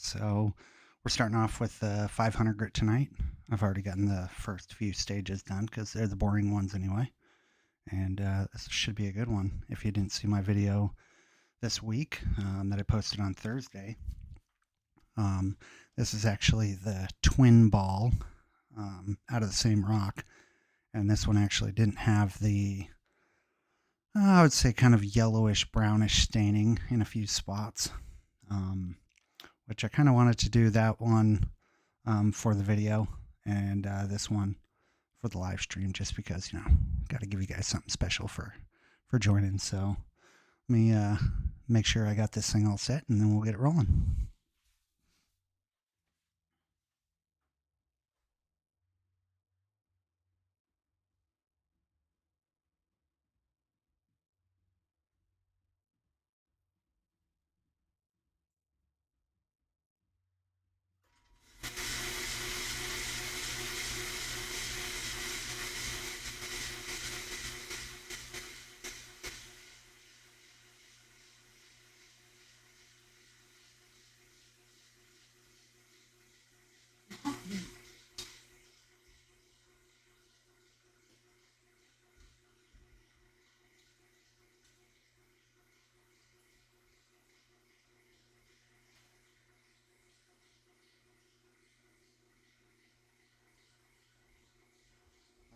So we're starting off with the 500 grit tonight. I've already gotten the first few stages done because they're the boring ones anyway. And this should be a good one. If you didn't see my video this week that I posted on Thursday, um, this is actually the twin ball out of the same rock. And this one actually didn't have the, I would say, kind of yellowish brownish staining in a few spots. Which I kind of wanted to do that one for the video and this one for the live stream, just because, got to give you guys something special for joining. So let me make sure I got this thing all set, and then we'll get it rolling.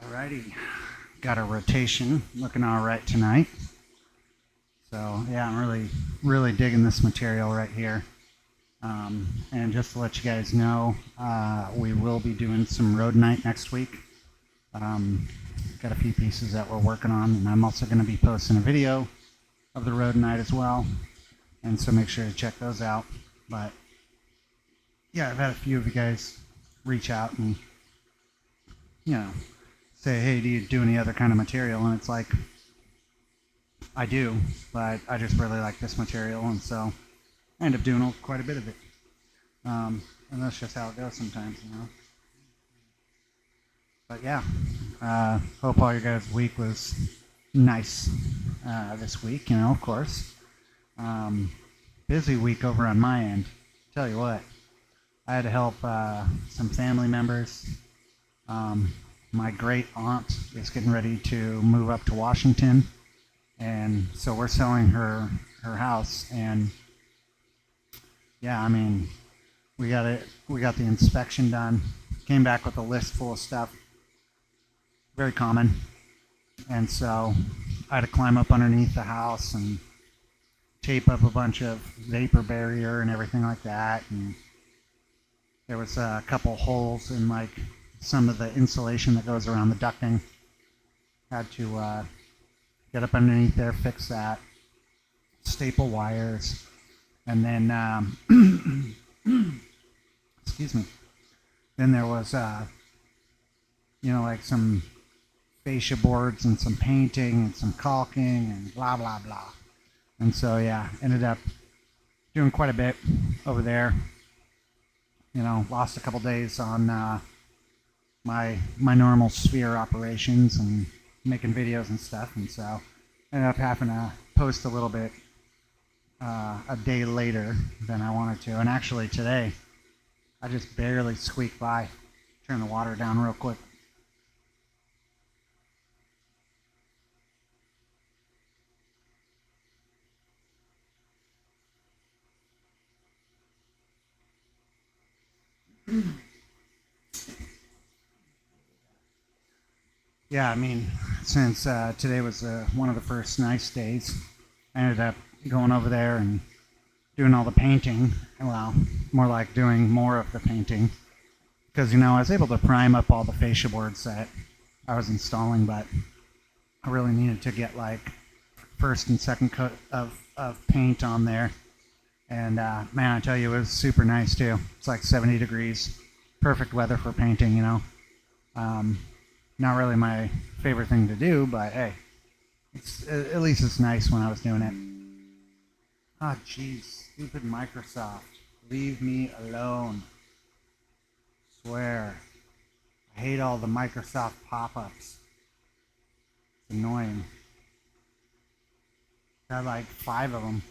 Alrighty, got a rotation looking all right tonight. So yeah, I'm really digging this material right here. And just to let you guys know, we will be doing some Roadite next week. Got a few pieces that we're working on, and I'm also going to be posting a video of the Roadite as well. And so make sure to check those out. But yeah, I've had a few of you guys reach out and, say, hey, do you do any other kind of material? And it's like, I do, but I just really like this material, and so I end up doing quite a bit of it. And that's just how it goes sometimes, But yeah, hope all your guys' week was nice this week, of course. Busy week over on my end. Tell you what, I had to help some family members. My great aunt is getting ready to move up to Washington, and so we're selling her house. And yeah, I mean, we got the inspection done, came back with a list full of stuff, very common. And so I had to climb up underneath the house and tape up a bunch of vapor barrier and everything like that. And there was a couple holes in like some of the insulation that goes around the ducting. Had to get up underneath there, fix that, staple wires, and then excuse me. Then there was like some fascia boards and some painting and some caulking and blah blah blah. And so yeah, ended up doing quite a bit over there. Lost a couple days on my normal sphere operations and making videos and stuff, and so ended up having to post a little bit a day later than I wanted to. And actually today, I just barely squeaked by. Turn the water down real quick. Yeah, I mean, since today was one of the first nice days, I ended up going over there and doing all the painting. Well, more like doing more of the painting, because I was able to prime up all the fascia boards that I was installing, but I really needed to get like first and second coat of paint on there. And man, I tell you, it was super nice too. It's like 70 degrees, perfect weather for painting. Not really my favorite thing to do, but hey, at least it's nice when I was doing it. Ah, jeez, stupid Microsoft, leave me alone. Swear, I hate all the Microsoft pop-ups. It's annoying. Got like 5 of them.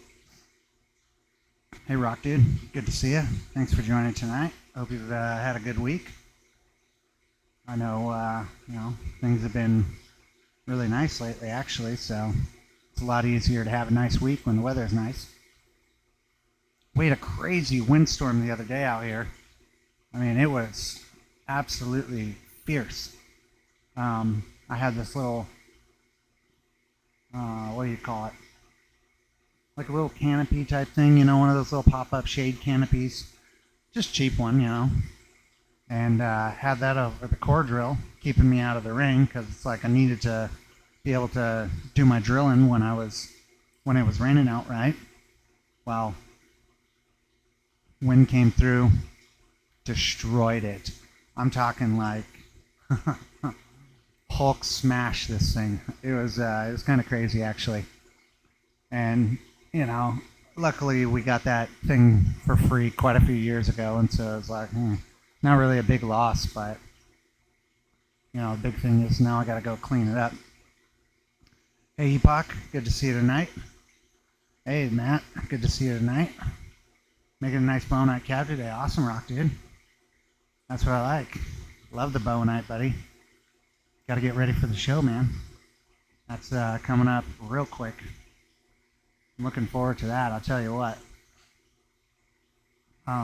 Hey, Rock Dude. Good to see you. Thanks for joining tonight. Hope you've had a good week. I know, things have been really nice lately, actually, so it's a lot easier to have a nice week when the weather's nice. We had a crazy windstorm the other day out here. I mean, it was absolutely fierce. I had this little, what do you call it? Like a little canopy type thing, one of those little pop-up shade canopies. Just cheap one, and had that over the core drill, keeping me out of the rain because it's like I needed to be able to do my drilling when it was raining outright. Well, wind came through, destroyed it. I'm talking like Hulk smashed this thing. It was kind of crazy actually, and luckily we got that thing for free quite a few years ago, and so it was like, not really a big loss, but the big thing is now I got to go clean it up. Hey, Epoch, good to see you tonight. Hey, Matt, good to see you tonight. Making a nice Bottleneck cab today. Awesome, Rock Dude. That's what I like. Love the Bottleneck, buddy. Got to get ready for the show, man. That's coming up real quick. I'm looking forward to that, I'll tell you what.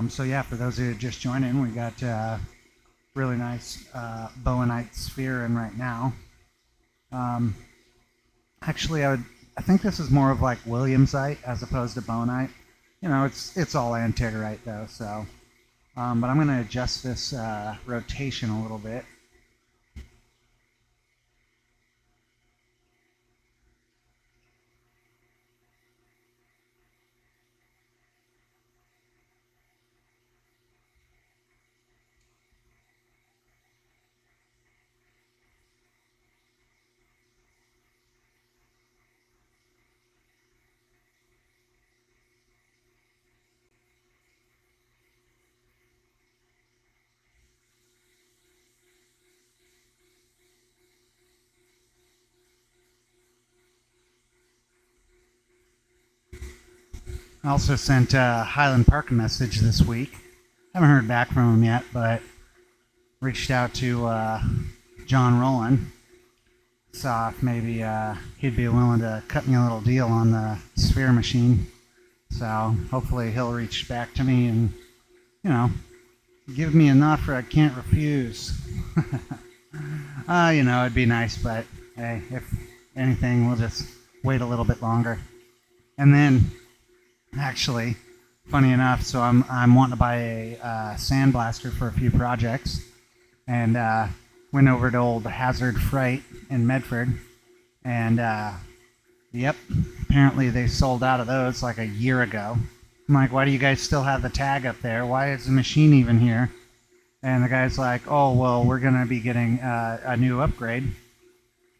So yeah, for those of you who just joined in, we got really nice Bottleneck sphere in right now. Actually, I think this is more of like Williamsite as opposed to Bottleneck. It's all Antigerite though, so. But I'm going to adjust this rotation a little bit. I also sent Highland Park a message this week. Haven't heard back from him yet, but reached out to John Rowland. Saw if maybe he'd be willing to cut me a little deal on the sphere machine. So hopefully he'll reach back to me and, give me an offer I can't refuse. It'd be nice, but hey, if anything, we'll just wait a little bit longer. And then, actually, funny enough, so I'm wanting to buy a sandblaster for a few projects, and went over to old Hazard Freight in Medford, and yep, apparently they sold out of those like a year ago. I'm like, why do you guys still have the tag up there? Why is the machine even here? And the guy's like, oh, well, we're going to be getting a new upgrade,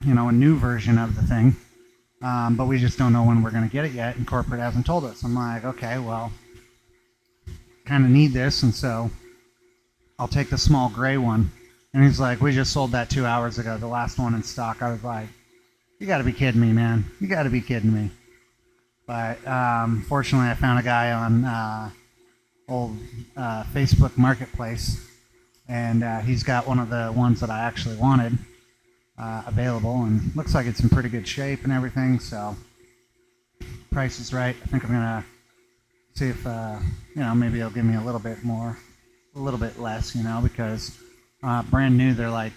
a new version of the thing. But we just don't know when we're going to get it yet, and corporate hasn't told us. I'm like, okay, well, kind of need this, and so I'll take the small gray one. And he's like, we just sold that 2 hours ago, the last one in stock. I was like, you got to be kidding me, man. You got to be kidding me. But fortunately, I found a guy on old Facebook Marketplace, and he's got one of the ones that I actually wanted available, and looks like it's in pretty good shape and everything, so price is right. I think I'm gonna see if maybe he'll give me a little bit more, a little bit less, because brand new they're like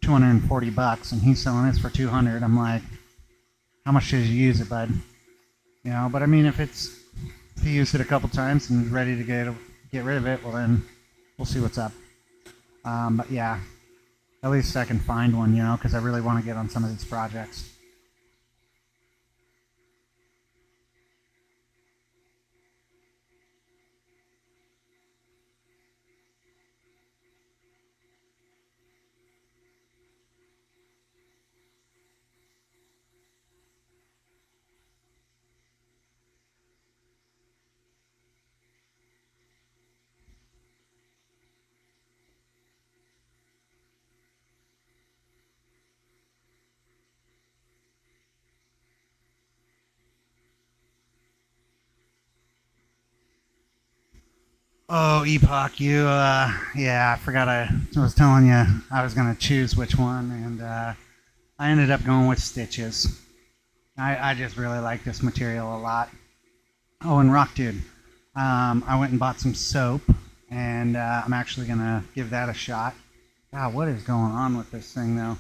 $240 and he's selling this for $200. I'm like, how much did you use it, bud? But I mean, if he used it a couple times and is ready to get rid of it, well then we'll see what's up. But yeah, at least I can find one, because I really want to get on some of these projects. Oh, Epoch, yeah, I forgot I was telling you I was going to choose which one, and I ended up going with Stitches. I just really like this material a lot. Oh, and Rock Dude, I went and bought some soap, and I'm actually going to give that a shot. God, what is going on with this thing, though?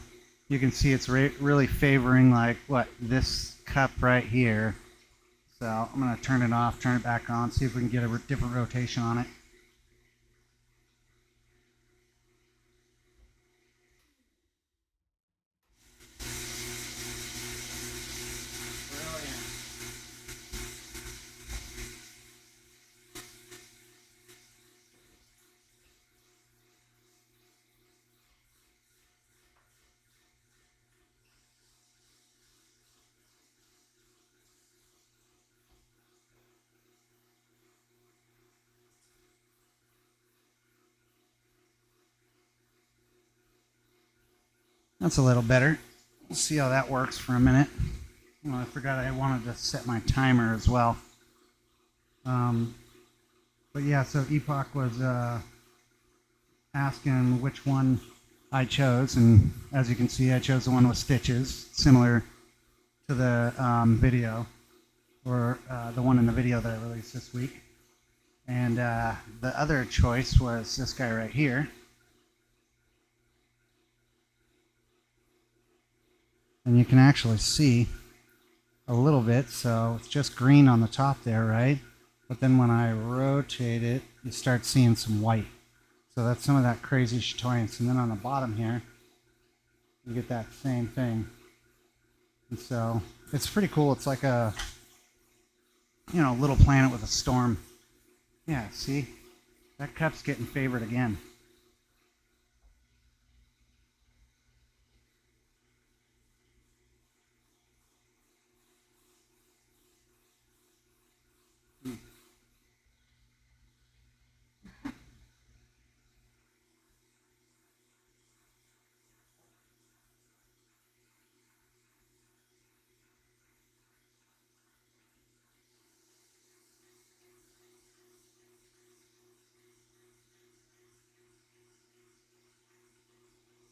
You can see it's really favoring, like, what, this cup right here. So I'm going to turn it off, turn it back on, see if we can get a different rotation on it. That's a little better. We'll see how that works for a minute. Oh, I forgot I wanted to set my timer as well. Um, but yeah, so Epoch was asking which one I chose, and as you can see, I chose the one with stitches, similar to the video, or the one in the video that I released this week. And the other choice was this guy right here. And you can actually see a little bit, so it's just green on the top there, right? But then when I rotate it, you start seeing some white. So that's some of that crazy chatoyance. And then on the bottom here, you get that same thing. And so it's pretty cool. It's like a, little planet with a storm. Yeah, see? That cup's getting favored again.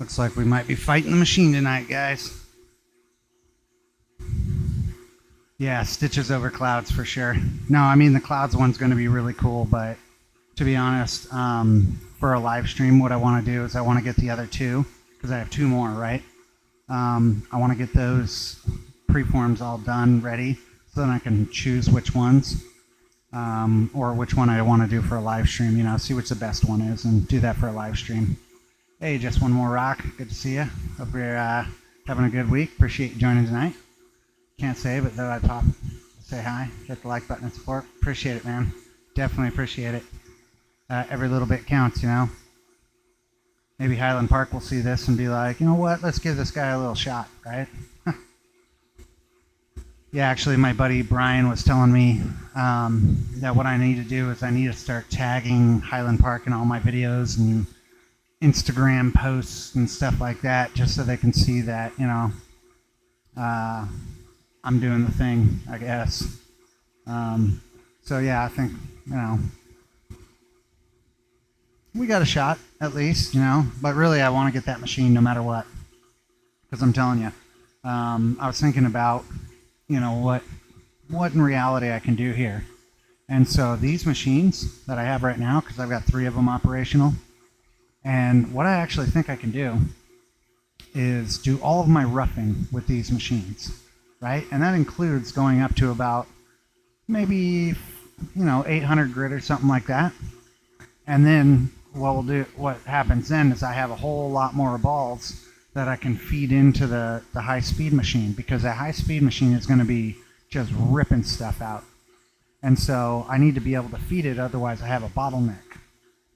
Looks like we might be fighting the machine tonight, guys. Yeah, stitches over clouds for sure. No, I mean the clouds one's going to be really cool, but to be honest, for a live stream, what I want to do is I want to get the other two because I have two more, right? I want to get those preforms all done, ready, so then I can choose which ones or which one I want to do for a live stream. See which the best one is and do that for a live stream. Hey, just one more rock. Good to see you. Hope you're having a good week. Appreciate you joining tonight. Can't say, but though I pop, say hi, hit the like button and support. Appreciate it, man. Definitely appreciate it. Every little bit counts, Maybe Highland Park will see this and be like, you know what, let's give this guy a little shot, right? Yeah, actually, my buddy Brian was telling me that what I need to do is I need to start tagging Highland Park in all my videos and Instagram posts and stuff like that, just so they can see that, I'm doing the thing, I guess. So yeah, I think, we got a shot at least, but really I want to get that machine no matter what, because I'm telling you, I was thinking about, what in reality I can do here. And so these machines that I have right now, because I've got 3 of them operational, and what I actually think I can do is do all of my roughing with these machines, right? And that includes going up to about maybe 800 grit or something like that. And then what happens then is I have a whole lot more balls that I can feed into the high speed machine, because that high speed machine is going to be just ripping stuff out. And so I need to be able to feed it, otherwise I have a bottleneck.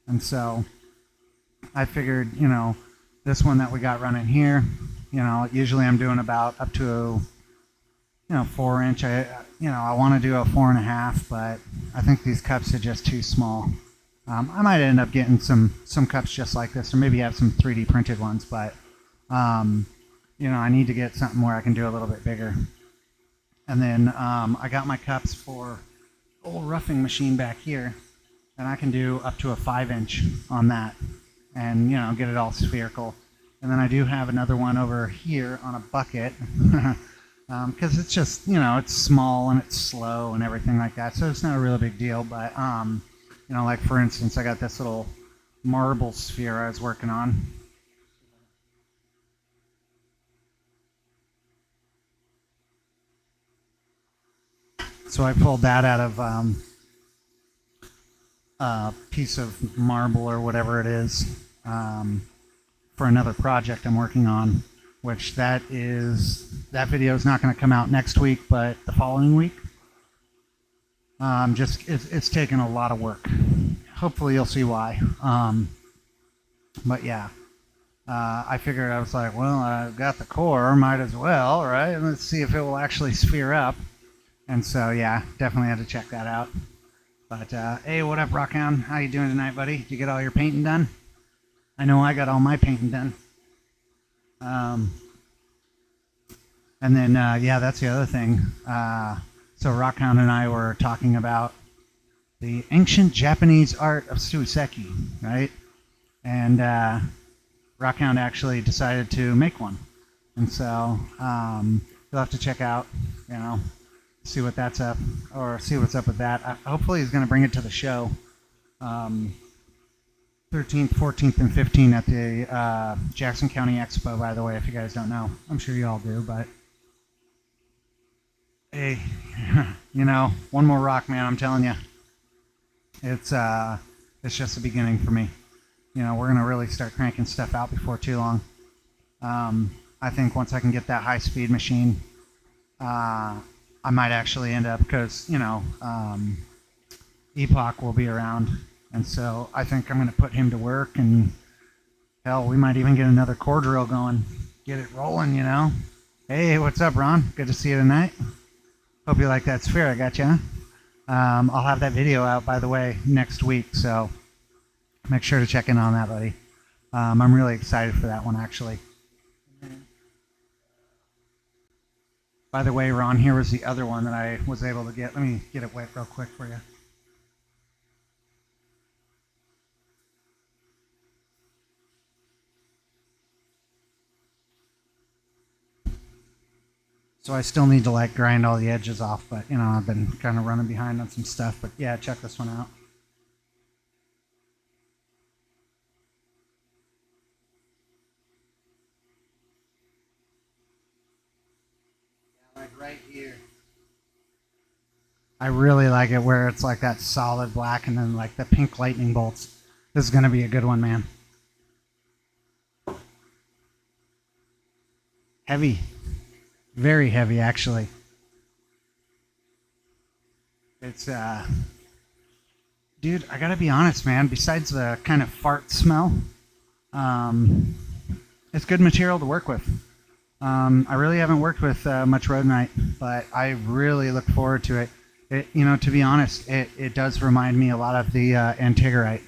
And so I figured, this one that we got running here, usually I'm doing about up to 4 inch. I want to do a 4.5, but I think these cups are just too small. I might end up getting some cups just like this, or maybe have some 3D printed ones, but I need to get something where I can do a little bit bigger. And then I got my cups for old roughing machine back here, and I can do up to a 5-inch on that, and get it all spherical. And then I do have another one over here on a bucket, because it's just it's small and it's slow and everything like that, so it's not a real big deal. But like for instance, I got this little marble sphere I was working on. So I pulled that out of a piece of marble or whatever it is, for another project I'm working on, which that video is not going to come out next week, but the following week. It's taken a lot of work. Hopefully you'll see why. But yeah, I figured, I was like, well, I've got the core, might as well, right? And let's see if it will actually sphere up. And so yeah, definitely had to check that out. But hey, what up, Rockhound? How you doing tonight, buddy? Did you get all your painting done? I know I got all my painting done. And then yeah, that's the other thing. So Rockhound and I were talking about the ancient Japanese art of suiseki, right? And Rockhound actually decided to make one, and so you'll have to check out, see what that's up, or see what's up with that. Hopefully he's going to bring it to the show, 13th, 14th, and 15th at the Jackson County Expo, by the way, if you guys don't know. I'm sure you all do, but hey, one more rock, man, I'm telling you. It's just the beginning for me. We're going to really start cranking stuff out before too long. I think once I can get that high-speed machine, I might actually end up, because, Epoch will be around, and so I think I'm going to put him to work, and hell, we might even get another core drill going, get it rolling, Hey, what's up, Ron? Good to see you tonight. Hope you like that sphere I got you. I'll have that video out, by the way, next week, so make sure to check in on that, buddy. I'm really excited for that one, actually. By the way, Ron, here was the other one that I was able to get. Let me get it wet real quick for you. So I still need to grind all the edges off, but I've been kind of running behind on some stuff. But yeah, check this one out. Yeah, right here. I really like it where it's like that solid black and then the pink lightning bolts. This is going to be a good one, man. Heavy. Very heavy, actually. It's, dude, I gotta be honest, man, besides the kind of fart smell, it's good material to work with. I really haven't worked with much Roadite, but I really look forward to it. To be honest, it does remind me a lot of the Antigerite.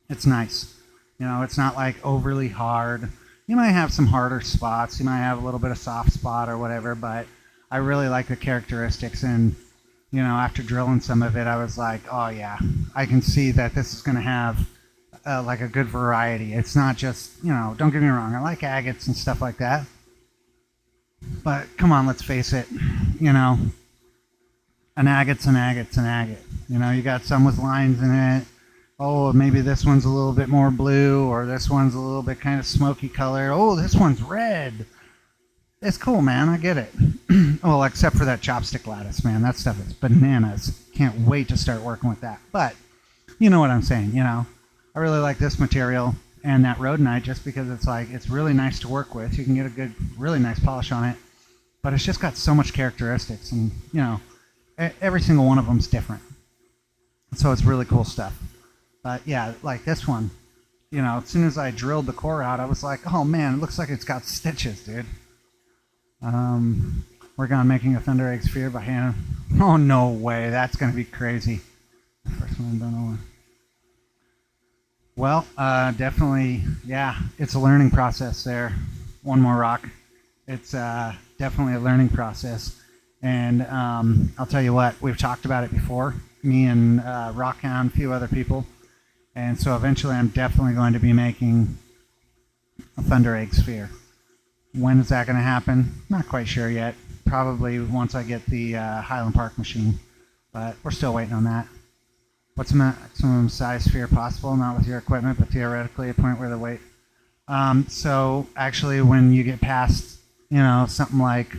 It's nice. It's not overly hard. You might have some harder spots. You might have a little bit of soft spot or whatever, but I really like the characteristics. And, after drilling some of it, I was like, oh, yeah, I can see that this is going to have, a good variety. It's not just, don't get me wrong, I like agates and stuff like that. But, come on, let's face it, an agate's an agate's an agate. You got some with lines in it. Oh, maybe this one's a little bit more blue, or this one's a little bit kind of smoky color. Oh, this one's red. It's cool, man. I get it. Well, except for that chopstick lattice, man. That stuff is bananas. Can't wait to start working with that. But you know what I'm saying, I really like this material and that Roadite just because it's really nice to work with. You can get a good, really nice polish on it. But it's just got so much characteristics, and, every single one of them's different. So it's really cool stuff. But yeah, like this one, as soon as I drilled the core out, I was like, oh man, it looks like it's got stitches, dude. Working on making a Thunder Egg sphere by hand. Oh, no way, that's going to be crazy. First one done over. Well, definitely, yeah, it's a learning process there. One more rock. It's definitely a learning process. And I'll tell you what, we've talked about it before. me and Rockhound, a few other people. And so eventually I'm definitely going to be making a Thunder Egg sphere. When is that going to happen? Not quite sure yet. Probably once I get the Highland Park machine. But we're still waiting on that. What's the maximum size sphere possible? Not with your equipment, but theoretically a point where the weight. So actually when you get past, something like...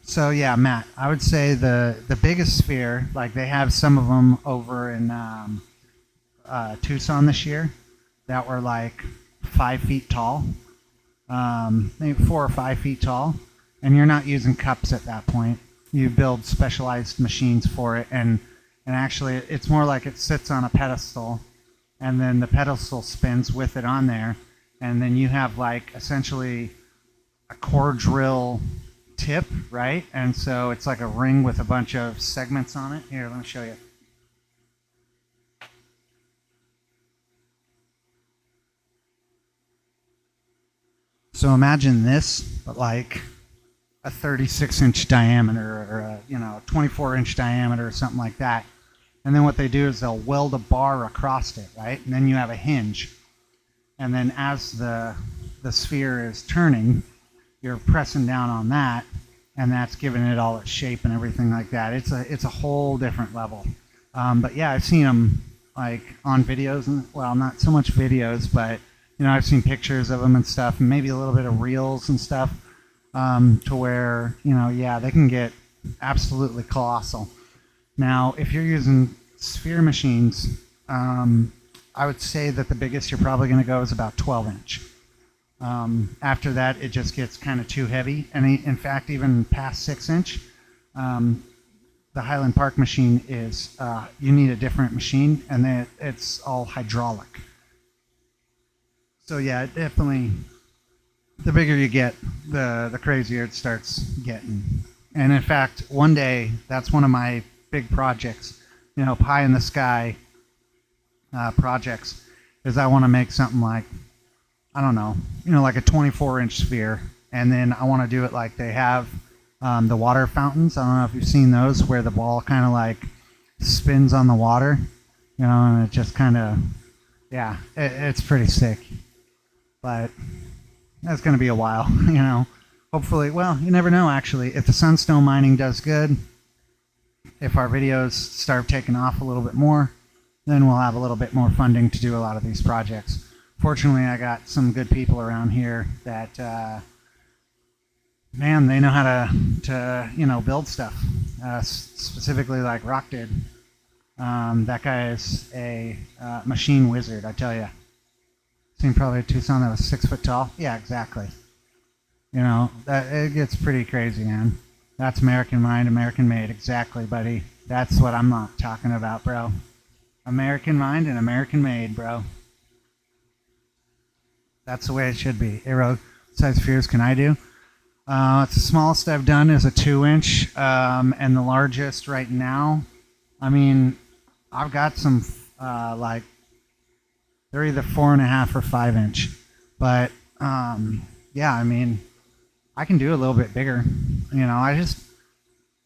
So yeah, Matt, I would say the biggest sphere, like they have some of them over in Tucson this year that were like 5 feet tall, maybe 4 or 5 feet tall, and you're not using cups at that point. You build specialized machines for it, and actually it's more like it sits on a pedestal, and then the pedestal spins with it on there, and then you have like essentially a core drill tip, right? And so it's like a ring with a bunch of segments on it. Here, let me show you. So imagine this, but like a 36-inch diameter or a 24-inch diameter or something like that. And then what they do is they'll weld a bar across it, right? And then you have a hinge. And then as the sphere is turning, you're pressing down on that, and that's giving it all its shape and everything like that. It's a whole different level. But yeah, I've seen them like on videos, and well, not so much videos, but I've seen pictures of them and stuff, and maybe a little bit of reels and stuff, to where yeah, they can get absolutely colossal. Now, if you're using sphere machines, I would say that the biggest you're probably going to go is about 12-inch. After that, it just gets kind of too heavy, and in fact, even past 6-inch, the Highland Park machine is you need a different machine, and then it's all hydraulic. So yeah, it definitely, the bigger you get, the crazier it starts getting. And in fact, one day, that's one of my big projects, pie in the sky projects, is I want to make something like, I don't know, like a 24-inch sphere, and then I want to do it like they have the water fountains. I don't know if you've seen those, where the ball kind of like spins on the water, and it just kind of, yeah, it's pretty sick. But that's going to be a while, Hopefully, well, you never know, actually. If the sunstone mining does good, if our videos start taking off a little bit more, then we'll have a little bit more funding to do a lot of these projects. Fortunately, I got some good people around here that, man, they know how to build stuff, specifically like Rock did. That guy is a machine wizard, I tell you. Seen probably a Tucson that was 6 foot tall. Yeah, exactly. That it gets pretty crazy, man. That's American mind, American made. Exactly, buddy. That's what I'm not talking about, bro. American mind and American made, bro. That's the way it should be. Hey, Ro, what size spheres can I do? It's the smallest I've done is a 2-inch, and the largest right now, I mean, I've got some like they're either 4.5 or 5-inch, but yeah, I mean, I can do a little bit bigger.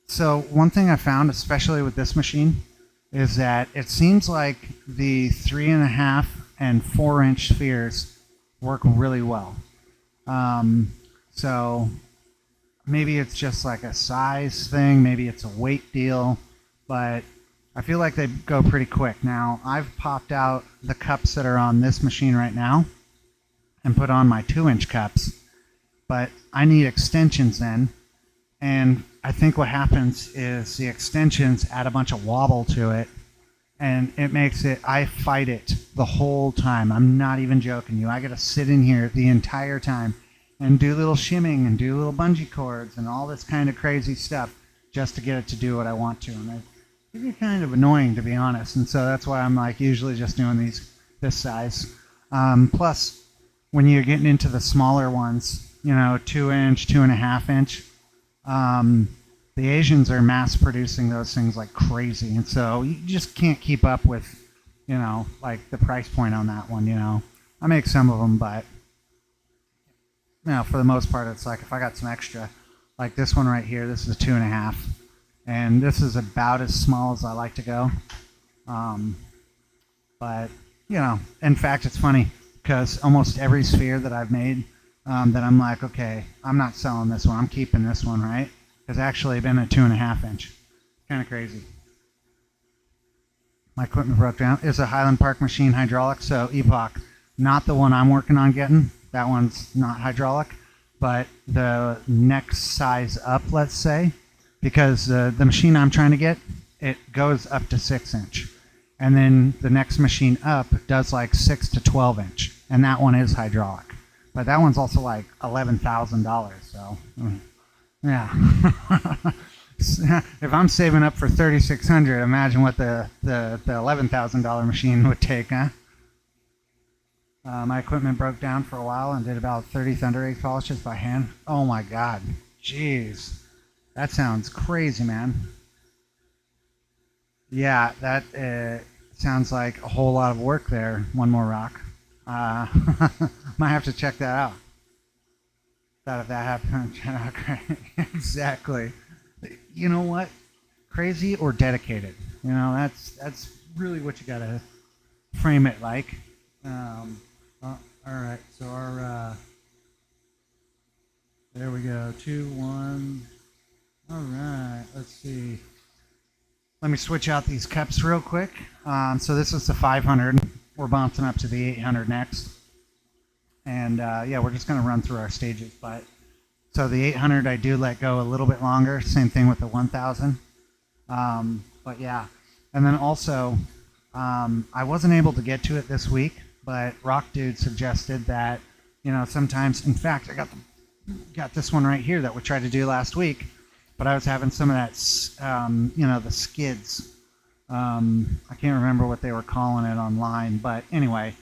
So one thing I found, especially with this machine, is that it seems like the 3.5 and 4-inch spheres work really well. So maybe it's just like a size thing, maybe it's a weight deal, but I feel like they go pretty quick. Now, I've popped out the cups that are on this machine right now and put on my 2-inch cups, but I need extensions then, and I think what happens is the extensions add a bunch of wobble to it, and it makes it, I fight it the whole time. I'm not even joking you. I got to sit in here the entire time and do little shimming and do little bungee cords and all this kind of crazy stuff just to get it to do what I want to. And it can be kind of annoying, to be honest. And so that's why I'm like usually just doing this size. Plus, when you're getting into the smaller ones, 2-inch, 2.5-inch, the Asians are mass producing those things like crazy, and so you just can't keep up with, like the price point on that one. I make some of them, but for the most part, it's like if I got some extra, like this one right here, this is a 2.5, and this is about as small as I like to go. Um, but in fact, it's funny because almost every sphere that I've made, that I'm like, okay, I'm not selling this one. I'm keeping this one, right? Has actually been a 2.5 inch. Kind of crazy. My equipment broke down. It's a Highland Park machine, hydraulic, so Epoch. Not the one I'm working on getting. That one's not hydraulic, but the next size up, let's say, because the machine I'm trying to get, it goes up to 6 inch. And then the next machine up does like 6 to 12 inch. And that one is hydraulic. But that one's also like $11,000. So, yeah. If I'm saving up for 3,600, imagine what the $11,000 machine would take, huh? My equipment broke down for a while and did about 30 Thunder Egg polishes by hand. Oh my God. Jeez. That sounds crazy, man. Yeah, that sounds like a whole lot of work there. One more rock. Might have to check that out. Thought if that happened, exactly. You know what? Crazy or dedicated. That's really what you gotta frame it like. All right, so our there we go. 2, 1. All right, let's see. Let me switch out these cups real quick. So this is the 500. We're bouncing up to the 800 next. And yeah, we're just going to run through our stages. But so the 800 I do let go a little bit longer. Same thing with the 1000. But yeah. And then also, I wasn't able to get to it this week, but Rock Dude suggested that, sometimes, in fact, I got this one right here that we tried to do last week. But I was having some of that, the skids. I can't remember what they were calling it online. But anyway,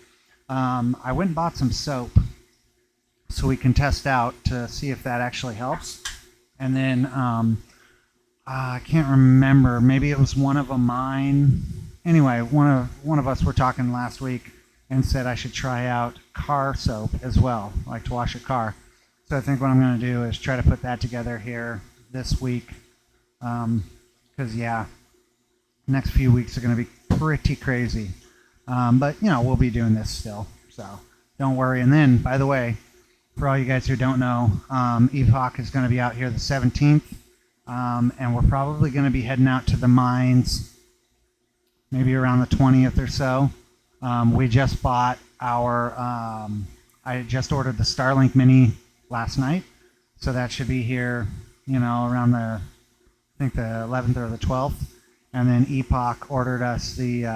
I went and bought some soap so we can test out to see if that actually helps. And then I can't remember. Maybe it was one of mine. Anyway, one of us were talking last week and said I should try out car soap as well, like to wash a car. So I think what I'm going to do is try to put that together here this week, because yeah, next few weeks are going to be pretty crazy, but we'll be doing this still, so don't worry. And then, by the way, for all you guys who don't know, Epoch is going to be out here the 17th, and we're probably going to be heading out to the mines maybe around the 20th or so. We just bought our I just ordered the Starlink Mini last night, so that should be here around I think the 11th or the 12th. And then Epoch ordered us the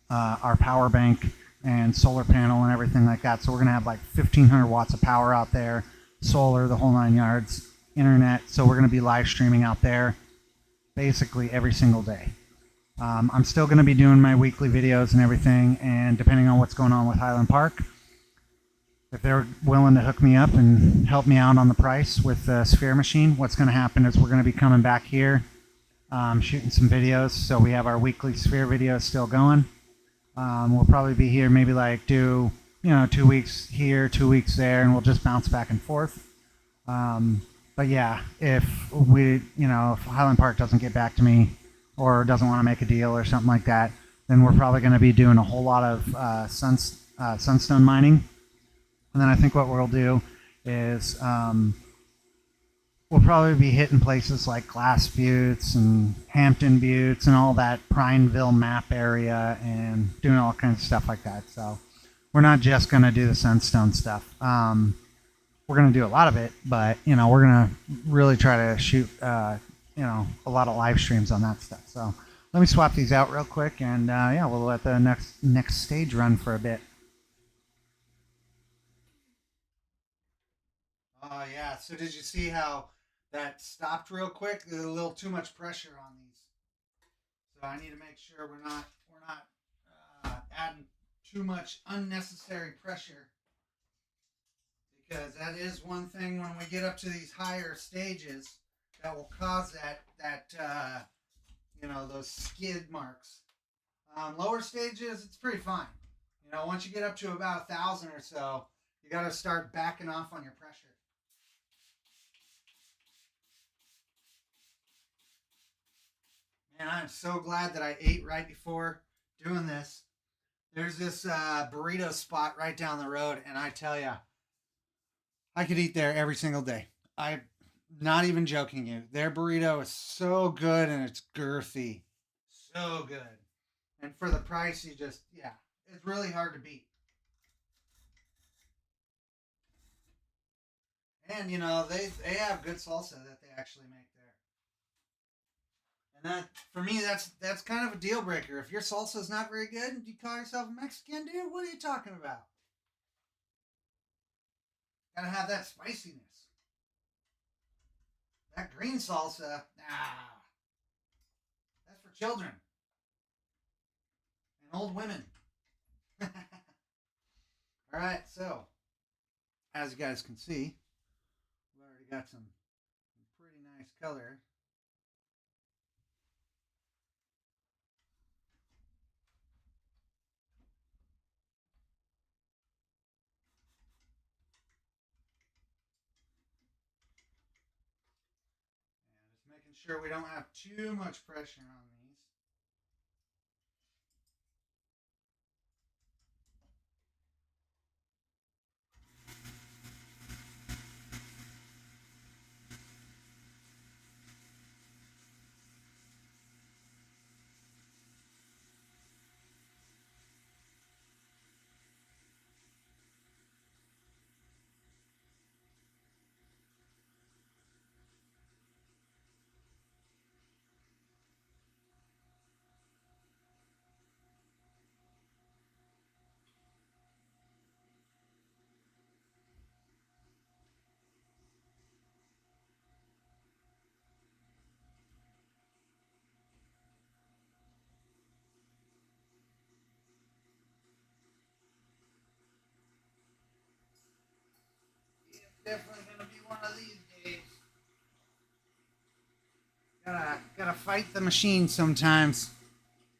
our power bank and solar panel and everything like that. So we're gonna have like 1,500 watts of power out there, solar, the whole 9 yards, internet. So we're gonna be live streaming out there basically every single day. I'm still gonna be doing my weekly videos and everything, and depending on what's going on with Highland Park, if they're willing to hook me up and help me out on the price with the sphere machine, what's going to happen is we're going to be coming back here, shooting some videos. So we have our weekly sphere videos still going. We'll probably be here maybe like do 2 weeks here, 2 weeks there, and we'll just bounce back and forth. But yeah, if Highland Park doesn't get back to me or doesn't want to make a deal or something like that, then we're probably going to be doing a whole lot of sunstone mining. And then I think what we'll do is we'll probably be hitting places like Glass Buttes and Hampton Buttes and all that Prineville map area and doing all kinds of stuff like that. So we're not just going to do the sunstone stuff. We're going to do a lot of it, but we're going to really try to shoot a lot of live streams on that stuff. So let me swap these out real quick, and yeah, we'll let the next stage run for a bit. Oh yeah. So did you see how that stopped real quick? There's a little too much pressure on these. So I need to make sure we're not adding too much unnecessary pressure, because that is one thing when we get up to these higher stages that will cause that those skid marks. Lower stages, it's pretty fine. Once you get up to about 1,000 or so, you got to start backing off on your pressure. And I'm so glad that I ate right before doing this. There's this burrito spot right down the road, and I tell you, I could eat there every single day. I'm not even joking you. Their burrito is so good and it's girthy. So good. And for the price, you just, yeah, it's really hard to beat. And, you know, they have good salsa that they actually make there. And that, for me, that's kind of a deal breaker. If your salsa is not very good, you call yourself a Mexican, dude? What are you talking about? Gotta have that spiciness. That green salsa, nah, that's for children and old women. All right, so as you guys can see, we've already got some pretty nice color. And just making sure we don't have too much pressure on these. It's definitely gonna be one of these days. Gotta fight the machine sometimes.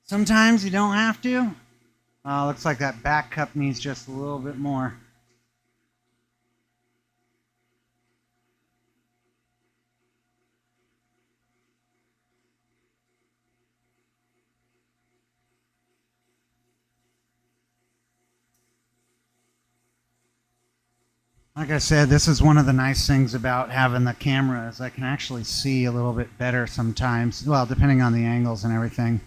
Sometimes you don't have to. Looks like that back cup needs just a little bit more. Like I said, this is one of the nice things about having the camera is I can actually see a little bit better sometimes. Well, depending on the angles and everything.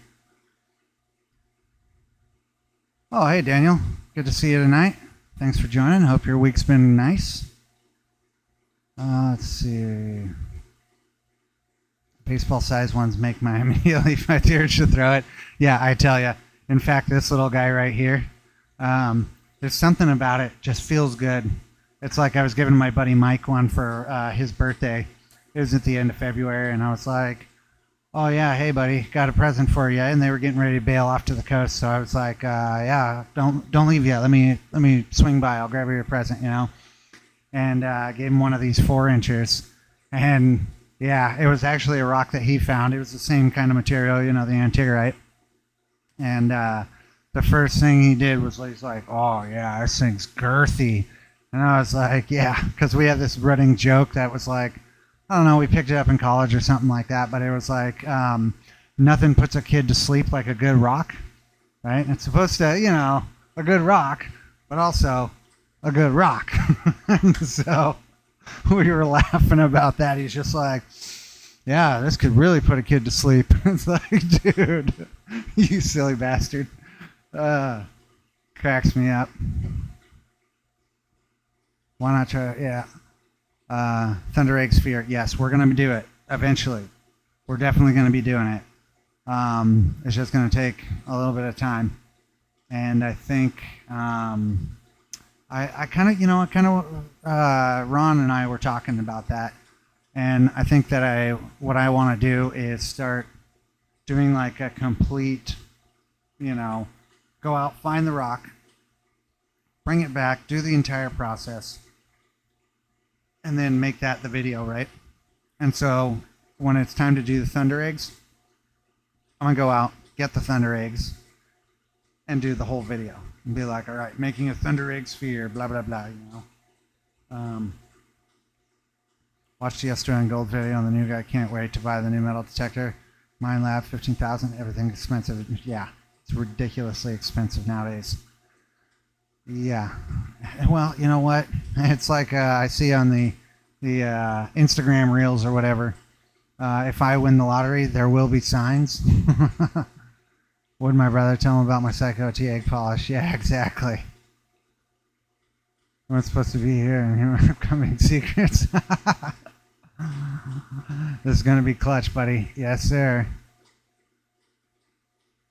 Oh, hey Daniel, good to see you tonight. Thanks for joining. Hope your week's been nice. Let's see. Baseball size ones make my immediately my tears to throw it. Yeah, I tell you. In fact, this little guy right here, there's something about it just feels good. It's like I was giving my buddy Mike one for his birthday. It was at the end of February, and I was like, "Oh yeah, hey buddy, got a present for you." And they were getting ready to bail off to the coast, so I was like, "Yeah, don't leave yet. Let me swing by. I'll grab you your present, you know." And gave him one of these 4-inchers, and yeah, it was actually a rock that he found. It was the same kind of material, you know, the antigerite. And the first thing he did was he's like, "Oh yeah, this thing's girthy." And I was like, "Yeah," because we had this running joke that was like, I don't know, we picked it up in college or something like that, but it was like, nothing puts a kid to sleep like a good rock, right? And it's supposed to, you know, a good rock, but also a good rock. So we were laughing about that. He's just like, "Yeah, this could really put a kid to sleep." It's like, dude, you silly bastard. Cracks me up. Why not try? Yeah. Thunder Egg Sphere. Yes, we're going to do it eventually. We're definitely going to be doing it. It's just going to take a little bit of time. And I think I kind of, you know, Ron and I were talking about that. And I think that what I want to do is start doing like a complete, you know, go out, find the rock, bring it back, do the entire process, and then make that the video, right? And so when it's time to do the thunder eggs, I'm gonna go out, get the thunder eggs, and do the whole video and be like, all right, making a thunder egg sphere, blah blah blah, you know. Watched the Australian Gold video on the new guy. Can't wait to buy the new metal detector. Mine Lab, 15,000. Everything expensive. Yeah, it's ridiculously expensive nowadays. Yeah. Well, you know what? It's like I see on the Instagram reels or whatever. If I win the lottery, there will be signs. Would my brother tell him about my Psycho T egg polish? Yeah, exactly. I'm supposed to be here and here are upcoming secrets. This is going to be clutch, buddy. Yes, sir.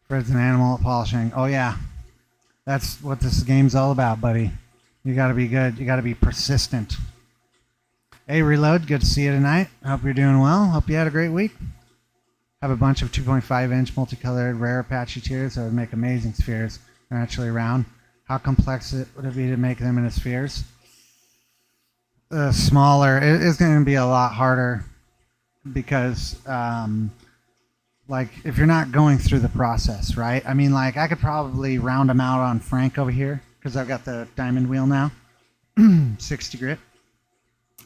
Fred's an animal at polishing. Oh, yeah. That's what this game's all about, buddy. You got to be good. You got to be persistent. Hey, Reload. Good to see you tonight. Hope you're doing well. Hope you had a great week. Have a bunch of 2.5-inch multicolored rare patchy tiers that would make amazing spheres. They're actually round. How complex would it be to make them into spheres? Smaller. It's going to be a lot harder because, like, if you're not going through the process, right? I mean, like, I could probably round them out on Frank over here because I've got the diamond wheel now. 60 grit.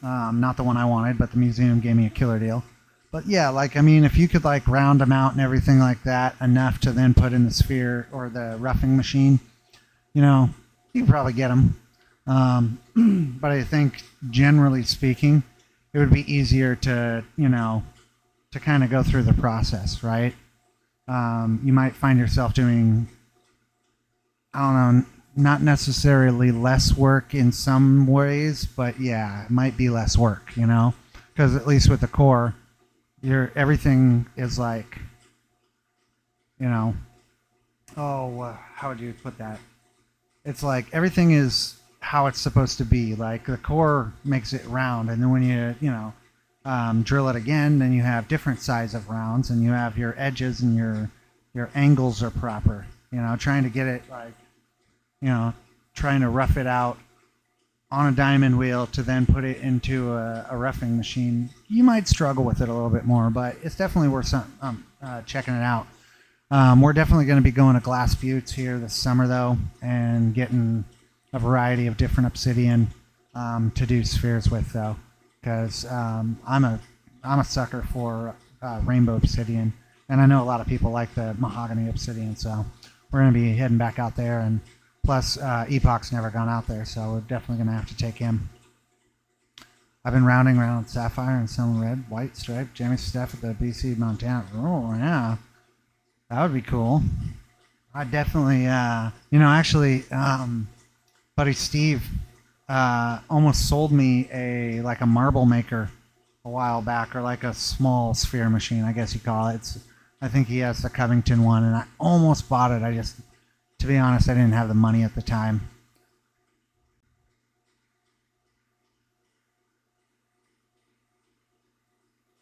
Not the one I wanted, but the museum gave me a killer deal. But yeah, like, I mean, if you could, like, round them out and everything like that enough to then put in the sphere or the roughing machine, you know, you can probably get them. But I think, generally speaking, it would be easier to, you know, to kind of go through the process, right? You might find yourself doing, I don't know, not necessarily less work in some ways, but yeah, it might be less work, you know? Because at least with the core, everything is like, you know, how would you put that? It's like everything is how it's supposed to be. Like the core makes it round, and then when you know, drill it again, then you have different size of rounds, and you have your edges and your angles are proper. You know, trying to get it like, you know, trying to rough it out on a diamond wheel to then put it into a roughing machine. You might struggle with it a little bit more, but it's definitely worth checking it out. We're definitely going to be going to Glass Buttes here this summer, though, and getting a variety of different obsidian to do spheres with, though, because I'm a sucker for rainbow obsidian, and I know a lot of people like the mahogany obsidian, so we're going to be heading back out there, and plus Epoch's never gone out there, so we're definitely going to have to take him. I've been rounding around sapphire and some red, white stripe, jammy stuff at the BC Montana. Oh yeah. That would be cool. I definitely, you know, actually, buddy Steve almost sold me a marble maker a while back, or like a small sphere machine, I guess you call it. I think he has the Covington one, and I almost bought it. I just, to be honest, I didn't have the money at the time.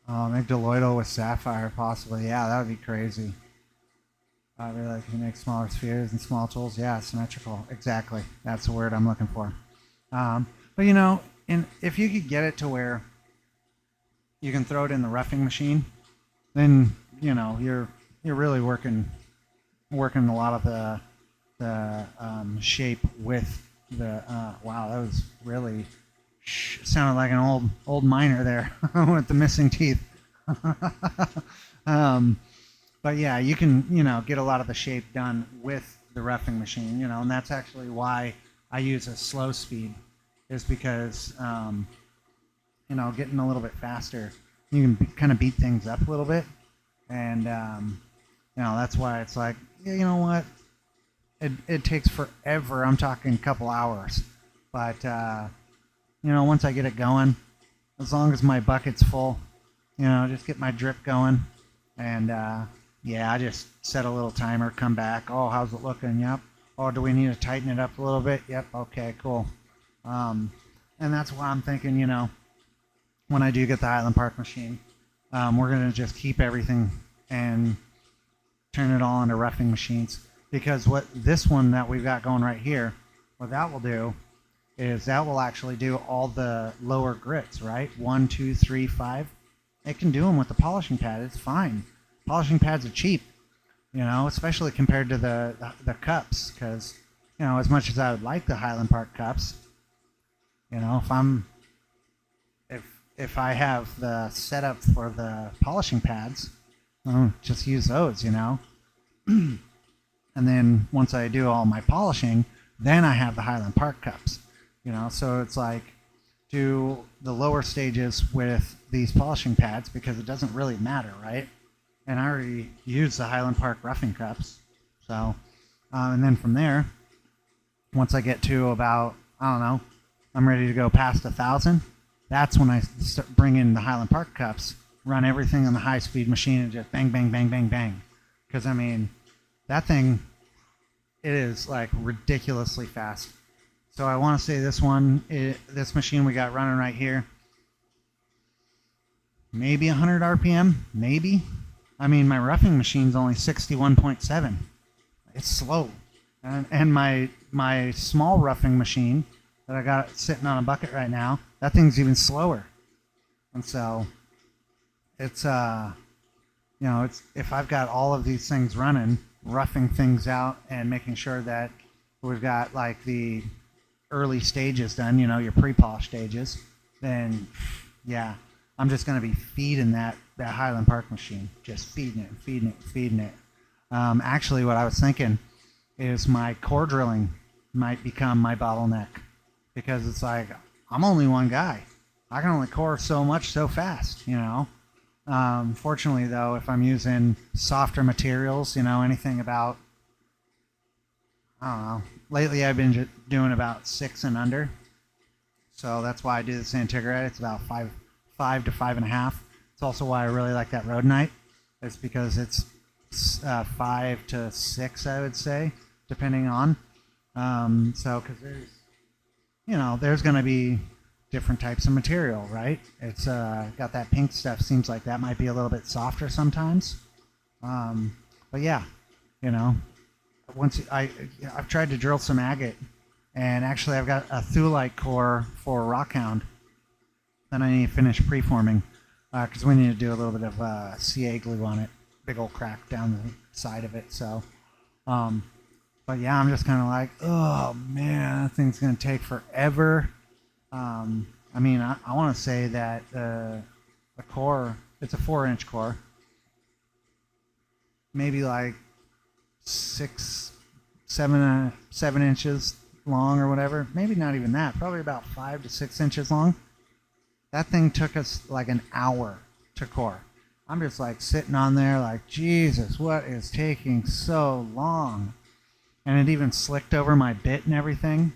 Make Deloitte with sapphire, possibly. Yeah, that would be crazy. I really like to make smaller spheres and small tools. Yeah, symmetrical. Exactly. That's the word I'm looking for. But you know, if you could get it to where you can throw it in the roughing machine, then you know you're really working a lot of the shape with the. Wow, that was really sounded like an old miner there with the missing teeth. But yeah, you can, you know, get a lot of the shape done with the roughing machine, you know, and that's actually why I use a slow speed, is because, you know, getting a little bit faster, you can kind of beat things up a little bit, and, you know, that's why it's like, yeah, you know what, it takes forever. I'm talking a couple hours, but, you know, once I get it going, as long as my bucket's full, you know, just get my drip going, and, yeah, I just set a little timer, come back. Oh, how's it looking? Yep. Oh, do we need to tighten it up a little bit? Yep. Okay, cool. And that's why I'm thinking, you know, when I do get the Highland Park machine, we're going to just keep everything and turn it all into roughing machines. Because what this one that we've got going right here, what that will do is that will actually do all the lower grits, right? 1, 2, 3, 5. It can do them with the polishing pad. It's fine. Polishing pads are cheap, you know, especially compared to the cups, because, you know, as much as I would like the Highland Park cups, you know, if I have the setup for the polishing pads, just use those, And then once I do all my polishing, then I have the Highland Park cups, So it's like do the lower stages with these polishing pads because it doesn't really matter, right? And I already used the Highland Park roughing cups, so and then from there, once I get to about I don't know, I'm ready to go past 1,000. That's when I start bring in the Highland Park cups, run everything on the high-speed machine, and just bang, bang, bang, bang, bang. Because I mean, that thing, it is like ridiculously fast. So I want to say this machine we got running right here, maybe 100 RPM, maybe. I mean, my roughing machine's only 61.7. It's slow, and my small roughing machine that I got sitting on a bucket right now, that thing's even slower. And so it's it's if I've got all of these things running, roughing things out and making sure that we've got like the early stages done, your pre-polish stages, then yeah, I'm just going to be feeding that Highland Park machine, just feeding it and feeding it and feeding it. Actually, what I was thinking is my core drilling might become my bottleneck because it's like I'm only one guy. I can only core so much so fast, Fortunately, though, if I'm using softer materials, anything about, I don't know. Lately, I've been doing about 6 and under, so that's why I do the Santigrade. It's about 5 to 5.5. It's also why I really like that Roadite. It's because it's 5 to 6, I would say, depending on. So, because there's going to be different types of material, right? It's got that pink stuff. Seems like that might be a little bit softer sometimes. But yeah, I've tried to drill some agate, and actually I've got a thulite core for Rockhound that I need to finish preforming because we need to do a little bit of CA glue on it. Big old crack down the side of it. So, but yeah, I'm just kind of like, oh man, that thing's gonna take forever. I mean, I want to say that the core, it's a 4-inch core, maybe like 7 inches long or whatever. Maybe not even that. Probably about 5 to 6 inches long. That thing took us like an hour to core. I'm just like sitting on there like, Jesus, what is taking so long? And it even slicked over my bit and everything.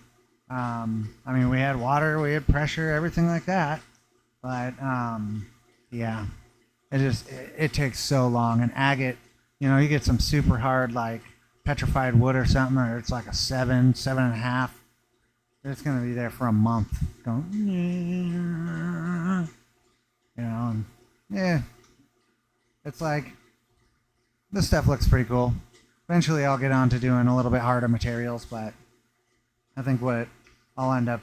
I mean, we had water, we had pressure, everything like that. But yeah, it takes so long. And agate, you get some super hard like petrified wood or something, or it's like a 7.5. It's gonna be there for a month, going, and yeah, it's like this stuff looks pretty cool. Eventually, I'll get on to doing a little bit harder materials, but I think what I'll end up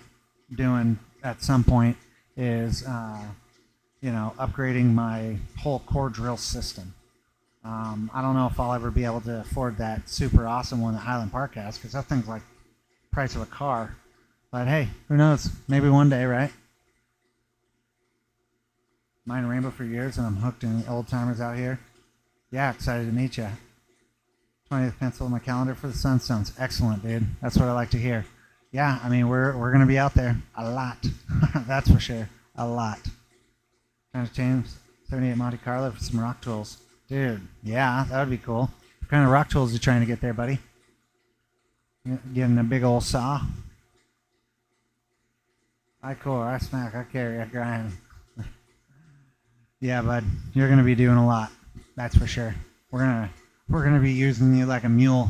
doing at some point is, upgrading my whole core drill system. I don't know if I'll ever be able to afford that super awesome one that Highland Park has, because that thing's like the price of a car. But hey, who knows? Maybe one day, right? Mine Rainbow for years, and I'm hooked in old timers out here. Yeah, excited to meet you. 20th pencil in my calendar for the Sunstones. Excellent, dude. That's what I like to hear. Yeah, I mean, we're going to be out there a lot. That's for sure. A lot. Trying to change 78 Monte Carlo for some rock tools. Dude, yeah, that would be cool. What kind of rock tools are you trying to get there, buddy? Getting a big old saw? I core, I smack, I carry, I grind. Yeah, bud, you're going to be doing a lot. That's for sure. We're gonna be using you like a mule.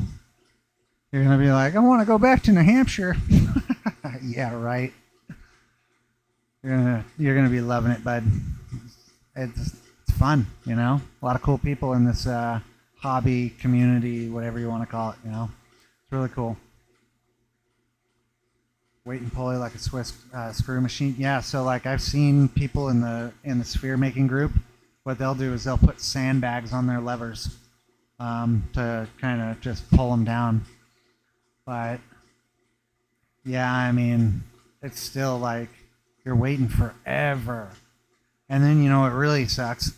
You're gonna be like, I want to go back to New Hampshire. Yeah, right. You're gonna be loving it, bud. It's fun, A lot of cool people in this hobby community, whatever you want to call it. It's really cool. Weight and pulley like a Swiss screw machine. Yeah, so like I've seen people in the sphere making group. What they'll do is they'll put sandbags on their levers. To kind of just pull them down. But yeah, I mean, it's still like you're waiting forever. And then, what really sucks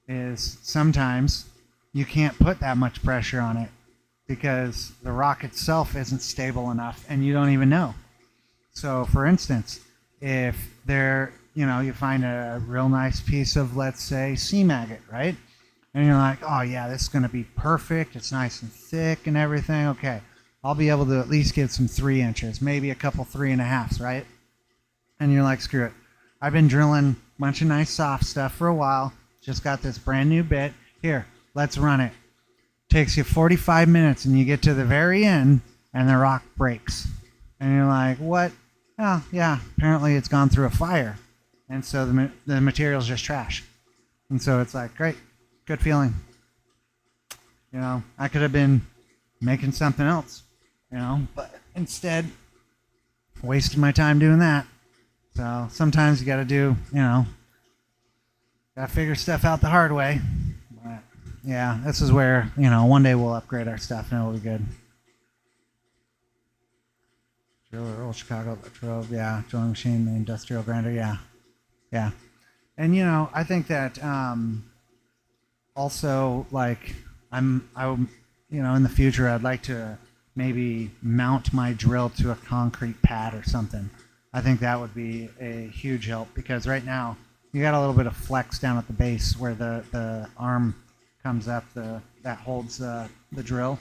is sometimes you can't put that much pressure on it because the rock itself isn't stable enough and you don't even know. So, for instance, if you find a real nice piece of, let's say, sea maggot, right? And you're like, oh yeah, this is going to be perfect. It's nice and thick and everything. Okay, I'll be able to at least get some 3 inches, maybe a couple 3.5s, right? And you're like, screw it. I've been drilling a bunch of nice soft stuff for a while. Just got this brand new bit. Here, let's run it. Takes you 45 minutes and you get to the very end and the rock breaks. And you're like, what? Oh, yeah, apparently it's gone through a fire. And so the material's just trash. And so it's like, great, good feeling. I could have been making something else, but instead, wasted my time doing that. So sometimes you got to got to figure stuff out the hard way. But yeah, this is where, one day we'll upgrade our stuff and it'll be good. Driller, old Chicago, Trove, yeah, drilling machine, the industrial grinder, yeah. And I think that also, like, in the future, I'd like to maybe mount my drill to a concrete pad or something. I think that would be a huge help because right now you got a little bit of flex down at the base where the arm comes up, that holds the drill.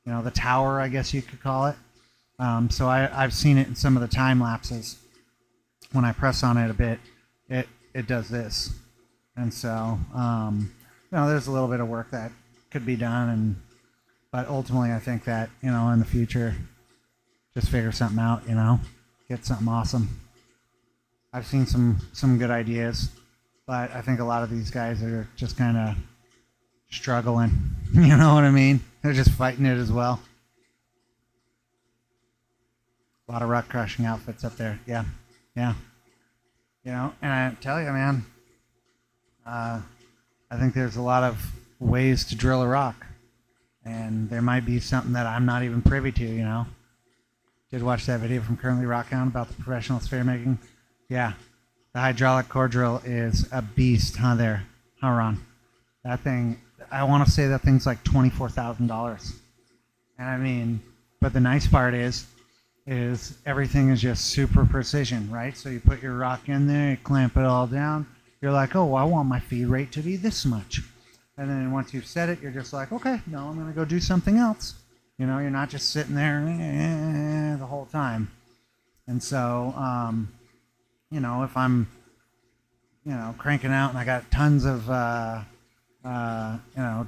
The tower, I guess you could call it. So I've seen it in some of the time lapses. When I press on it a bit, it does this. And so, there's a little bit of work that could be done. But ultimately, I think that, in the future, just figure something out, get something awesome. I've seen some good ideas, but I think a lot of these guys are just kind of struggling. You know what I mean? They're just fighting it as well. A lot of rock crushing outfits up there. Yeah. And I tell you, man, I think there's a lot of ways to drill a rock. And there might be something that I'm not even privy to, Did watch that video from Currently Rockhound about the professional sphere making. Yeah. The hydraulic core drill is a beast, huh, Ron? That thing, I want to say that thing's like $24,000. And I mean, but the nice part is everything is just super precision, right? So you put your rock in there, you clamp it all down. You're like, oh, well, I want my feed rate to be this much. And then once you've set it, you're just like, okay, no, I'm going to go do something else. You're not just sitting there the whole time. And so, if I'm, cranking out and I got tons of,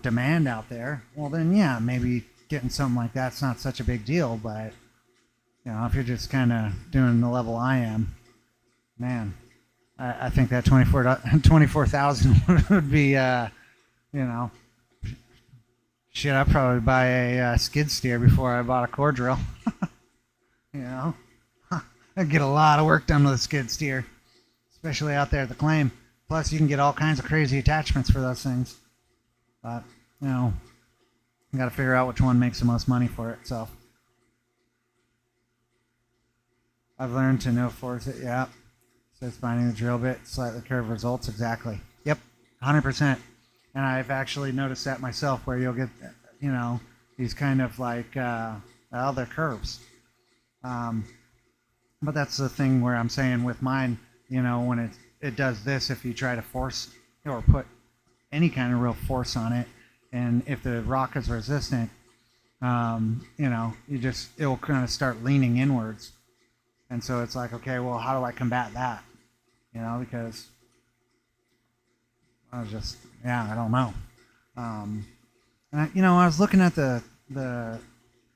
demand out there, well, then, yeah, maybe getting something like that's not such a big deal, but if you're just kind of doing the level I am, man, I think that 24,000 would be, shit, I'd probably buy a skid steer before I bought a core drill. I'd get a lot of work done with a skid steer, especially out there at the claim. Plus, you can get all kinds of crazy attachments for those things. But, you got to figure out which one makes the most money for it, so. I've learned to no force it. Yeah. So it's finding the drill bit, slightly curved results. Exactly. Yep. 100%. And I've actually noticed that myself where you'll get, these kind of like, they're curves. But that's the thing where I'm saying with mine, when it does this, if you try to force or put any kind of real force on it, and if the rock is resistant, it will kind of start leaning inwards. And so it's like, okay, well, how do I combat that? Because I don't know. And I was looking at the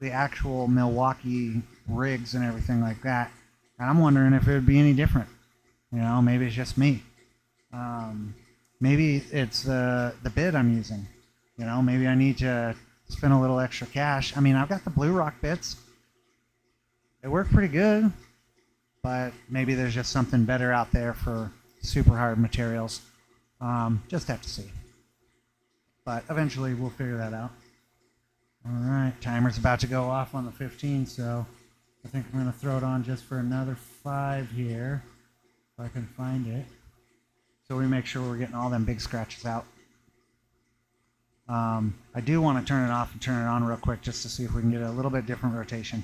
actual Milwaukee rigs and everything like that, and I'm wondering if it would be any different. Maybe it's just me. Maybe it's the bit I'm using. Maybe I need to spend a little extra cash. I mean, I've got the Blue Rock bits. They work pretty good. But maybe there's just something better out there for super hard materials. Just have to see. But eventually we'll figure that out. All right, timer's about to go off on the 15, so I think I'm going to throw it on just for another 5 here, if I can find it. So we make sure we're getting all them big scratches out. I do want to turn it off and turn it on real quick just to see if we can get a little bit different rotation.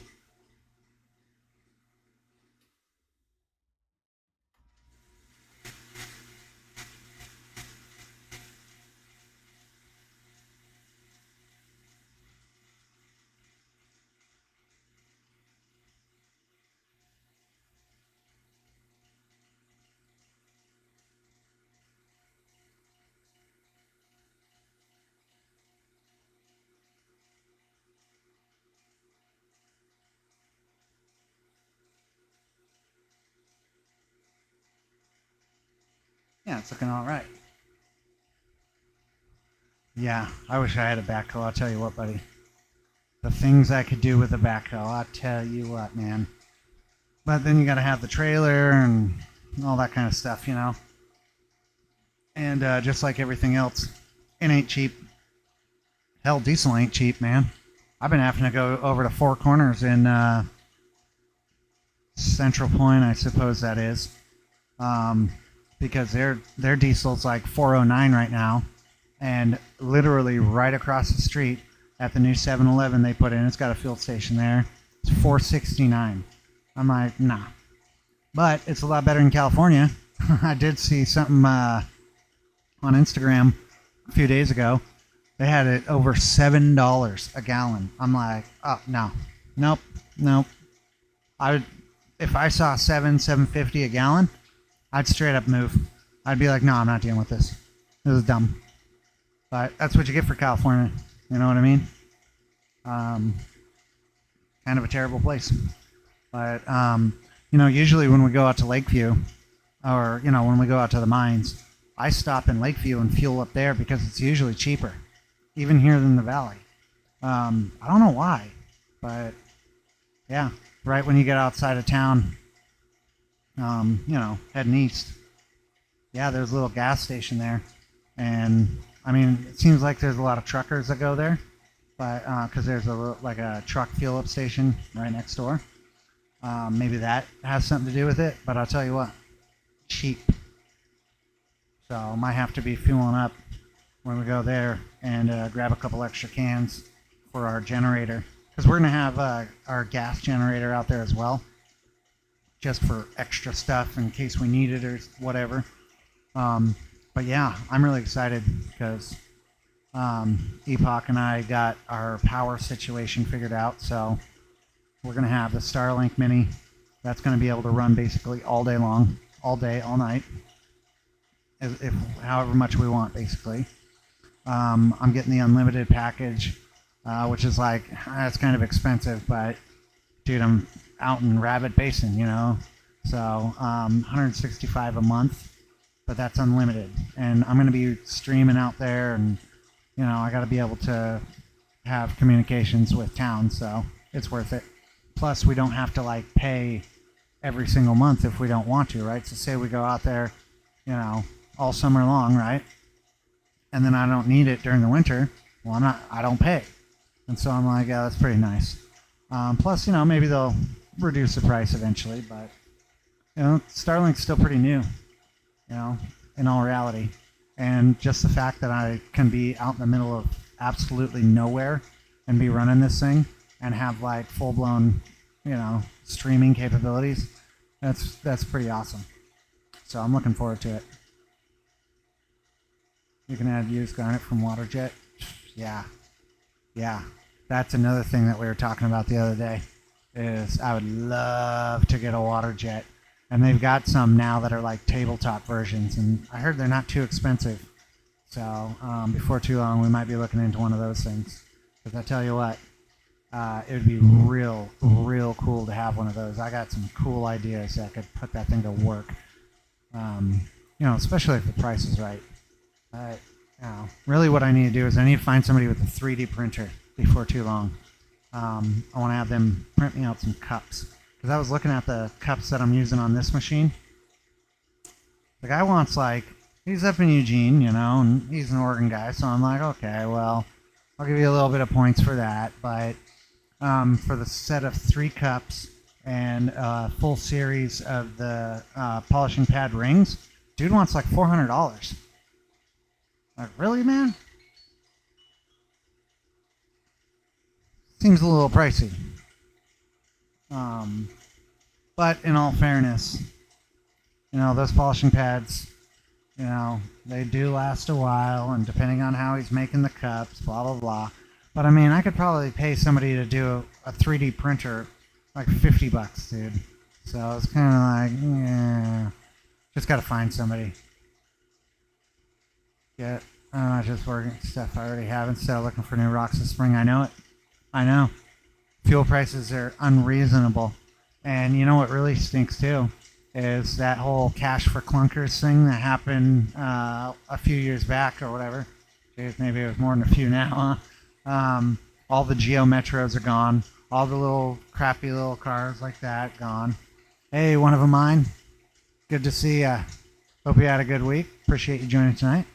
Yeah, it's looking all right. Yeah, I wish I had a backhoe. I'll tell you what, buddy. The things I could do with a backhoe, I'll tell you what, man. But then you got to have the trailer and all that kind of stuff, you know. And just like everything else, it ain't cheap. Hell, diesel ain't cheap, man. I've been having to go over to Four Corners in Central Point, I suppose that is, because their diesel's like 409 right now, and literally right across the street at the new 7-Eleven they put in, it's got a fuel station there. It's 469. I'm like, nah, but it's a lot better in California. I did see something on Instagram a few days ago. They had it over $7 a gallon. I'm like, oh no, nope. I would, if I saw $7.50 a gallon, I'd straight up move. I'd be like, no, I'm not dealing with this. This is dumb. But that's what you get for California. You know what I mean? Kind of a terrible place. But usually when we go out to Lakeview, or when we go out to the mines, I stop in Lakeview and fuel up there because it's usually cheaper, even here in the valley. I don't know why, but yeah, right when you get outside of town, heading east, yeah, there's a little gas station there, and I mean, it seems like there's a lot of truckers that go there, but because there's a truck fuel up station right next door. Maybe that has something to do with it, but I'll tell you what, cheap. So might have to be fueling up when we go there and grab a couple extra cans for our generator, because we're going to have our gas generator out there as well, just for extra stuff in case we need it or whatever. But yeah, I'm really excited because Epoch and I got our power situation figured out, so we're going to have the Starlink Mini that's going to be able to run basically all day long, all day, all night, if however much we want, basically. I'm getting the unlimited package, which is like, it's kind of expensive, but dude, I'm out in Rabbit Basin, so $165 a month, but that's unlimited, and I'm going to be streaming out there, and I got to be able to have communications with town, so it's worth it. Plus, we don't have to pay every single month if we don't want to, right? So say we go out there, all summer long, right? And then I don't need it during the winter. Well, I don't pay. And so I'm like, yeah, that's pretty nice. Plus, maybe they'll reduce the price eventually, but, Starlink's still pretty new, in all reality. And just the fact that I can be out in the middle of absolutely nowhere and be running this thing and have full-blown, streaming capabilities, that's pretty awesome. So I'm looking forward to it. You can add used garnet from WaterJet. Yeah. That's another thing that we were talking about the other day, is I would love to get a WaterJet. And they've got some now that are tabletop versions, and I heard they're not too expensive. So before too long, we might be looking into one of those things. Because I tell you what, it would be real cool to have one of those. I got some cool ideas that could put that thing to work. Especially if the price is right. Really what I need to do is I need to find somebody with a 3D printer before too long. I want to have them print me out some cups. Because I was looking at the cups that I'm using on this machine. The guy wants he's up in Eugene, and he's an Oregon guy, so I'm like, okay, well, I'll give you a little bit of points for that, but for the set of 3 cups and a full series of the polishing pad rings, dude wants $400. Really, man? seems a little pricey. Um, but in all fairness, those polishing pads, they do last a while, and depending on how he's making the cups, blah, blah, blah. But I mean, I could probably pay somebody to do a 3D printer like $50, dude. So it's kind of like, yeah, just got to find somebody. Get just working stuff I already have instead of looking for new rocks this spring. I know it. I know. Fuel prices are unreasonable. And you know what really stinks too? Is that whole cash for clunkers thing that happened a few years back or whatever. Jeez, maybe it was more than a few now, huh? All the Geo Metros are gone. All the little crappy little cars like that gone. Hey, one of them mine. Good to see ya. Hope you had a good week. Appreciate you joining tonight.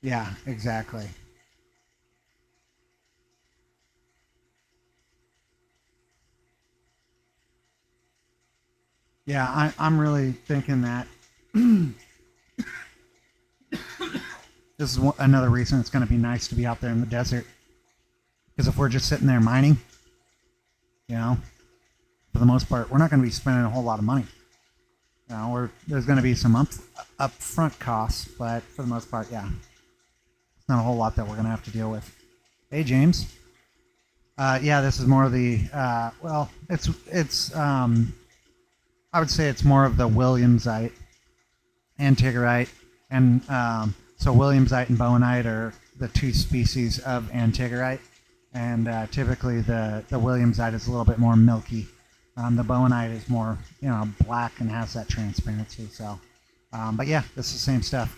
Yeah, exactly. Yeah, I'm really thinking that this is another reason it's going to be nice to be out there in the desert. Because if we're just sitting there mining, you know, for the most part, we're not going to be spending a whole lot of money. There's going to be some upfront costs, but for the most part, yeah, it's not a whole lot that we're going to have to deal with. Hey, James. Yeah, this is more of the well, it's I would say it's more of the Williamsite, Antigerite, and so Williamsite and Bowenite are the two species of Antigerite, and typically the Williamsite is a little bit more milky. The Bowenite is more black and has that transparency. So, but yeah, it's the same stuff.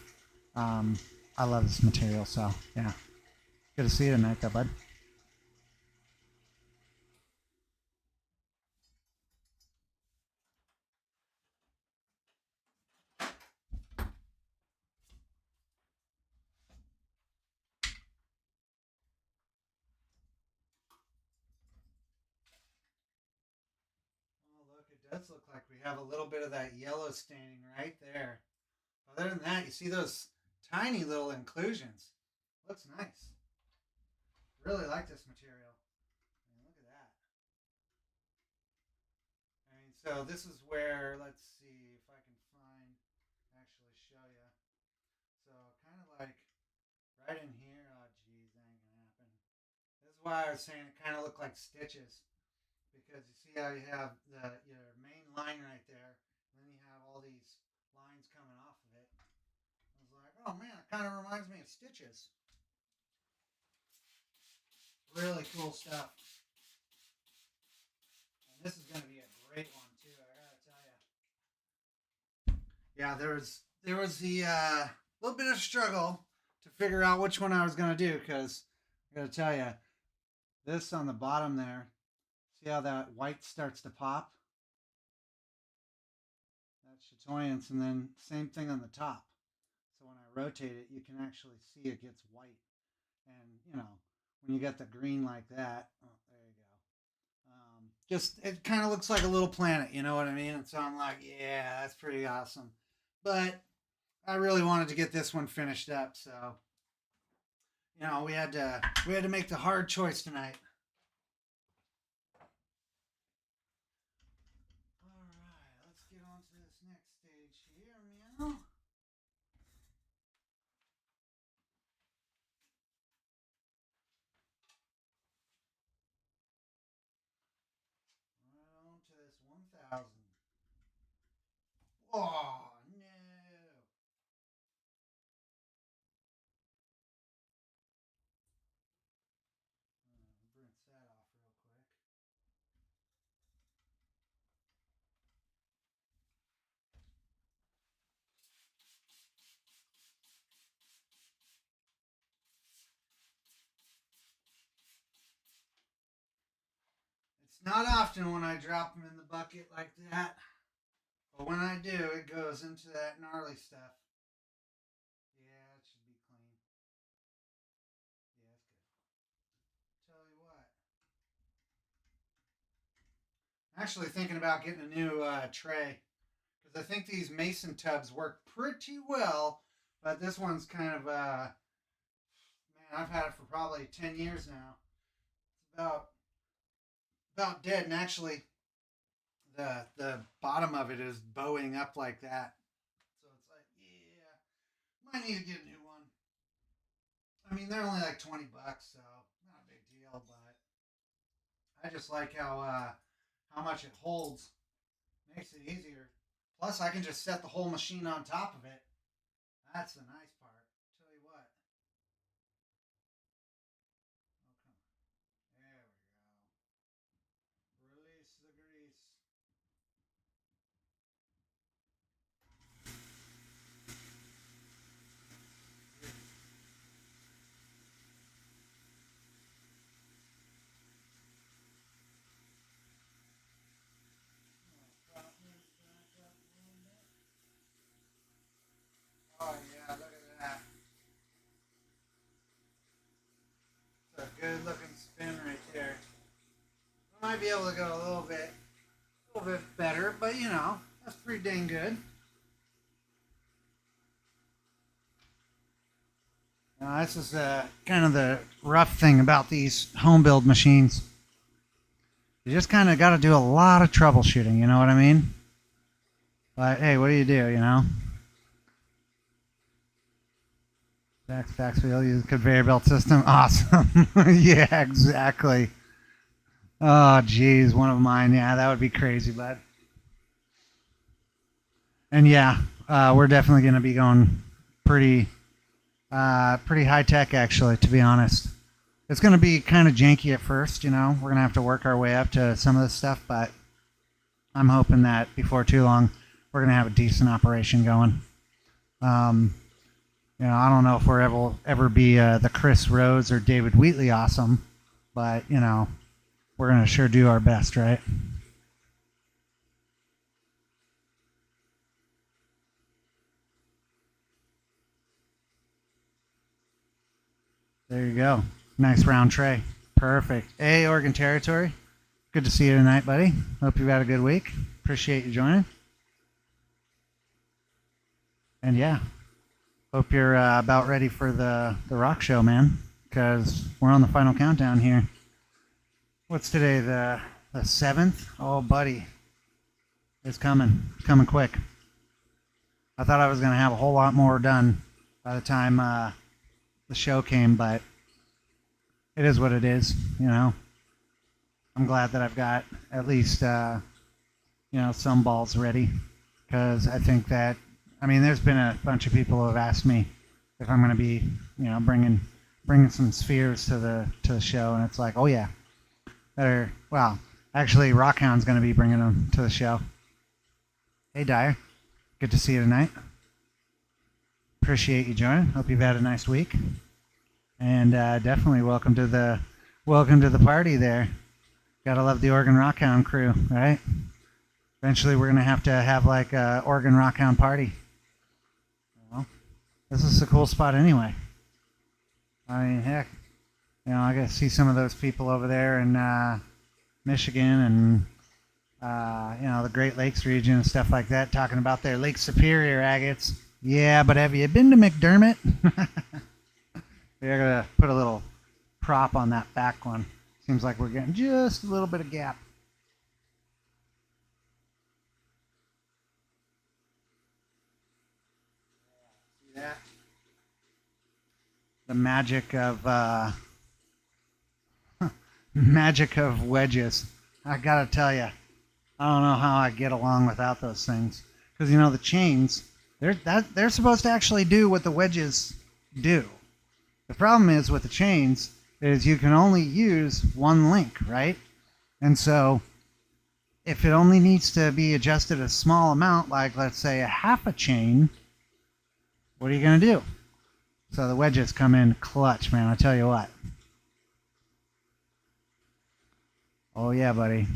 I love this material. So yeah, good to see you tonight, though, bud. Oh, look, it does look like we have a little bit of that yellow staining right there. Other than that, you see those tiny little inclusions. Looks nice. Really like this material. I mean, look at that. I mean, so this is where, let's see if I can find, actually show you. So kind of like right in here. Oh, geez, that ain't gonna happen. This is why I was saying it kind of looked like stitches. Because you see how you have your main line right there, and then you have all these lines coming off of it. I was like, oh man, it kind of reminds me of stitches. Really cool stuff. And this is going to be a great one too. I gotta tell you. Yeah, there was the little bit of struggle to figure out which one I was going to do because I gotta tell you, this on the bottom there. See how that white starts to pop? That's chatoyance, and then same thing on the top. So when I rotate it, you can actually see it gets white. And when you get the green like that, oh, there you go. Just it kind of looks like a little planet, you know what I mean? And so I'm like, yeah, that's pretty awesome. But I really wanted to get this one finished up, so we had to make the hard choice tonight. All right, let's get on to this next stage here, meow. Right on to this 1,000. Oh no! Rinse that off real quick. It's not often when I drop them in the bucket like that, but when I do, it goes into that gnarly stuff. Yeah, it should be clean. Yeah, it's good. Tell you what, I'm actually thinking about getting a new tray because I think these mason tubs work pretty well, but this one's kind of And I've had it for probably 10 years now. It's about dead, and actually the bottom of it is bowing up like that. So it's like, yeah, might need to get a new one. I mean, they're only like 20 bucks, so not a big deal. But I just like how much it holds. Makes it easier. Plus, I can just set the whole machine on top of it. That's the nice part. Tell you what. Oh, come on. There we go. Release the grease. Oh yeah, look at that. It's a good looking spin right there. I might be able to go a little bit better, but you know, that's pretty dang good. Now, this is kind of the rough thing about these home build machines. You just kind of got to do a lot of troubleshooting, you know what I mean? But hey, what do? You know? Facts wheel, use conveyor belt system. Awesome. Yeah, exactly. Oh, geez, one of mine. Yeah, that would be crazy, bud. And yeah, we're definitely going to be going pretty, pretty high tech, actually, to be honest. It's going to be kind of janky at first, you know. We're going to have to work our way up to some of this stuff, but I'm hoping that before too long, we're going to have a decent operation going. You know, I don't know if we'll ever be the Chris Rhodes or David Wheatley awesome, but, you know, we're going to sure do our best, right? There you go. Nice round tray. Perfect. Hey, Oregon Territory. Good to see you tonight, buddy. Hope you've had a good week. Appreciate you joining. And yeah, hope you're about ready for the rock show, man, because we're on the final countdown here. What's today, the 7th? Oh, buddy. It's coming. It's coming quick. I thought I was going to have a whole lot more done by the time the show came, but it is what it is, you know. I'm glad that I've got at least, you know, some balls ready, because I think that, I mean, there's been a bunch of people who have asked me if I'm going to be, you know, bringing some spheres to the show, and it's like, oh yeah, better. Well, actually, Rockhound's going to be bringing them to the show. Hey, Dyer, good to see you tonight. Appreciate you joining. Hope you've had a nice week, and definitely welcome to the party there. Gotta love the Oregon Rockhound crew, right? Eventually, we're gonna have to have like a Oregon Rockhound party. Well, this is a cool spot anyway. I mean, heck, you know, I got to see some of those people over there in Michigan and you know, the Great Lakes region and stuff like that, talking about their Lake Superior agates. Yeah, but have you been to McDermott? We're gonna put a little prop on that back one. Seems like we're getting just a little bit of gap. See that? The magic of magic of wedges. I gotta tell you, I don't know how I get along without those things, because you know the chains, they're supposed to actually do what the wedges do. The problem is with the chains is you can only use one link, right? And so if it only needs to be adjusted a small amount, like let's say a half a chain, what are you going to do? So the wedges come in clutch, man. I tell you what. Oh yeah, buddy.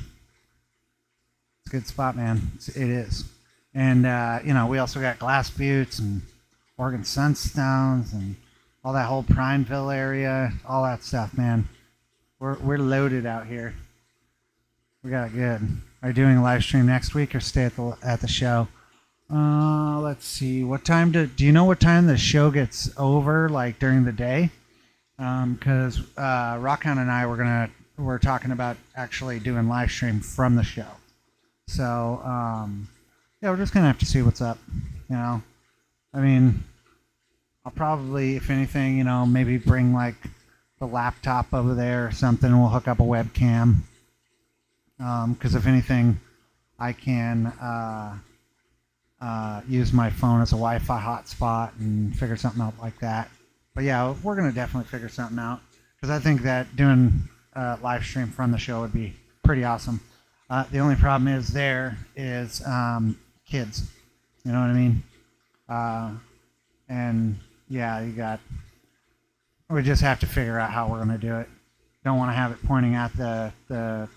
It's a good spot, man. It is. And you know, we also got Glass Buttes and Oregon Sunstones and all that whole Prineville area, all that stuff, man. We're loaded out here. We got it good. Are you doing a live stream next week or stay at the show? Let's see. What time do you know what time the show gets over? Like during the day? because Rockhound and I we're talking about actually doing live stream from the show. So yeah, we're just gonna have to see what's up. You know, I mean, I'll probably, if anything, maybe bring like the laptop over there or something. We'll hook up a webcam. Because if anything, I can use my phone as a Wi-Fi hotspot and figure something out like that. But yeah, we're gonna definitely figure something out because I think that doing live stream from the show would be pretty awesome. The only problem is kids. You know what I mean? And yeah, we just have to figure out how we're gonna do it. Don't want to have it pointing at the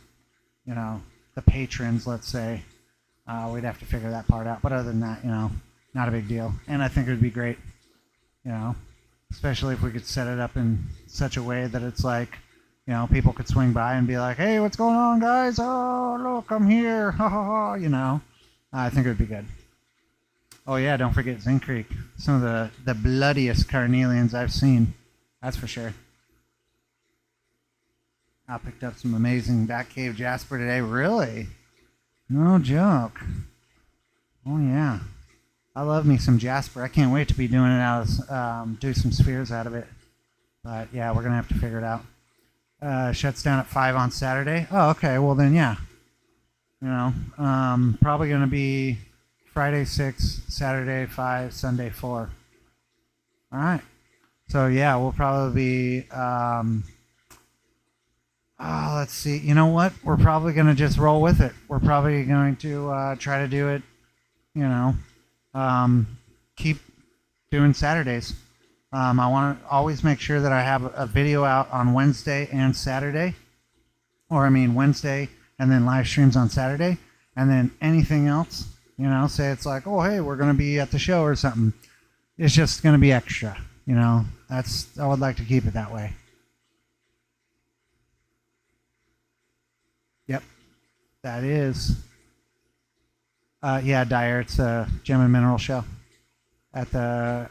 patrons, let's say. We'd have to figure that part out. But other than that, not a big deal. And I think it would be great, especially if we could set it up in such a way that it's like, people could swing by and be like, hey, what's going on, guys? Oh, look, I'm here. Ha ha ha, I think it would be good. Oh, yeah, don't forget Zinc Creek. Some of the bloodiest carnelians I've seen. That's for sure. I picked up some amazing back cave jasper today. Really? No joke. Oh yeah, I love me some jasper. I can't wait to be doing it do some spheres out of it. But yeah, we're gonna have to figure it out. Shuts down at 5 on Saturday. Oh, okay. Well then, yeah. Probably gonna be Friday 6, Saturday 5, Sunday 4. All right. So yeah, we'll probably be. Let's see. You know what? We're probably going to just roll with it. We're probably going to try to do it, keep doing Saturdays. I want to always make sure that I have a video out on Wednesday and Saturday. Wednesday and then live streams on Saturday. And then anything else, say it's like, oh, hey, we're going to be at the show or something. It's just going to be extra, I would like to keep it that way. Yep, that is. Yeah, Dyer. It's a gem and mineral show at the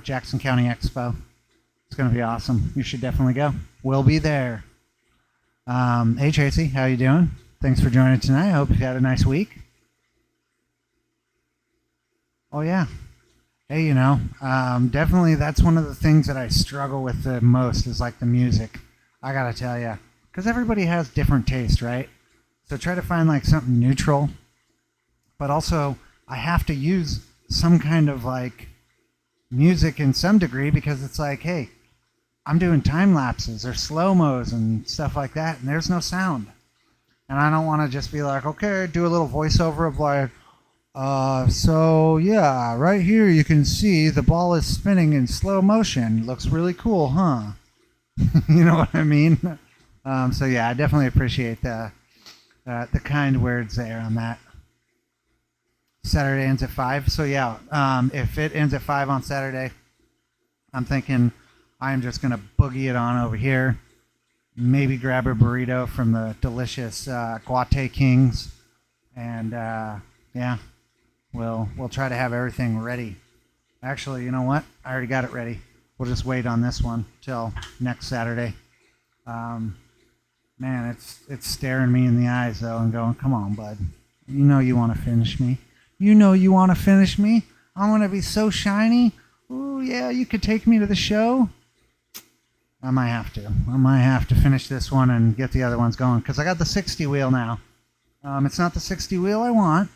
Jackson County Expo. It's going to be awesome. You should definitely go. We'll be there. Hey, Tracy, how you doing? Thanks for joining tonight. I hope you had a nice week. Oh, yeah. Hey, definitely that's one of the things that I struggle with the most is like the music. I got to tell you. Because everybody has different taste, right? So try to find like something neutral. But also, I have to use some kind of like music in some degree because it's like, hey, I'm doing time lapses or slow-mos and stuff like that, and there's no sound. And I don't want to just be like, okay, do a little voiceover of like, so yeah, right here you can see the ball is spinning in slow motion. Looks really cool, huh? You know what I mean? So yeah, I definitely appreciate the kind words there on that. Saturday ends at 5. So yeah, if it ends at 5 on Saturday, I'm thinking I'm just gonna boogie it on over here. Maybe grab a burrito from the delicious Guate Kings, and yeah, we'll try to have everything ready. Actually, you know what? I already got it ready. We'll just wait on this one till next Saturday. Man, it's staring me in the eyes, though, and going, come on, bud. You want to finish me. You want to finish me. I want to be so shiny. Oh, yeah, you could take me to the show. I might have to finish this one and get the other ones going, because I got the 60 wheel now. It's not the 60 wheel I want,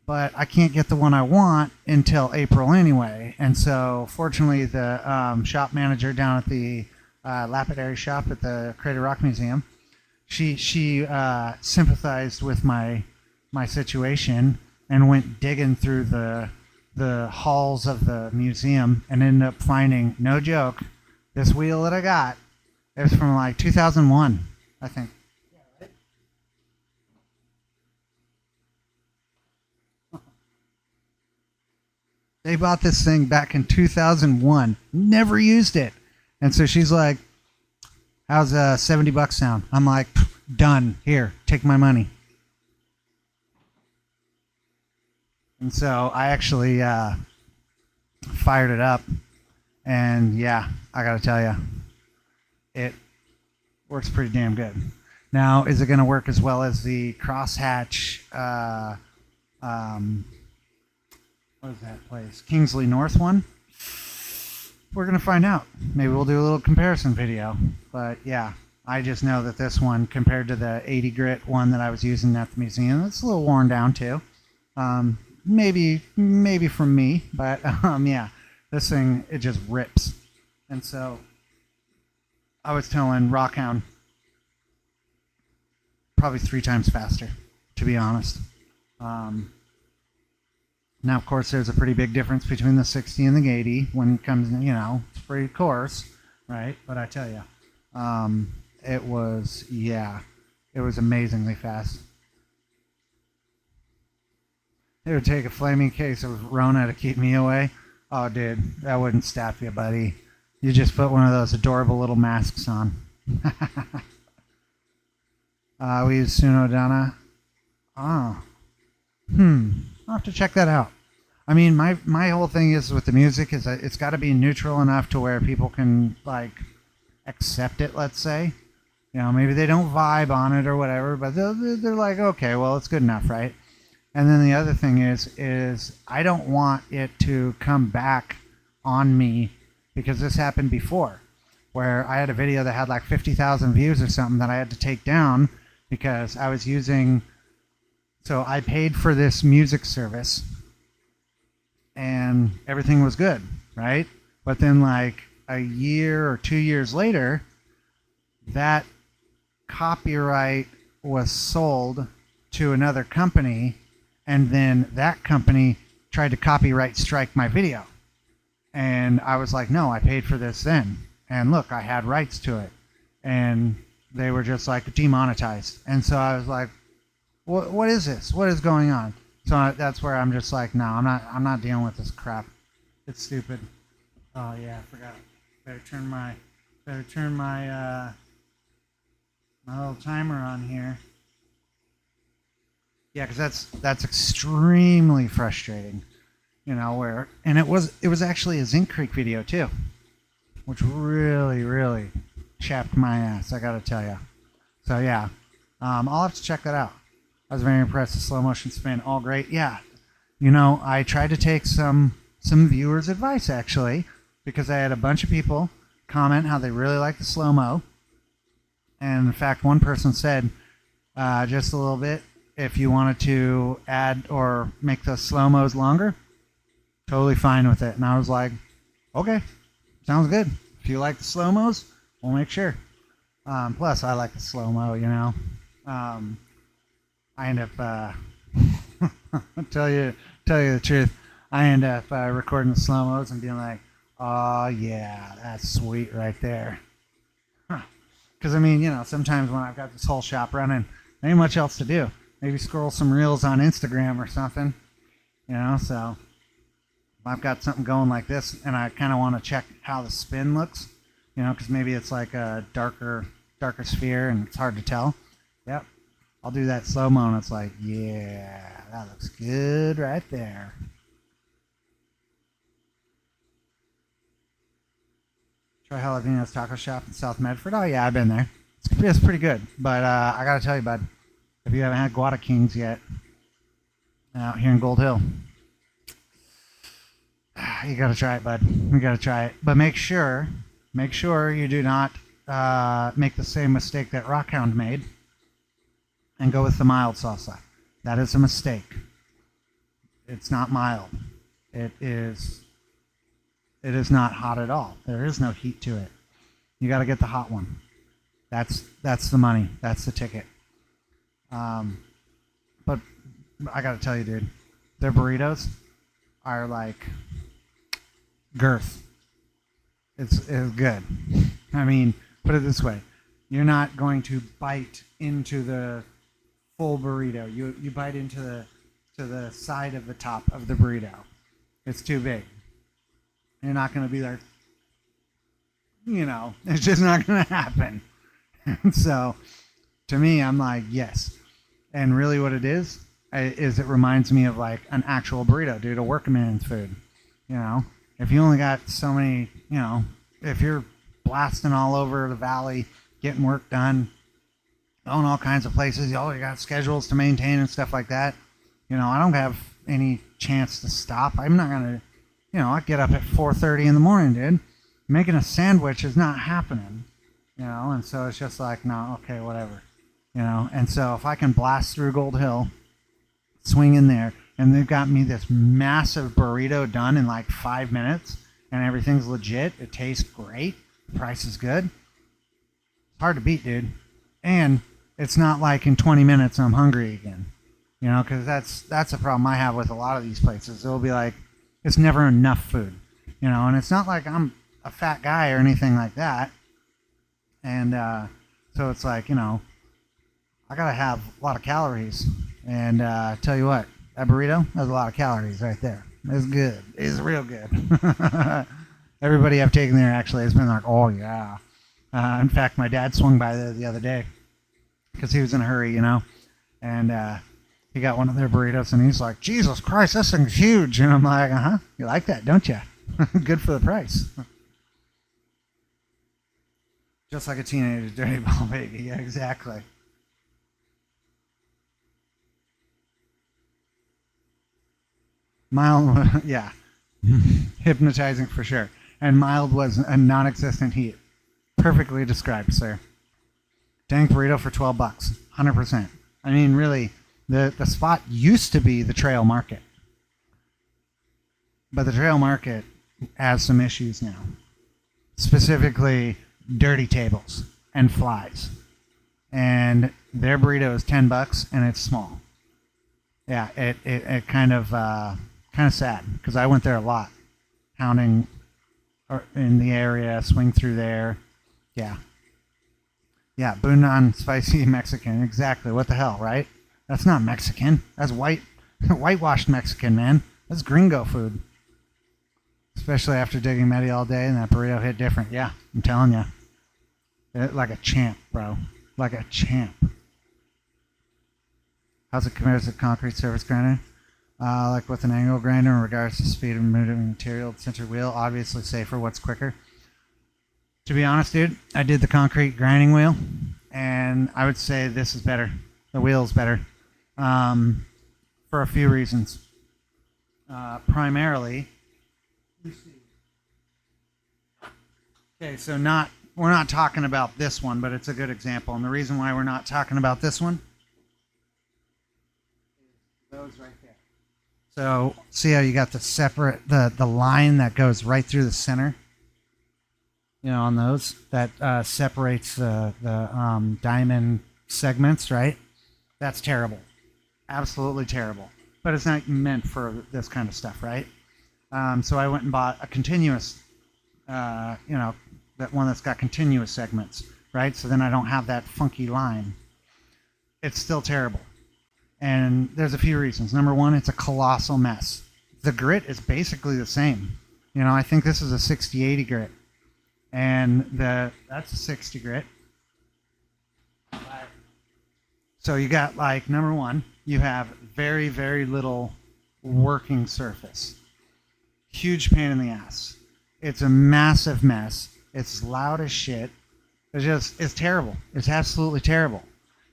but I can't get the one I want until April anyway. And so, fortunately, the shop manager down at the lapidary shop at the Crater Rock Museum, she sympathized with my situation and went digging through the halls of the museum and ended up finding, no joke, this wheel that I got. It was from like 2001, I think. Yeah, right? They bought this thing back in 2001, never used it. And so she's like, how's $70 sound? I'm like, done. Here, take my money. And so I actually fired it up And yeah, I gotta tell you, it works pretty damn good. Now, is it going to work as well as the crosshatch? Um, what is that place? Kingsley North one? We're going to find out. Maybe we'll do a little comparison video. But yeah, I just know that this one, compared to the 80 grit one that I was using at the museum, it's a little worn down too. Maybe from me, but yeah, this thing, it just rips. And so I was telling Rockhound, probably 3 times faster, to be honest. Now, of course, there's a pretty big difference between the 60 and the 80 when it comes, it's pretty coarse, right? But I tell you, it was amazingly fast. It would take a flaming case of Rona to keep me away. Oh, dude, that wouldn't stop you, buddy. You just put one of those adorable little masks on. We use Sunodana. Oh. I'll have to check that out. I mean, my whole thing is with the music is that it's got to be neutral enough to where people can, like, accept it, let's say. Maybe they don't vibe on it or whatever, but they're like, okay, well, it's good enough, right? And then the other thing is I don't want it to come back on me, because this happened before, where I had a video that had like 50,000 views or something that I had to take down because I was using, so I paid for this music service and everything was good, right? But then like a year or 2 years later, that copyright was sold to another company, and then that company tried to copyright strike my video. And I was like, no, I paid for this then. And look, I had rights to it. And they were just like demonetized. And so I was like, what is this? What is going on? So that's where I'm just like, no, I'm not dealing with this crap. It's stupid. Oh yeah, I forgot. Better turn my my little timer on here. Yeah, because that's extremely frustrating. And it was actually a Zinc Creek video too, which really chapped my ass, I gotta tell you. So yeah, I'll have to check that out. I was very impressed. The slow motion spin, all great. Yeah, I tried to take some viewers' advice actually, because I had a bunch of people comment how they really like the slow mo, and in fact, one person said just a little bit, if you wanted to add or make the slow mos longer, totally fine with it. And I was like, okay, sounds good. If you like the slow mos, we'll make sure. Plus, I like the slow mo. I end up tell you the truth. I end up recording the slow mos and being like, oh yeah, that's sweet right there. Because I mean, sometimes when I've got this whole shop running, there ain't much else to do. Maybe scroll some reels on Instagram or something. So if I've got something going like this and I kind of want to check how the spin looks, because maybe it's like a darker sphere and it's hard to tell. Yep, I'll do that slow-mo and it's like, yeah, that looks good right there. Try Jalapeno's Taco Shop in South Medford. Oh yeah, I've been there. It's pretty good. But I gotta tell you, bud, if you haven't had Guada Kings yet out here in Gold Hill, you gotta try it, bud. You gotta try it. But make sure you do not make the same mistake that Rockhound made and go with the mild salsa. That is a mistake. It's not mild. It is not hot at all. There is no heat to it. You got to get the hot one. That's the money. That's the ticket. But I got to tell you, dude, their burritos are like girth. It's good. I mean, put it this way. You're not going to bite into the full burrito. You bite into the side of the top of the burrito. It's too big. You're not going to be like, it's just not going to happen. So, to me, I'm like, yes. And really what it is it reminds me of like an actual burrito, dude, a working man's food. if you only got so many, if you're blasting all over the valley, getting work done, going all kinds of places, you always got schedules to maintain and stuff like that. I don't have any chance to stop. I'm not gonna, I get up at 4:30 in the morning, dude. Making a sandwich is not happening, and so it's just like, no, okay, whatever, And so if I can blast through Gold Hill, swing in there, and they've got me this massive burrito done in like 5 minutes, and everything's legit. It tastes great. The price is good. It's hard to beat, dude. And it's not like in 20 minutes I'm hungry again, because that's a problem I have with a lot of these places. It'll be like, it's never enough food, and it's not like I'm a fat guy or anything like that. And so it's like, I gotta have a lot of calories. And tell you what, that burrito has a lot of calories right there. It's good. It's real good. Everybody I've taken there actually has been like, oh yeah. In fact, my dad swung by there the other day because he was in a hurry, and he got one of their burritos, and he's like, Jesus Christ, this thing's huge. And I'm like, you like that, don't you? Good for the price. Just like a teenager's dirty ball baby. Yeah, exactly. Mild, yeah. Hypnotizing for sure. And mild was a non-existent heat. Perfectly described, sir. Dank burrito for $12, 100%. I mean, really, the spot used to be the Trail Market. But the Trail Market has some issues now. Specifically, dirty tables and flies. And their burrito is $10 and it's small. Yeah, it kind of sad because I went there a lot, hounding in the area, swing through there. Yeah, Bunan spicy Mexican. Exactly. What the hell, right? That's not Mexican. That's whitewashed Mexican, man. That's gringo food. Especially after digging Medi all day, and that burrito hit different. Yeah, I'm telling you. Like a champ, bro. Like a champ. How's it compared to concrete surface grinder? Like with an angle grinder in regards to speed of moving material, center wheel, obviously safer. What's quicker? To be honest, dude, I did the concrete grinding wheel, and I would say this is better. The wheel is better. For a few reasons. Primarily, okay, so we're not talking about this one, but it's a good example. And the reason why we're not talking about this one is those right there. So see how you got the line that goes right through the center? On those that separates the diamond segments, right? That's terrible. Absolutely terrible. But it's not meant for this kind of stuff, right? So I went and bought a continuous, that one that's got continuous segments, right? So then I don't have that funky line. It's still terrible. And there's a few reasons. Number one, it's a colossal mess. The grit is basically the same. I think this is a 60-80 grit. And that's a 60 grit. So you got, like, number one, you have very, very little working surface. Huge pain in the ass. It's a massive mess. It's loud as shit. It's terrible. It's absolutely terrible.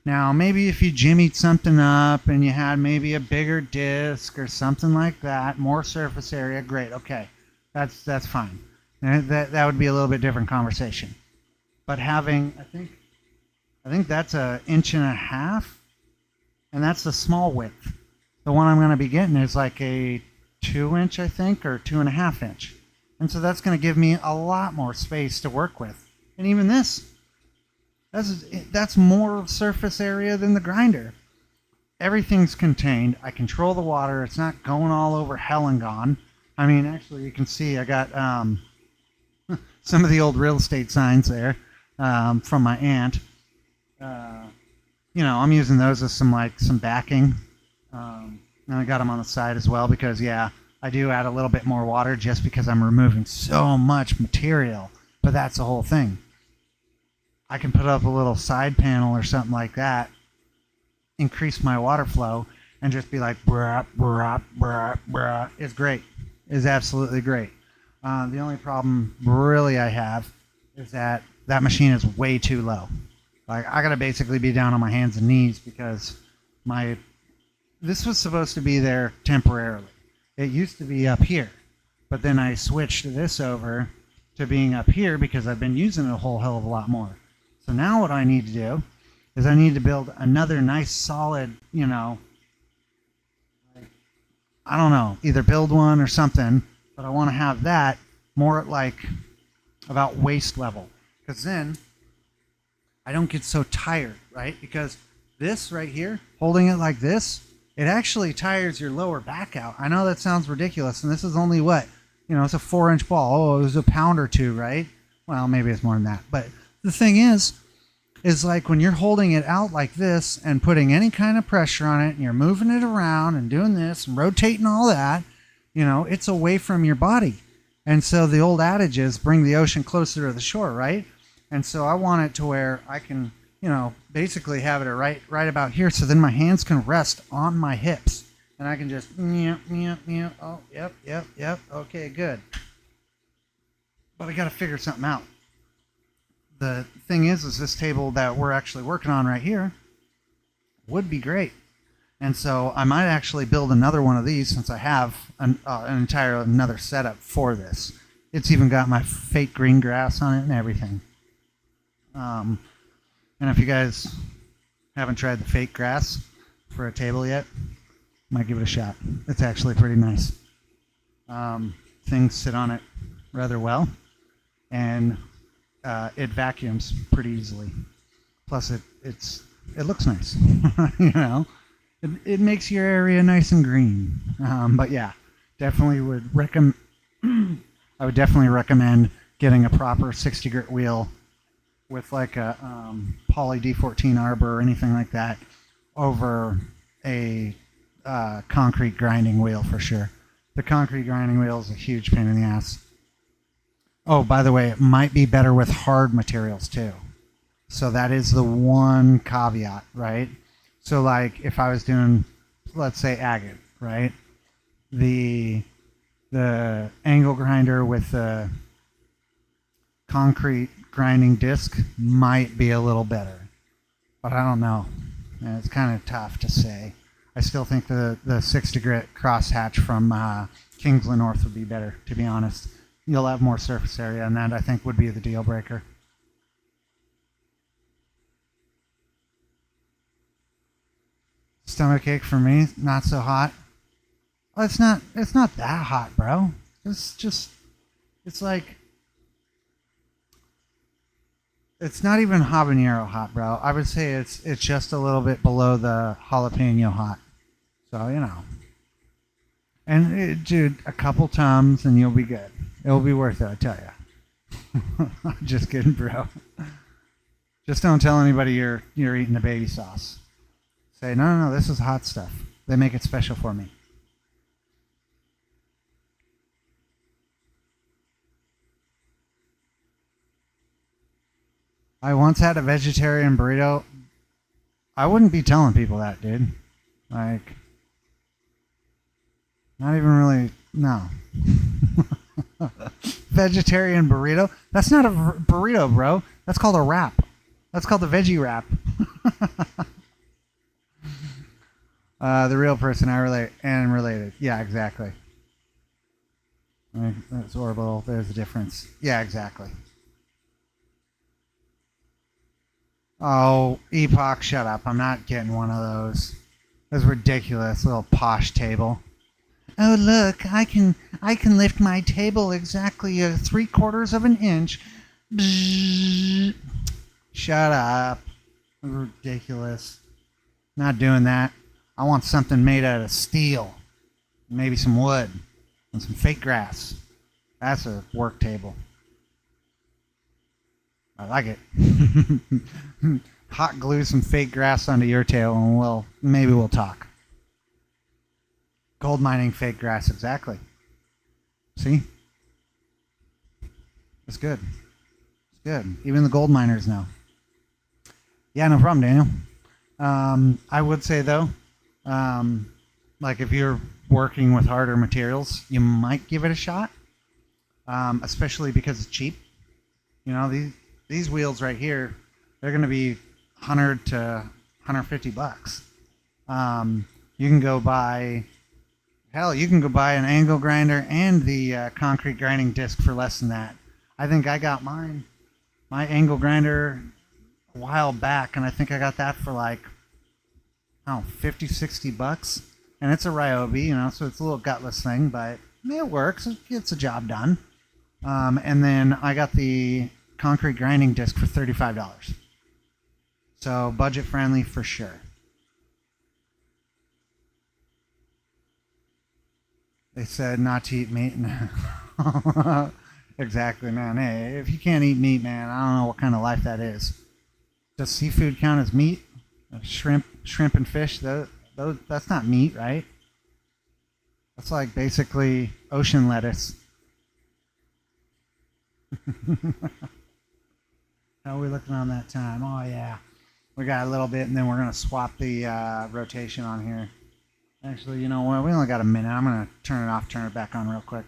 Now, maybe if you jimmied something up and you had maybe a bigger disc or something like that, more surface area, great, okay. That's fine. That would be a little bit different conversation. But having, I think that's 1.5 inches, and that's the small width. The one I'm going to be getting is like a 2-inch, I think, or 2.5 inch. And so that's going to give me a lot more space to work with. And even that's more surface area than the grinder. Everything's contained. I control the water. It's not going all over hell and gone. I mean, actually, you can see I got some of the old real estate signs there from my aunt. I'm using those as some backing. And I got them on the side as well because, yeah, I do add a little bit more water just because I'm removing so much material. But that's the whole thing. I can put up a little side panel or something like that, increase my water flow, and just be like, brah, brah, brah, brah. It's great. It's absolutely great. The only problem really I have is that that machine is way too low. Like I gotta basically be down on my hands and knees because my this was supposed to be there temporarily. It used to be up here, but then I switched this over to being up here because I've been using it a whole hell of a lot more. So now what I need to do is I need to build another nice solid, I don't know, either build one or something, but I want to have that more at like about waist level because then I don't get so tired, right? Because this right here, holding it like this, it actually tires your lower back out. I know that sounds ridiculous, and this is only what? It's a 4-inch ball. Oh, it was a pound or two, right? Well, maybe it's more than that. But the thing is like when you're holding it out like this and putting any kind of pressure on it and you're moving it around and doing this and rotating all that, it's away from your body. And so the old adage is bring the ocean closer to the shore, right? And so I want it to where I can, basically have it right about here so then my hands can rest on my hips and I can just, oh, yep, okay, good. But I got to figure something out. The thing is this table that we're actually working on right here would be great. And so I might actually build another one of these since I have an entire another setup for this. It's even got my fake green grass on it and everything. And if you guys haven't tried the fake grass for a table yet, might give it a shot. It's actually pretty nice. Things sit on it rather well, and it vacuums pretty easily. Plus, it looks nice. It makes your area nice and green. But yeah, definitely would recommend. I would definitely recommend getting a proper 60 grit wheel with like a Poly D14 arbor or anything like that over a concrete grinding wheel for sure. The concrete grinding wheel is a huge pain in the ass. Oh, by the way, it might be better with hard materials too. So that is the one caveat, right? So like if I was doing, let's say agate, right? The angle grinder with the concrete grinding disc might be a little better, but I don't know. And it's kind of tough to say. I still think the 60 grit crosshatch from Kingsland North would be better, to be honest. You'll have more surface area, and that I think would be the deal breaker. Stomachache for me, not so hot. Well, it's not that hot, bro. It's like, it's not even habanero hot, bro. I would say it's just a little bit below the jalapeno hot. So, And dude, a couple Tums and you'll be good. It'll be worth it, I tell you. Just kidding, bro. Just don't tell anybody you're eating the baby sauce. Say, no, this is hot stuff. They make it special for me. I once had a vegetarian burrito. I wouldn't be telling people that, dude. Like, not even really, no. Vegetarian burrito? That's not a burrito, bro. That's called a wrap. That's called the veggie wrap. The real person I relate and related. Yeah, exactly. That's orbital. There's a difference. Yeah, exactly. Oh, Epoch, shut up. I'm not getting one of those. That's ridiculous. Little posh table. Oh, look, I can lift my table exactly 3/4 of an inch. Bzzz. Shut up. Ridiculous. Not doing that. I want something made out of steel. Maybe some wood and some fake grass. That's a work table. I like it. Hot glue some fake grass onto your table and maybe we'll talk. Gold mining fake grass, exactly. See? It's good. It's good. Even the gold miners know. Yeah, no problem, Daniel. I would say though, like if you're working with harder materials, you might give it a shot. especially because it's cheap. You know, these wheels right here, they're going to be 100 to 150 bucks. You can go buy, hell, you can go buy an angle grinder and the concrete grinding disc for less than that. I think I got my angle grinder a while back, and I think I got that for like, I don't know, 50, 60 bucks. And it's a Ryobi, you know, so it's a little gutless thing, but it works. It gets the job done. And then I got the concrete grinding disc for $35. So budget friendly for sure. They said not to eat meat. Exactly, man. Hey, if you can't eat meat, man, I don't know what kind of life that is. Does seafood count as meat? Shrimp and fish, that's not meat, right? That's like basically ocean lettuce. How are we looking on that time? Oh, yeah. We got a little bit, and then we're going to swap the rotation on here. Actually, you know what? We only got a minute. I'm going to turn it off, turn it back on real quick.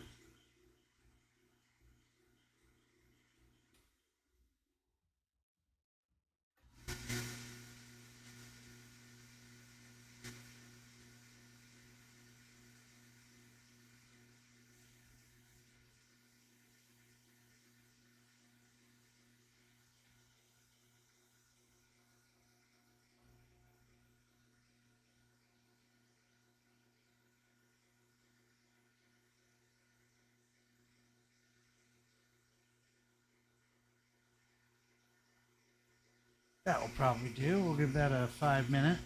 That will probably do. We'll give that a 5 minute.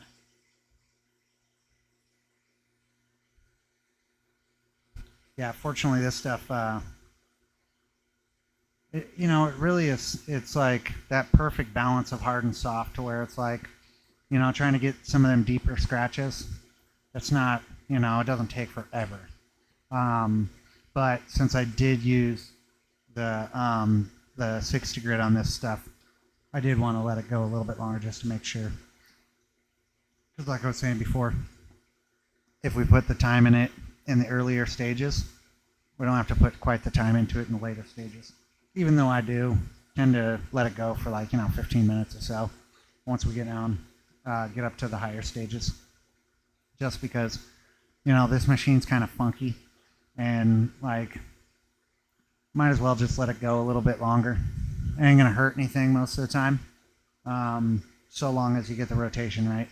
Yeah, fortunately, this stuff, you know, it really is. It's like that perfect balance of hard and soft to where it's like, you know, trying to get some of them deeper scratches. It's not, you know, it doesn't take forever. Um, but since I did use the 60 grit on this stuff, I did want to let it go a little bit longer just to make sure. Because like I was saying before, if we put the time in it in the earlier stages, we don't have to put quite the time into it in the later stages. Even though I do tend to let it go for like, you know, 15 minutes or so once we get down, get up to the higher stages. Just because, you know, this machine's kind of funky and like, might as well just let it go a little bit longer. It ain't gonna hurt anything most of the time, so long as you get the rotation right.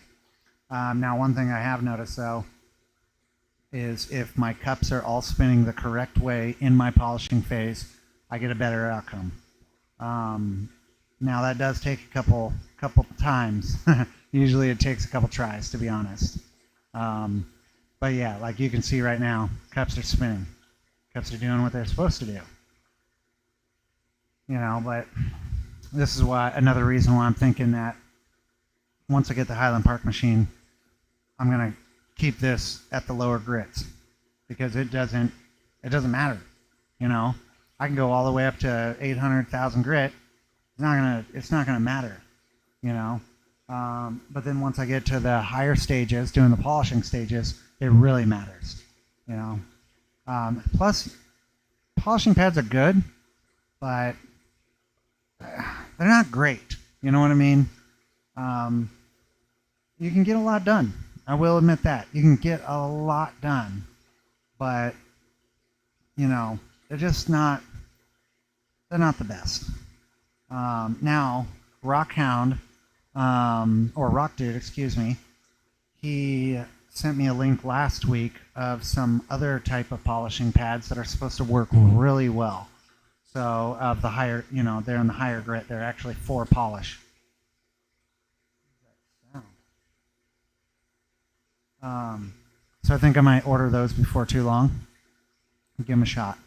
Now, one thing I have noticed though is if my cups are all spinning the correct way in my polishing phase, I get a better outcome. Now that does take a couple times. Usually it takes a couple tries, to be honest. But yeah, like you can see right now, cups are spinning. Cups are doing what they're supposed to do. You know, but this is why another reason why I'm thinking that once I get the Highland Park machine, I'm gonna keep this at the lower grits because it doesn't matter. You know, I can go all the way up to 800,000 grit. It's not gonna matter. You know, but then once I get to the higher stages, doing the polishing stages, it really matters. You know, plus polishing pads are good, but they're not great. You know what I mean? You can get a lot done. I will admit that. You can get a lot done. But, you know, they're not the best. Now, Rockhound, or Rock Dude, excuse me, he sent me a link last week of some other type of polishing pads that are supposed to work really well. So of the higher, you know, they're in the higher grit. They're actually for polish. So I think I might order those before too long. Give them a shot.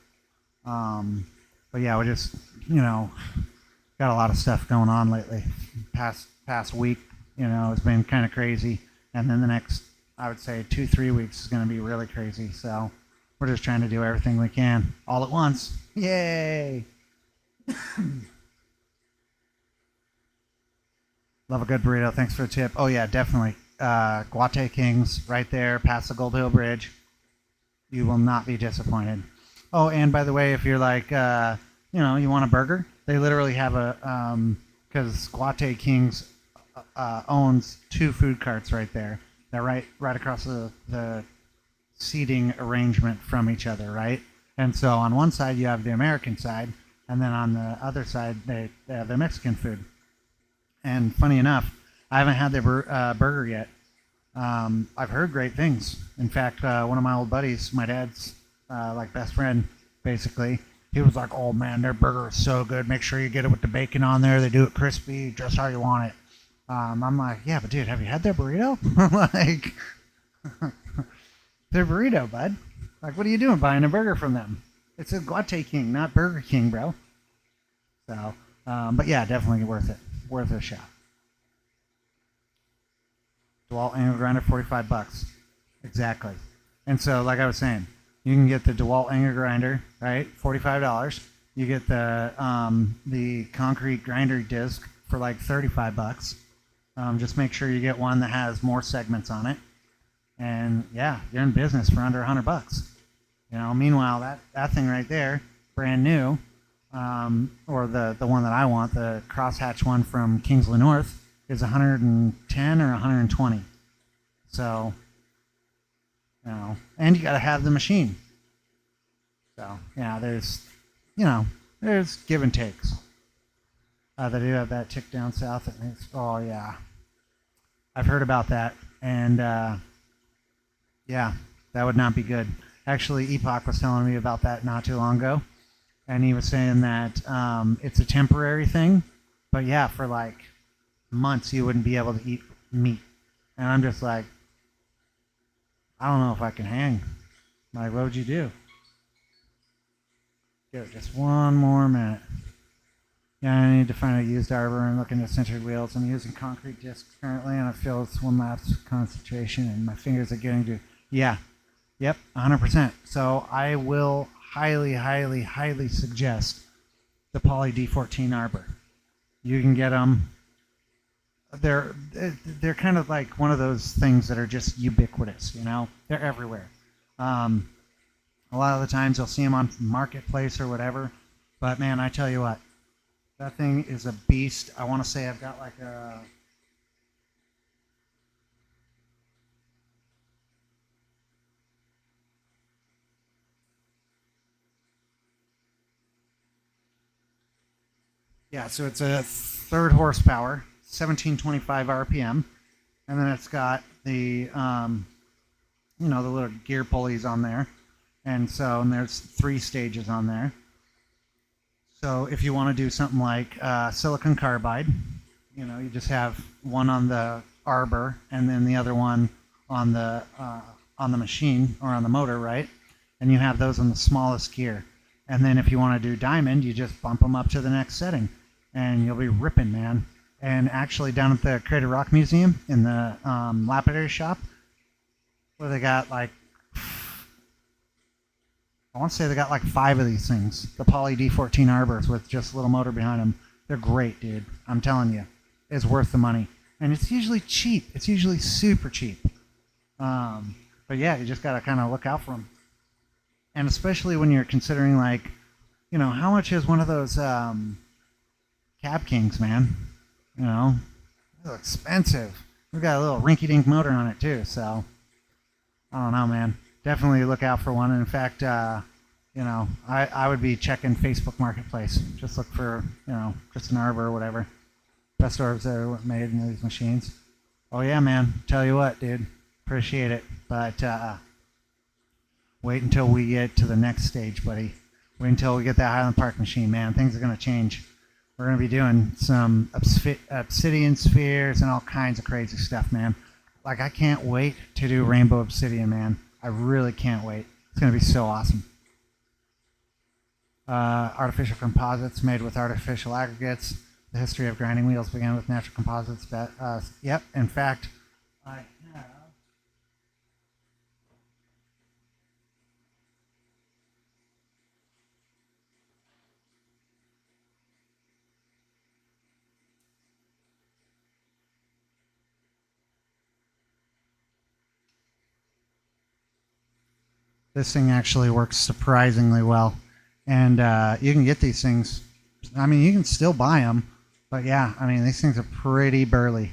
But yeah, we just, you know, got a lot of stuff going on lately. Past week, you know, it's been kind of crazy, and then the next, I would say, 2-3 weeks is going to be really crazy. So we're just trying to do everything we can all at once. Yay! Love a good burrito. Thanks for the tip. Oh yeah, definitely. Guate Kings right there past the Gold Hill Bridge. You will not be disappointed. Oh, and by the way, if you're like, you want a burger, they literally have because Guate Kings owns two food carts right there. They're right across the seating arrangement from each other, right? And so on one side you have the American side, and then on the other side they have their Mexican food. And funny enough, I haven't had their burger yet. I've heard great things. In fact, one of my old buddies, my dad's like best friend, basically, he was like, "Oh man, their burger is so good. Make sure you get it with the bacon on there. They do it crispy, just how you want it." I'm like, "Yeah, but dude, have you had their burrito?" Like, their burrito, bud. Like, what are you doing buying a burger from them? It's a Guate King, not Burger King, bro. So, but yeah, definitely worth it. Worth a shot. DeWalt angle grinder, 45 bucks. Exactly. And so, like I was saying, you can get the DeWalt angle grinder, right? $45. You get the concrete grinder disc for like 35 bucks. Just make sure you get one that has more segments on it. And yeah, you're in business for under 100 bucks. Meanwhile, that thing right there, brand new, or the one that I want, the crosshatch one from Kingsley North, is 110 or 120. So, and you got to have the machine. So, yeah, there's give and takes. They do have that tick down south. Oh yeah, I've heard about that, and yeah, that would not be good. Actually, Epoch was telling me about that not too long ago, and he was saying that it's a temporary thing, but yeah, for like months you wouldn't be able to eat meat, and I'm just like, I don't know if I can hang. Like, what would you do? Give it just one more minute. Yeah, I need to find a used arbor and look into centered wheels. I'm using concrete discs currently, and I feel it's one last concentration, and my fingers are getting to. Yeah, yep, 100%. So I will highly, highly, highly suggest the Poly D14 arbor. You can get them. They're kind of like one of those things that are just ubiquitous. They're everywhere. Um, a lot of the times you'll see them on Marketplace or whatever. But man, I tell you what, that thing is a beast. I want to say I've got like a. Yeah, so it's a third horsepower, 1725 RPM, and then it's got the little gear pulleys on there, and there's 3 stages on there. So if you want to do something like silicon carbide, you just have one on the arbor and then the other one on the machine or on the motor, right? And you have those on the smallest gear. And then if you want to do diamond, you just bump them up to the next setting, and you'll be ripping, man. And actually, down at the Crater Rock Museum in the lapidary shop, where they got like, I want to say they got like 5 of these things. The Poly D14 arbors with just a little motor behind them. They're great, dude. I'm telling you, it's worth the money, and it's usually cheap. It's usually super cheap. But yeah, you just gotta kind of look out for them, and especially when you're considering like, how much is one of those Cab Kings, man? They're expensive. We've got a little rinky-dink motor on it too, so I don't know, man. Definitely look out for one. And in fact, I would be checking Facebook Marketplace. Just look for, just an arbor or whatever. Best orbs that are made in these machines. Oh yeah, man. Tell you what, dude. Appreciate it. But wait until we get to the next stage, buddy. Wait until we get that Highland Park machine, man. Things are going to change. We're going to be doing some obsidian spheres and all kinds of crazy stuff, man. Like, I can't wait to do rainbow obsidian, man. I really can't wait. It's going to be so awesome. Artificial composites made with artificial aggregates. The history of grinding wheels began with natural composites. Yep, in fact, I have. This thing actually works surprisingly well. And you can get these things. I mean, you can still buy them. But yeah, I mean, these things are pretty burly.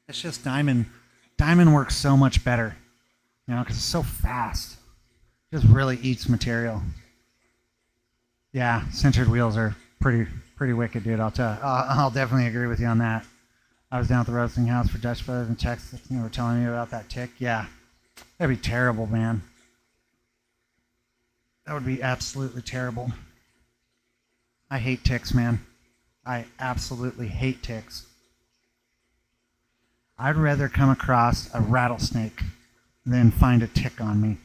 It's just diamond. Diamond works so much better, because it's so fast. It just really eats material. Yeah, centered wheels are pretty wicked, dude. I'll definitely agree with you on that. I was down at the roasting house for Dutch Brothers in Texas. You were telling me about that tick. Yeah, that'd be terrible, man. That would be absolutely terrible. I hate ticks, man. I absolutely hate ticks. I'd rather come across a rattlesnake than find a tick on me.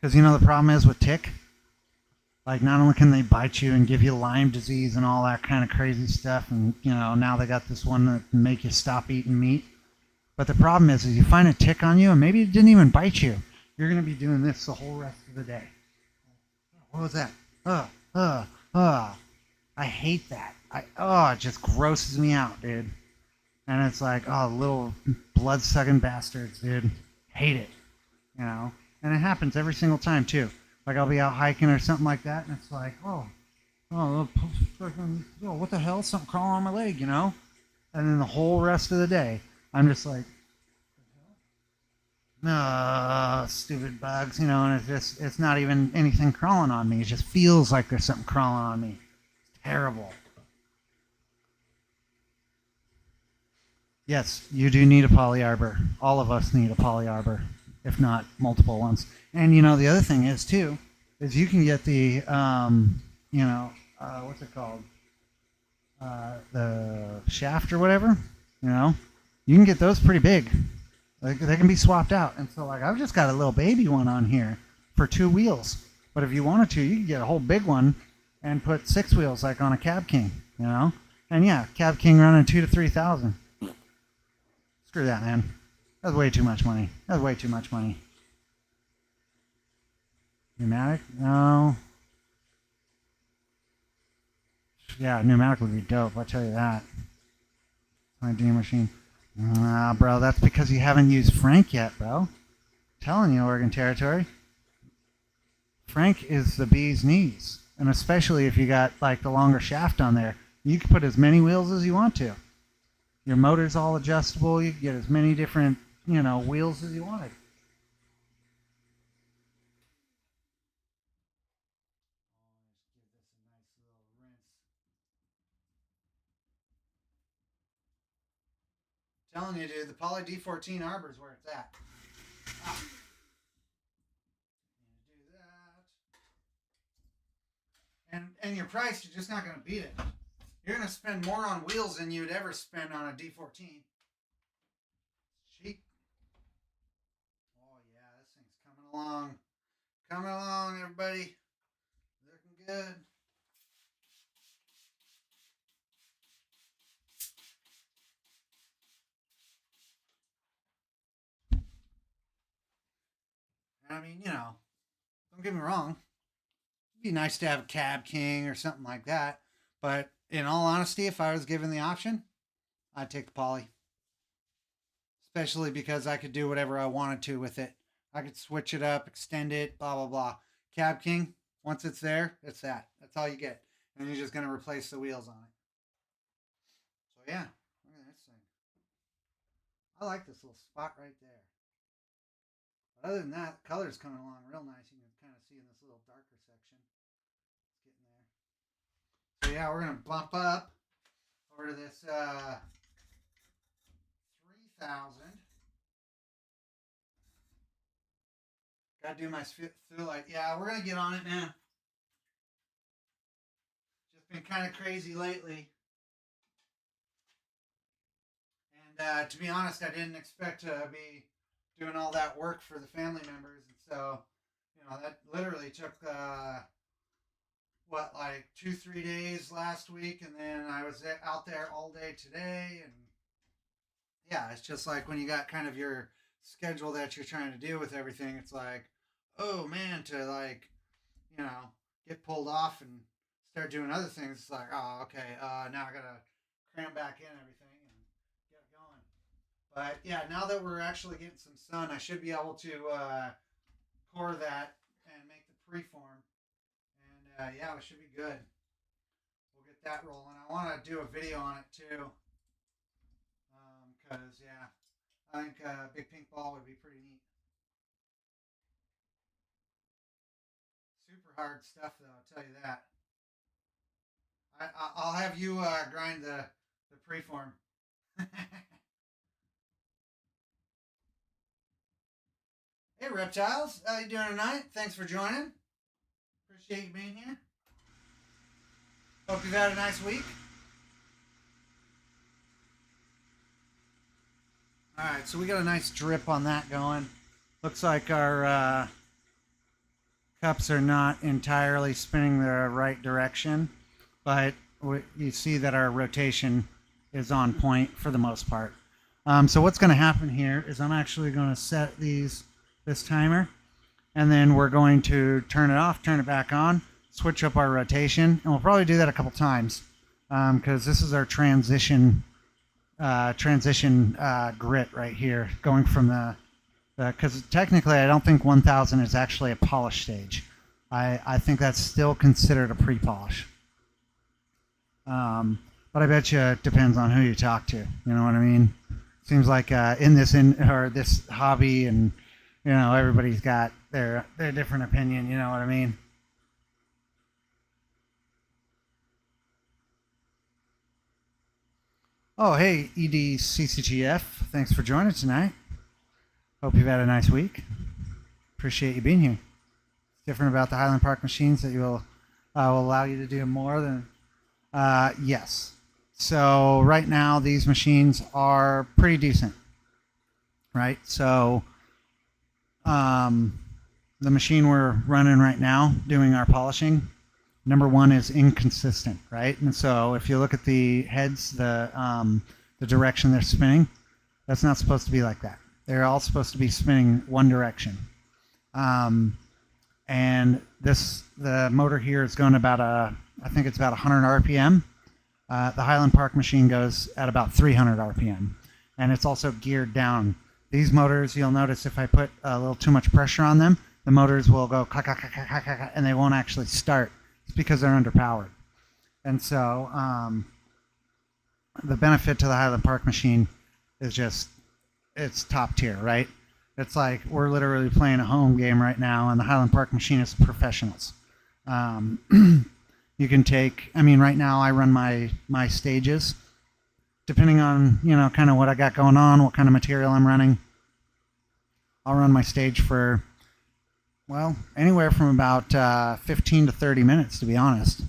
Because the problem is with tick, like not only can they bite you and give you Lyme disease and all that kind of crazy stuff, and now they got this one that can make you stop eating meat. But the problem is you find a tick on you and maybe it didn't even bite you. You're gonna be doing this the whole rest of the day. What was that? Uh, uh, uh. I hate that. It just grosses me out, dude. And it's like, oh, little blood-sucking bastards, dude. Hate it, you know. And it happens every single time too. Like I'll be out hiking or something like that, and it's like, what the hell? Something crawling on my leg. And then the whole rest of the day, I'm just like, stupid bugs. And it's not even anything crawling on me. It just feels like there's something crawling on me. It's terrible. Yes, you do need a polyarbor. All of us need a polyarbor, if not multiple ones. And the other thing is too, is you can get the what's it called? The shaft or whatever. You know, you can get those pretty big. Like they can be swapped out. And so like I've just got a little baby one on here for 2 wheels. But if you wanted to, you could get a whole big one and put 6 wheels like on a Cab King. And yeah, Cab King running 2 to 3 thousand. Screw that, man. That's way too much money. That's way too much money. Pneumatic? No. Yeah, pneumatic would be dope. I'll tell you that. My dream machine. Bro, that's because you haven't used Frank yet, bro. I'm telling you, Oregon Territory. Frank is the bee's knees. And especially if you got like the longer shaft on there, you can put as many wheels as you want to. Your motor's all adjustable. You can get as many different, wheels as you wanted. Telling you, dude, the Poly D14 Arbor is where it's at. Ah, do that. And your price, you're just not going to beat it. You're going to spend more on wheels than you'd ever spend on a D14. Cheap. Oh, yeah, this thing's coming along. Coming along, everybody. Looking good. I mean, don't get me wrong. It'd be nice to have a Cab King or something like that. But in all honesty, if I was given the option, I'd take the Poly. Especially because I could do whatever I wanted to with it. I could switch it up, extend it, blah, blah, blah. Cab King, once it's there, it's that. That's all you get. And you're just going to replace the wheels on it. So, yeah, look at this thing. I like this little spot right there. But other than that, the color's coming along real nice. You can kind of see in this little darker section. It's getting there. So, yeah, we're going to bump up over to this 3000. Gotta do my through light. Yeah, we're gonna get on it, man. Just been kind of crazy lately. And to be honest, I didn't expect to be doing all that work for the family members. And so, that literally took, like 2, 3 days last week. And then I was out there all day today. And yeah, it's just like when you got kind of your schedule that you're trying to do with everything, it's like, oh man, to like you know, get pulled off and start doing other things, it's like, oh, okay, now I gotta cram back in everything and get it going. But yeah, now that we're actually getting some sun, I should be able to core that and make the preform. And yeah, it should be good. We'll get that rolling. I want to do a video on it too. Because, yeah, I think a big pink ball would be pretty neat. Super hard stuff, though, I'll tell you that. I'll have you grind the preform. Hey, Reptiles. How you doing tonight? Thanks for joining. Appreciate you being here. Hope you've had a nice week. Alright, so we got a nice drip on that going. Looks like our cups are not entirely spinning the right direction, but you see that our rotation is on point for the most part. So what's going to happen here is I'm actually going to set this timer, and then we're going to turn it off, turn it back on, switch up our rotation, and we'll probably do that a couple times because this is our transition grit right here, going from because technically I don't think 1000 is actually a polish stage. I think that's still considered a pre-polish. But I bet you it depends on who you talk to. You know what I mean? Seems like this hobby, and everybody's got their different opinion. You know what I mean? Oh, hey, EDCCGF. Thanks for joining tonight. Hope you've had a nice week. Appreciate you being here. It's different about the Highland Park machines that will allow you to do more than... yes. So right now, these machines are pretty decent. Right? So the machine we're running right now, doing our polishing, number one is inconsistent, right? And so if you look at the heads, the direction they're spinning, that's not supposed to be like that. They're all supposed to be spinning one direction. And the motor here is going about I think it's about 100 RPM. The Highland Park machine goes at about 300 RPM. And it's also geared down. These motors, you'll notice if I put a little too much pressure on them, the motors will go clack, clack, clack, clack, clack, and they won't actually start. It's because they're underpowered. And so the benefit to the Highland Park machine is just, it's top tier, right? It's like we're literally playing a home game right now, and the Highland Park machine is professionals. You can take, right now I run my stages, depending on, kind of what I got going on, what kind of material I'm running. I'll run my stage for, well, anywhere from about 15 to 30 minutes, to be honest.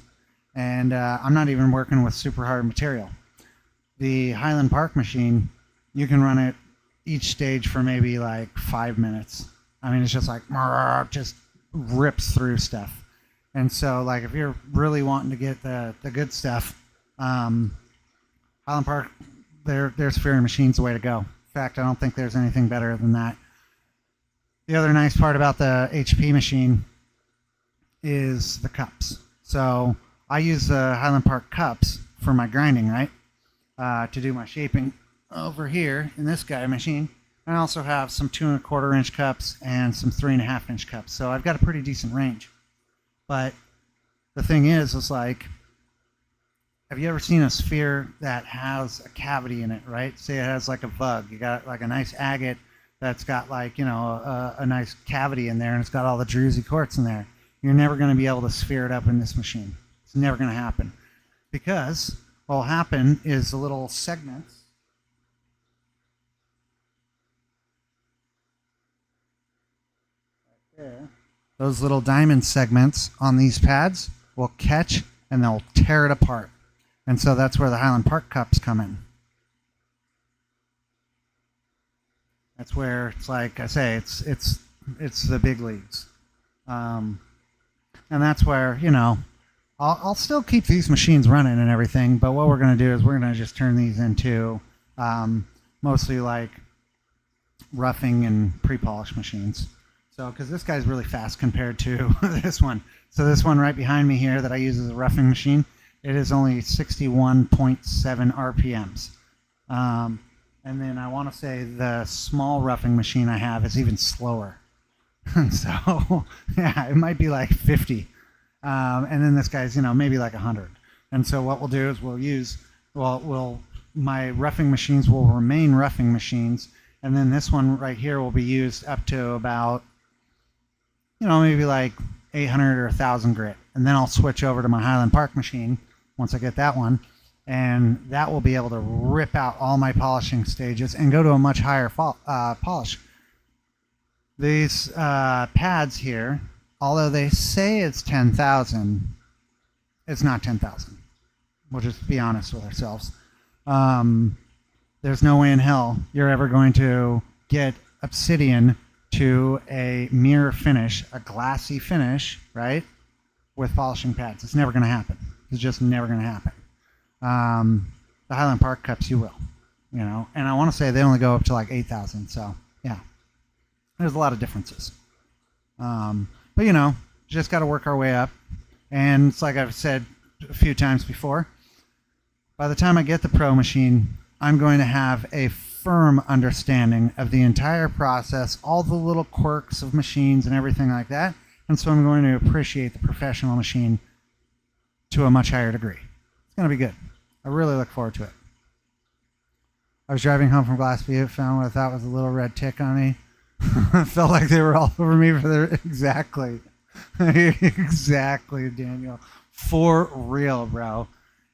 And I'm not even working with super hard material. The Highland Park machine, you can run it each stage for maybe like 5 minutes. It's just like, just rips through stuff. And so, like, if you're really wanting to get the good stuff, Highland Park, their sphere machine's the way to go. In fact, I don't think there's anything better than that. The other nice part about the HP machine is the cups. So I use the Highland Park cups for my grinding, right? To do my shaping over here in this guy machine. I also have some 2 1/4 inch cups and some 3 1/2 inch cups. So I've got a pretty decent range. But the thing is like, have you ever seen a sphere that has a cavity in it, right? Say it has like a vug. You got like a nice agate that's got like, a nice cavity in there, and it's got all the druzy quartz in there. You're never going to be able to sphere it up in this machine. It's never going to happen. Because what will happen is the little segments right there, those little diamond segments on these pads will catch and they'll tear it apart. And so that's where the Highland Park cups come in. That's where it's like I say, it's the big leagues. And that's where, I'll still keep these machines running and everything, but what we're going to do is we're going to just turn these into mostly like roughing and pre-polish machines. So, because this guy's really fast compared to this one. So this one right behind me here that I use as a roughing machine, it is only 61.7 RPMs. And then I want to say the small roughing machine I have is even slower. And so, yeah, it might be like 50. And then this guy's, maybe like 100. And so what we'll do is my roughing machines will remain roughing machines. And then this one right here will be used up to about, maybe like 800 or 1,000 grit. And then I'll switch over to my Highland Park machine once I get that one. And that will be able to rip out all my polishing stages and go to a much higher polish. These pads here, although they say it's 10,000, it's not 10,000. We'll just be honest with ourselves. There's no way in hell you're ever going to get obsidian to a mirror finish, a glassy finish, right, with polishing pads. It's never going to happen. It's just never going to happen. The Highland Park cups you will, and I want to say they only go up to like 8,000. So yeah, there's a lot of differences. But just got to work our way up. And it's like I've said a few times before, by the time I get the Pro machine, I'm going to have a firm understanding of the entire process, all the little quirks of machines and everything like that. And so I'm going to appreciate the professional machine to a much higher degree. It's going to be good. I really look forward to it. I was driving home from Glass Butte, found what I thought was a little red tick on me. Felt like they were all over me for their exactly, Daniel. For real, bro.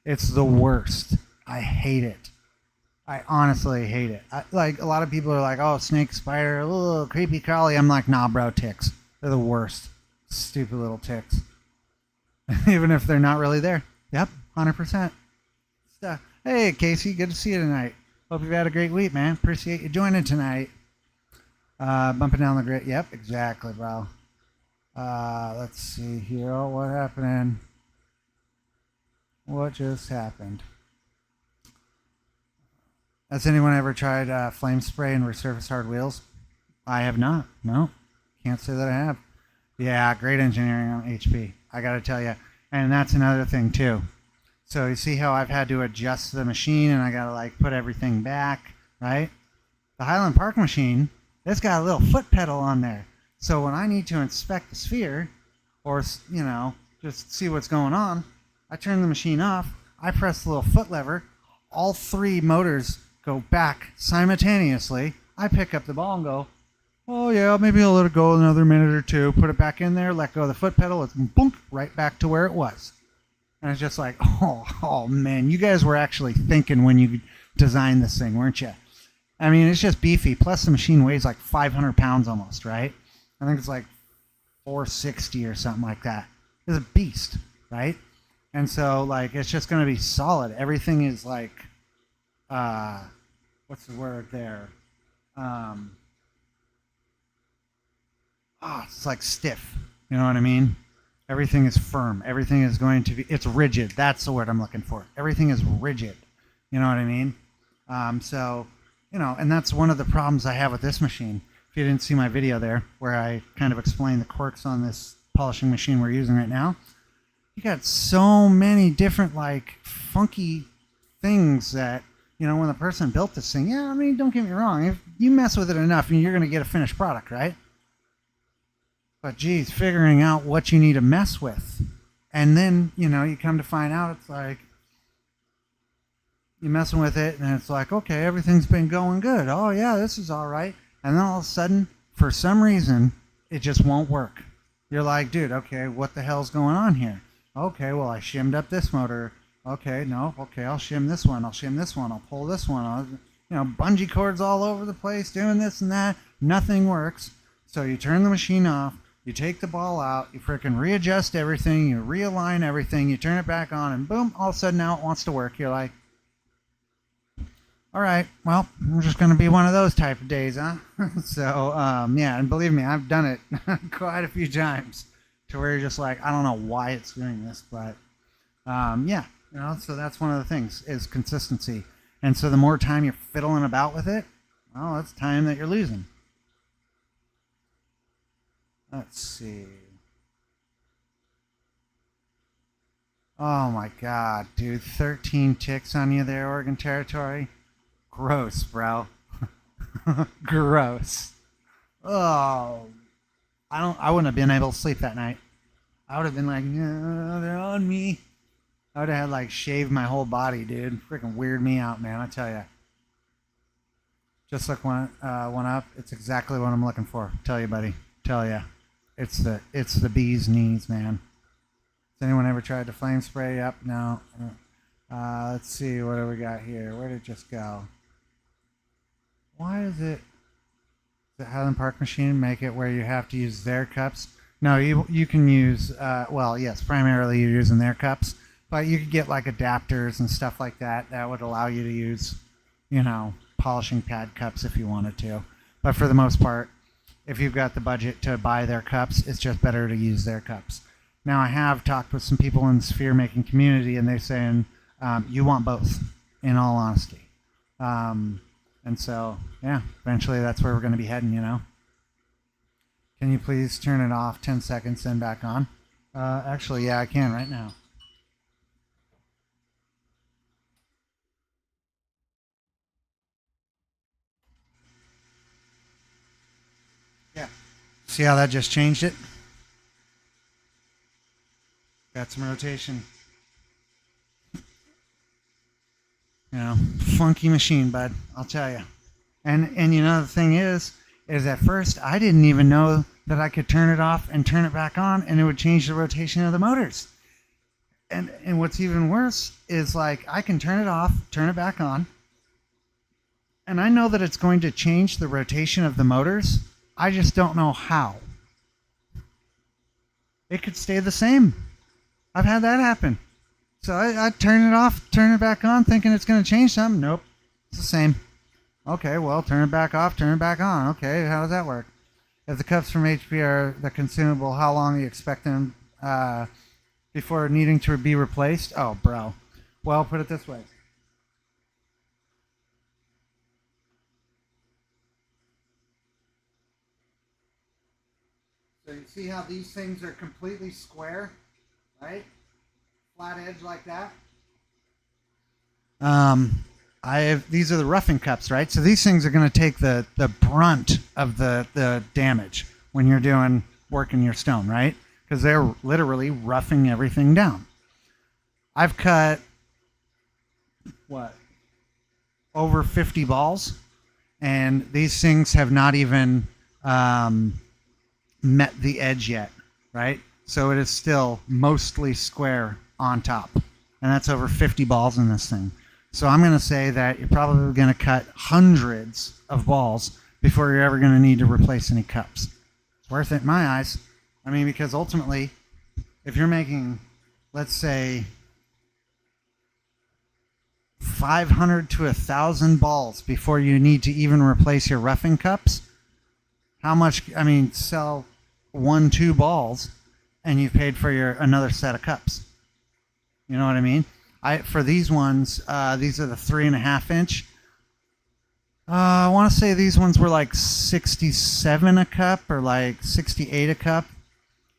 It's the worst. I hate it. I honestly hate it. Like a lot of people are like, "Oh, snake, spider, oh, creepy crawly." I'm like, "Nah, bro, ticks. They're the worst. Stupid little ticks." Even if they're not really there. Yep, 100%. Hey, Casey, good to see you tonight. Hope you've had a great week, man. Appreciate you joining tonight. Bumping down the grit. Yep, exactly, bro. Let's see here. Oh, what happened? What just happened? Has anyone ever tried flame spray and resurface hard wheels? I have not. No, can't say that I have. Yeah, great engineering on HP. I got to tell you. And that's another thing, too. So you see how I've had to adjust the machine and I got to like put everything back, right? The Highland Park machine, it's got a little foot pedal on there. So when I need to inspect the sphere or, just see what's going on, I turn the machine off, I press the little foot lever, all three motors go back simultaneously. I pick up the ball and go, oh yeah, maybe I'll let it go another minute or two, put it back in there, let go of the foot pedal, it's boom, right back to where it was. And it's just like, oh man, you guys were actually thinking when you designed this thing, weren't you? I mean, it's just beefy. Plus, the machine weighs like 500 pounds almost, right? I think it's like 460 or something like that. It's a beast, right? And so, like, it's just going to be solid. Everything is like, what's the word there? It's like stiff. You know what I mean? Everything is firm. Everything is going to be, it's rigid. That's the word I'm looking for. Everything is rigid. You know what I mean? And that's one of the problems I have with this machine. If you didn't see my video there, where I kind of explained the quirks on this polishing machine we're using right now, you got so many different, like, funky things that, when the person built this thing, yeah, I mean, don't get me wrong. If you mess with it enough, you're going to get a finished product, right? But geez, figuring out what you need to mess with. And then, you come to find out it's like, you're messing with it, and it's like, okay, everything's been going good. Oh, yeah, this is all right. And then all of a sudden, for some reason, it just won't work. You're like, dude, okay, what the hell's going on here? Okay, well, I shimmed up this motor. Okay, no, okay, I'll shim this one. I'll shim this one. I'll pull this one. Bungee cords all over the place, doing this and that. Nothing works. So you turn the machine off. You take the ball out, you freaking readjust everything, you realign everything, you turn it back on, and boom, all of a sudden now it wants to work. You're like, all right, well, we're just going to be one of those type of days, huh? So, yeah, and believe me, I've done it quite a few times to where you're just like, I don't know why it's doing this, but, yeah, so that's one of the things is consistency. And so the more time you're fiddling about with it, well, that's time that you're losing. Let's see. Oh my God, dude. 13 ticks on you there, Oregon Territory. Gross, bro. Gross. Oh, I wouldn't have been able to sleep that night. I would have been like, no, they're on me. I would have had like shaved my whole body, dude. Freaking weird me out, man. I tell you. Just look one up. It's exactly what I'm looking for. Tell you, buddy. Tell you. It's the bee's knees, man. Has anyone ever tried to flame spray? Yep. No. Let's see. What do we got here? Where did it just go? Why is it? The Highland Park machine make it where you have to use their cups? No, you can use. Well, yes, primarily you're using their cups, but you could get like adapters and stuff like that that would allow you to use, polishing pad cups if you wanted to. But for the most part, if you've got the budget to buy their cups, it's just better to use their cups. Now, I have talked with some people in the sphere making community, and they're saying you want both, in all honesty. And so, yeah, eventually that's where we're going to be heading, Can you please turn it off 10 seconds, then back on? Actually, yeah, I can right now. Yeah. See how that just changed it? Got some rotation. Funky machine, bud. I'll tell you. And the thing is at first I didn't even know that I could turn it off and turn it back on, and it would change the rotation of the motors. And what's even worse is like I can turn it off, turn it back on, and I know that it's going to change the rotation of the motors. I just don't know how. It could stay the same. I've had that happen. So I turn it off, turn it back on, thinking it's going to change something. Nope, it's the same. Okay, well, turn it back off, turn it back on. Okay, how does that work? If the cups from HP are the consumable, how long do you expect them before needing to be replaced? Oh, bro. Well, put it this way. So you see how these things are completely square, right? Flat edge like that. These are the roughing cups, right? So these things are going to take the brunt of the damage when you're doing work in your stone, right? Because they're literally roughing everything down. I've cut over 50 balls, and these things have not even met the edge yet, right? So it is still mostly square on top, and that's over 50 balls in this thing. So I'm going to say that you're probably going to cut hundreds of balls before you're ever going to need to replace any cups. It's worth it in my eyes. I mean, because ultimately, if you're making, let's say, 500 to 1,000 balls before you need to even replace your roughing cups, how much, sell 1-2 balls and you've paid for another set of cups. You know what I mean? For these ones, these are the 3.5 inch. I want to say these ones were like 67 a cup or like 68 a cup.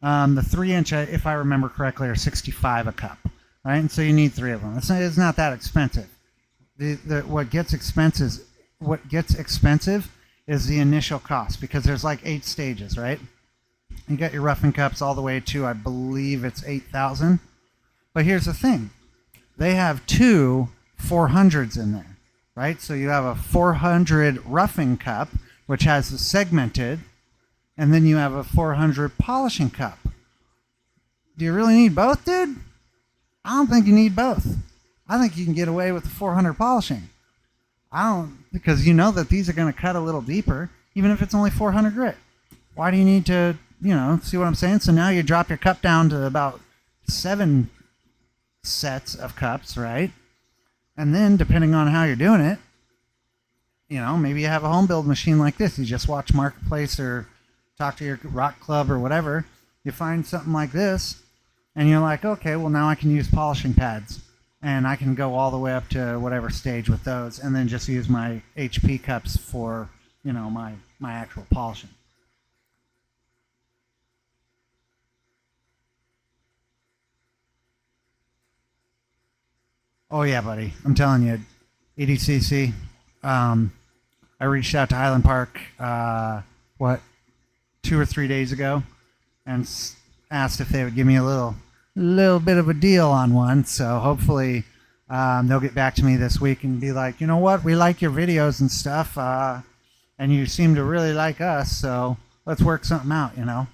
The 3 inch, if I remember correctly, are 65 a cup, right? And so you need 3 of them. It's not that expensive. What gets expensive is the initial cost, because there's like 8 stages, right? You got your roughing cups all the way to, I believe it's 8,000. But here's the thing. They have 2 400s in there, right? So you have a 400 roughing cup, which has the segmented, and then you have a 400 polishing cup. Do you really need both, dude? I don't think you need both. I think you can get away with the 400 polishing. Because you know that these are going to cut a little deeper, even if it's only 400 grit. Why do you need to, see what I'm saying? So now you drop your cup down to about 7 sets of cups, right? And then depending on how you're doing it, maybe you have a home build machine like this. You just watch Marketplace or talk to your rock club or whatever. You find something like this and you're like, okay, well now I can use polishing pads and I can go all the way up to whatever stage with those, and then just use my HP cups for, my actual polishing. Oh yeah, buddy. I'm telling you, EDCC, I reached out to Highland Park, 2 or 3 days ago, and asked if they would give me a little bit of a deal on one. So hopefully they'll get back to me this week and be like, you know what, we like your videos and stuff, and you seem to really like us, so let's work something out, Because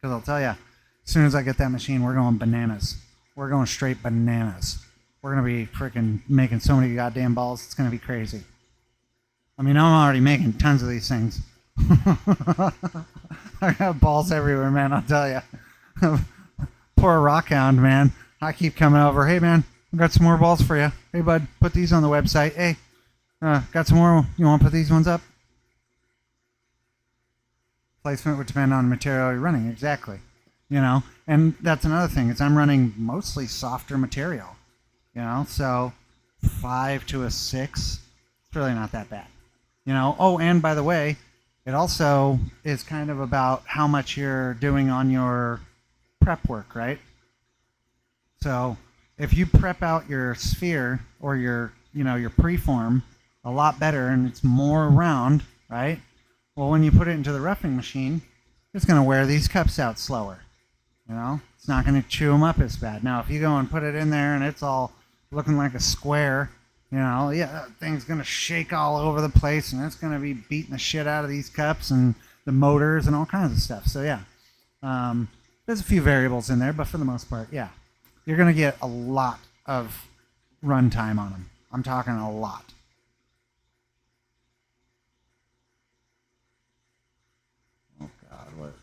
I'll tell you, as soon as I get that machine, we're going bananas. We're going straight bananas. We're going to be freaking making so many goddamn balls, it's going to be crazy. I mean, I'm already making tons of these things. I got balls everywhere, man, I'll tell you. Poor Rockhound, man. I keep coming over. Hey, man, I got some more balls for you. Hey, bud, put these on the website. Hey, got some more. You want to put these ones up? Placement would depend on the material you're running, exactly. And that's another thing, is I'm running mostly softer material. So 5 to a 6, it's really not that bad. Oh, and by the way, it also is kind of about how much you're doing on your prep work, right? So if you prep out your sphere or your preform a lot better and it's more round, right? Well, when you put it into the roughing machine, it's going to wear these cups out slower. It's not going to chew them up as bad. Now, if you go and put it in there and it's all looking like a square, that thing's going to shake all over the place and it's going to be beating the shit out of these cups and the motors and all kinds of stuff. So, yeah, there's a few variables in there, but for the most part, yeah, you're going to get a lot of run time on them. I'm talking a lot. Oh, God, what?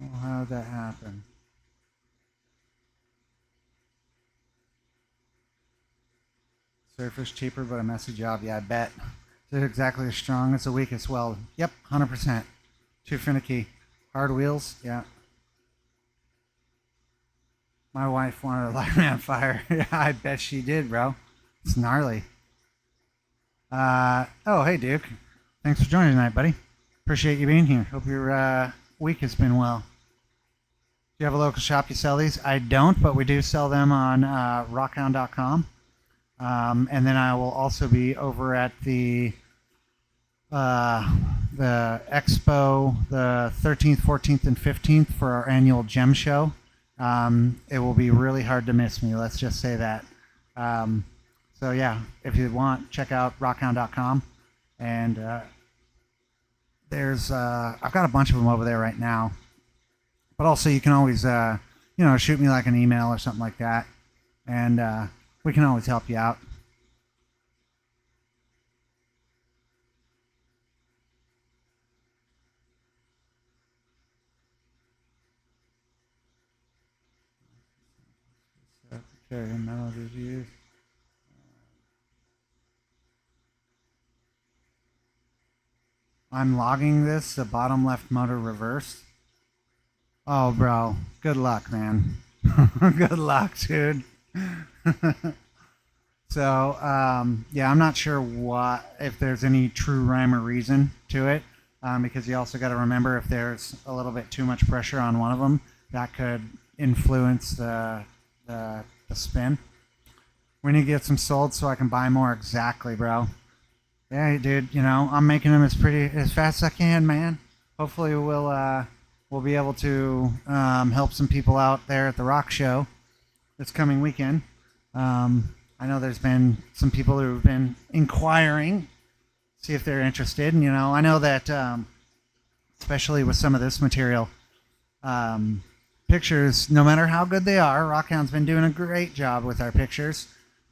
Oh, how did that happen? Surface cheaper, but a messy job. Yeah, I bet. Is it exactly as strong as the weakest weld? Yep, 100%. Too finicky. Hard wheels? Yeah. My wife wanted to light me on fire. Yeah, I bet she did, bro. It's gnarly. Oh, hey, Duke. Thanks for joining tonight, buddy. Appreciate you being here. Hope your week has been well. Do you have a local shop you sell these? I don't, but we do sell them on rockhound.com. And then I will also be over at the expo the 13th, 14th, and 15th for our annual gem show. It will be really hard to miss me, let's just say that. So yeah, if you want, check out rockhound.com. And there's I've got a bunch of them over there right now. But also you can always shoot me like an email or something like that, and we can always help you out. Okay, metal reviews. I'm logging this, the bottom left motor reversed. Oh, bro, good luck, man. Good luck, dude. So, yeah, I'm not sure if there's any true rhyme or reason to it, because you also got to remember if there's a little bit too much pressure on one of them, that could influence the spin. We need to get some sold so I can buy more. Exactly, bro. Yeah, dude, I'm making them as fast as I can, man. Hopefully we'll be able to help some people out there at the rock show this coming weekend. I know there's been some people who've been inquiring, see if they're interested. And, I know that especially with some of this material, pictures, no matter how good they are, Rockhound's been doing a great job with our pictures.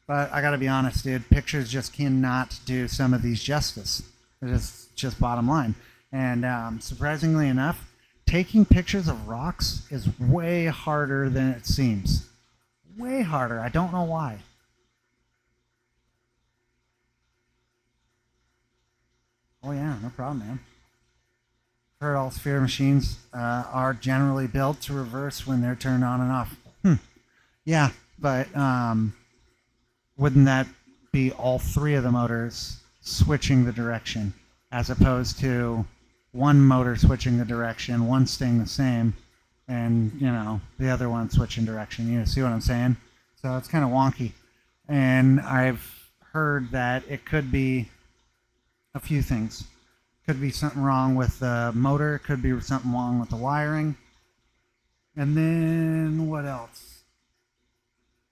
But I got to be honest, dude, pictures just cannot do some of these justice. It's just bottom line. And surprisingly enough, taking pictures of rocks is way harder than it seems. Way harder. I don't know why. Oh yeah, no problem, man. Heard all sphere machines are generally built to reverse when they're turned on and off. Yeah, but wouldn't that be all three of the motors switching the direction, as opposed to one motor switching the direction, one staying the same? and the other one switching direction. You see what I'm saying? So it's kind of wonky. And I've heard that it could be a few things. Could be something wrong with the motor. Could be something wrong with the wiring. And then what else?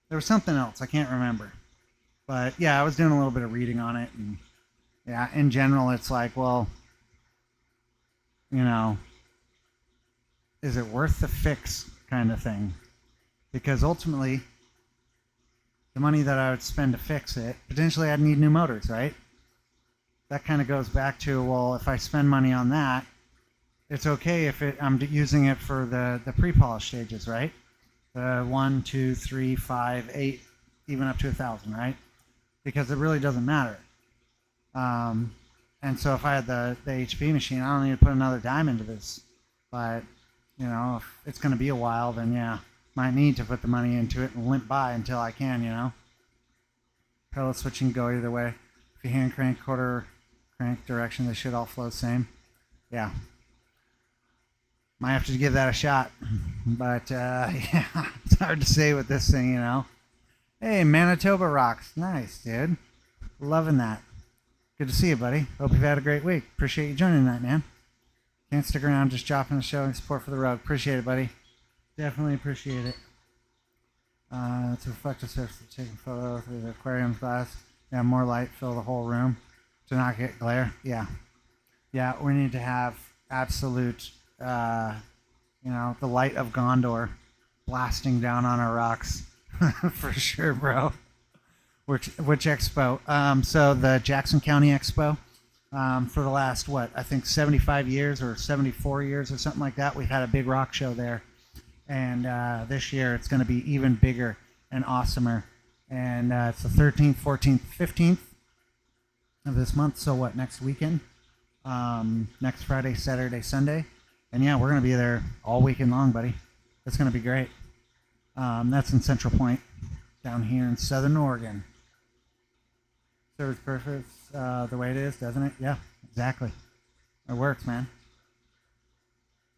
There was something else. I can't remember. But yeah, I was doing a little bit of reading on it. And yeah, in general, it's like, well, is it worth the fix kind of thing? Because ultimately, the money that I would spend to fix it, potentially I'd need new motors, right? That kind of goes back to, well, if I spend money on that, it's okay if I'm using it for the pre-polish stages, right? The 1, 2, 3, 5, 8, even up to 1,000, right? Because it really doesn't matter. And so if I had the HP machine, I don't need to put another dime into this. But, if it's going to be a while, then yeah, might need to put the money into it and limp by until I can, Pedal switching go either way. If you hand crank, quarter crank direction, they should all flow the same. Yeah. Might have to give that a shot. But, yeah, it's hard to say with this thing, Hey, Manitoba rocks. Nice, dude. Loving that. Good to see you, buddy. Hope you've had a great week. Appreciate you joining tonight, man. Can't stick around, just dropping the show and support for the road. Appreciate it, buddy. Definitely appreciate it. To reflective surface, taking photos with the aquarium glass. Yeah, more light, fill the whole room to not get glare. Yeah. Yeah, we need to have absolute, the light of Gondor blasting down on our rocks. For sure, bro. Which expo? So the Jackson County Expo. For the last, I think 75 years or 74 years or something like that, we've had a big rock show there. And this year it's going to be even bigger and awesomer. And it's the 13th, 14th, 15th of this month. So next weekend? Next Friday, Saturday, Sunday. And yeah, we're going to be there all weekend long, buddy. It's going to be great. That's in Central Point, down here in Southern Oregon. Serves perfect the way it is, doesn't it? Yeah, exactly. It works, man.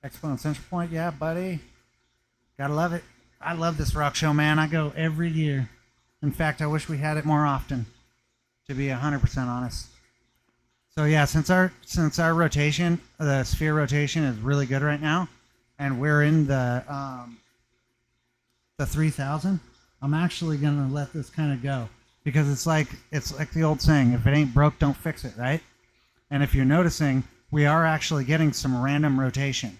Expo in Central Point, yeah, buddy. Gotta love it. I love this rock show, man. I go every year. In fact, I wish we had it more often, to be 100% honest. So yeah, since our rotation, the sphere rotation is really good right now, and we're in the 3,000, I'm actually gonna let this kind of go. Because it's like the old saying, if it ain't broke, don't fix it, right? And if you're noticing, we are actually getting some random rotation,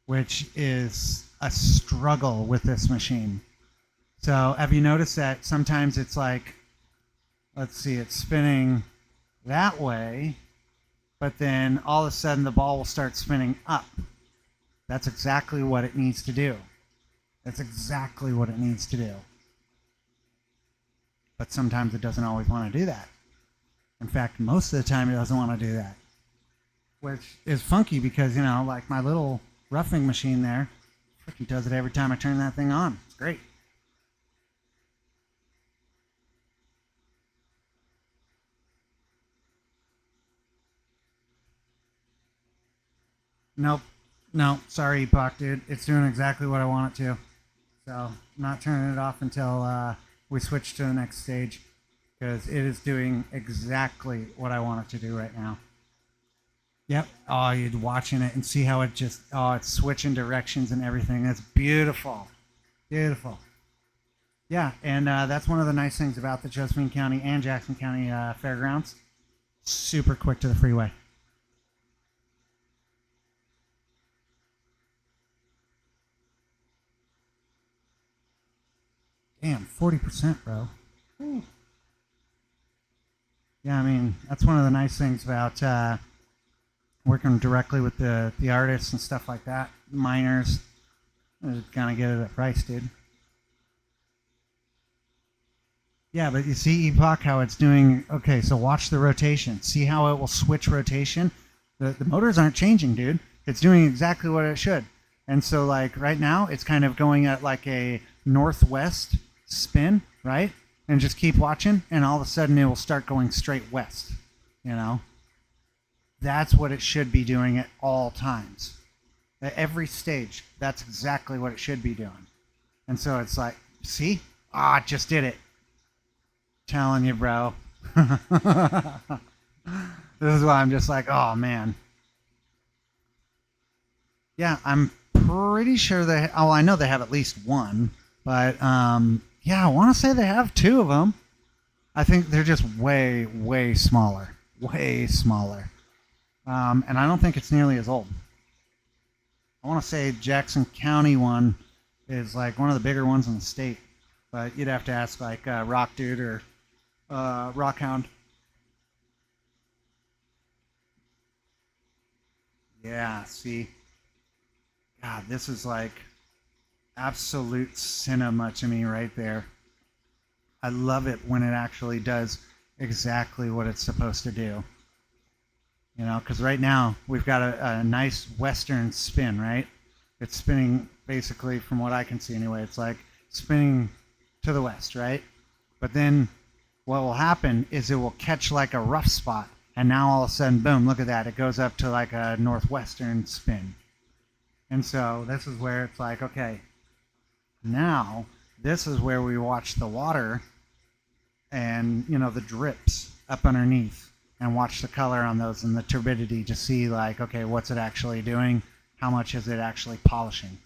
which is a struggle with this machine. So have you noticed that sometimes it's like, let's see, it's spinning that way, but then all of a sudden the ball will start spinning up. That's exactly what it needs to do. That's exactly what it needs to do. But sometimes it doesn't always want to do that. In fact, most of the time it doesn't want to do that. Which is funky because, like my little roughing machine there, freaking does it every time I turn that thing on. It's great. Nope. No, sorry, Epoch, dude. It's doing exactly what I want it to. So I'm not turning it off until we switch to the next stage, because it is doing exactly what I want it to do right now. Yep. Oh, you're watching it and see how it's switching directions and everything. That's beautiful. Beautiful. Yeah, and that's one of the nice things about the Josephine County and Jackson County fairgrounds. Super quick to the freeway. Damn, 40%, bro. Ooh. Yeah, I mean, that's one of the nice things about working directly with the artists and stuff like that. Miners. Just gotta get it at price, dude. Yeah, but you see, Epoch, how it's doing. Okay, so watch the rotation. See how it will switch rotation? The motors aren't changing, dude. It's doing exactly what it should. And so, like, right now, it's kind of going at like a northwest spin, right? And just keep watching, and all of a sudden it will start going straight west. That's what it should be doing at all times. At every stage, that's exactly what it should be doing. And so it's like, see? It just did it. Telling you, bro. This is why I'm just like, oh man. Yeah, I'm pretty sure they. Oh, I know they have at least one, but yeah, I want to say they have two of them. I think they're just way, way smaller, way smaller, and I don't think it's nearly as old. I want to say Jackson County one is like one of the bigger ones in the state, but you'd have to ask like Rock Dude or Rockhound. Yeah, see, God, this is like absolute cinema to me right there. I love it when it actually does exactly what it's supposed to do. You know, because right now we've got a nice western spin, right? It's spinning basically, from what I can see anyway, it's like spinning to the west, right? But then what will happen is it will catch like a rough spot, and now all of a sudden, boom, look at that. It goes up to like a northwestern spin. And so this is where it's like, okay, now this is where we watch the water and, you know, the drips up underneath and watch the color on those and the turbidity to see like, okay, what's it actually doing? How much is it actually polishing?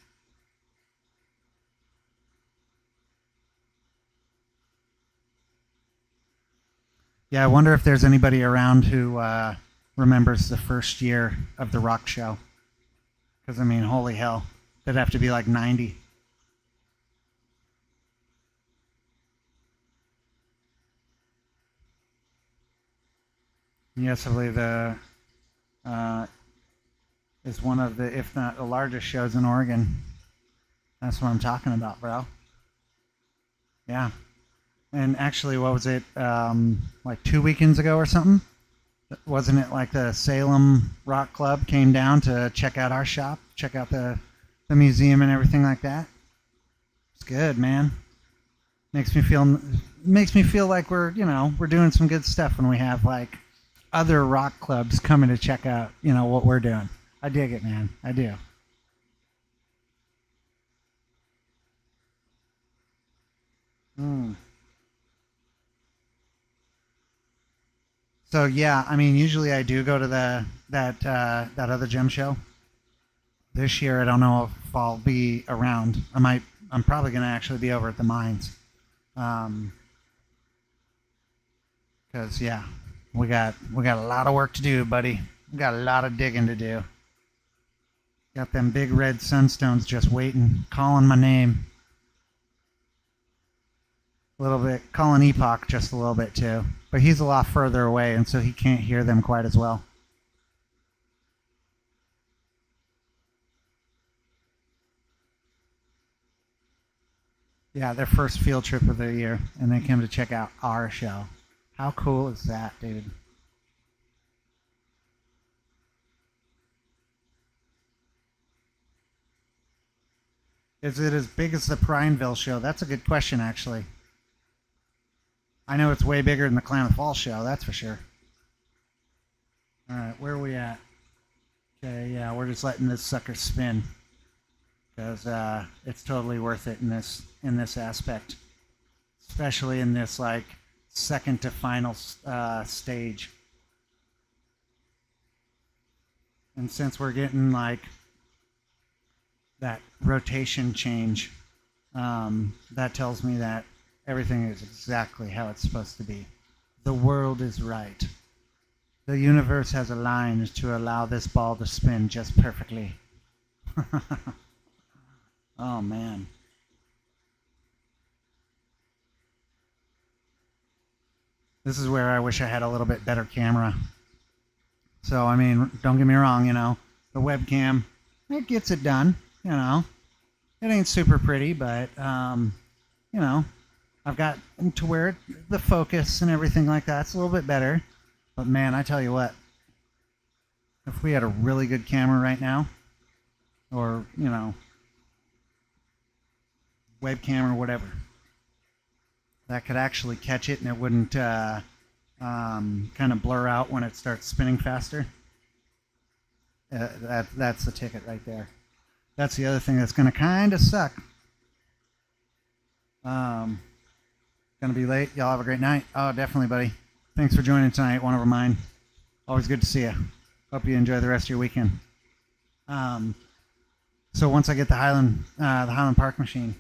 Yeah, I wonder if there's anybody around who remembers the first year of the rock show. Because, I mean, holy hell, they'd have to be like 90. Yes, I believe the uh, is one of the, if not the largest shows in Oregon. That's what I'm talking about, bro. Yeah. And actually, what was it, like 2 weekends ago or something? Wasn't it like the Salem Rock Club came down to check out our shop, check out the museum and everything like that? It's good, man. Makes me feel like we're doing some good stuff when we have like other rock clubs coming to check out, what we're doing. I dig it, man. I do. Mm. So yeah, I mean, usually I do go to that other gym show. This year, I don't know if I'll be around. I'm probably gonna actually be over at the mines, um, because yeah, we got a lot of work to do, buddy. We got a lot of digging to do. Got them big red sunstones just waiting, calling my name. A little bit, calling Epoch just a little bit too, but he's a lot further away, and so he can't hear them quite as well. Yeah, their first field trip of the year, and they came to check out our show. How cool is that, dude? Is it as big as the Prineville show? That's a good question, actually. I know it's way bigger than the Klamath Falls show, that's for sure. All right, where are we at? Okay, yeah, we're just letting this sucker spin because it's totally worth it in this aspect, especially in this like second to final stage. And since we're getting like that rotation change, that tells me that everything is exactly how it's supposed to be. The world is right. The universe has aligned to allow this ball to spin just perfectly. Oh man. This is where I wish I had a little bit better camera. So, I mean, don't get me wrong, the webcam, it gets it done, you know. It ain't super pretty, but, you know, I've got to where the focus and everything like that's a little bit better. But man, I tell you what, if we had a really good camera right now, or, webcam or whatever, that could actually catch it and it wouldn't kind of blur out when it starts spinning faster. That's the ticket right there. That's the other thing that's going to kind of suck. Going to be late. Y'all have a great night. Oh, definitely, buddy. Thanks for joining tonight. One over mine. Always good to see you. Hope you enjoy the rest of your weekend. So once I get the Highland Park machine,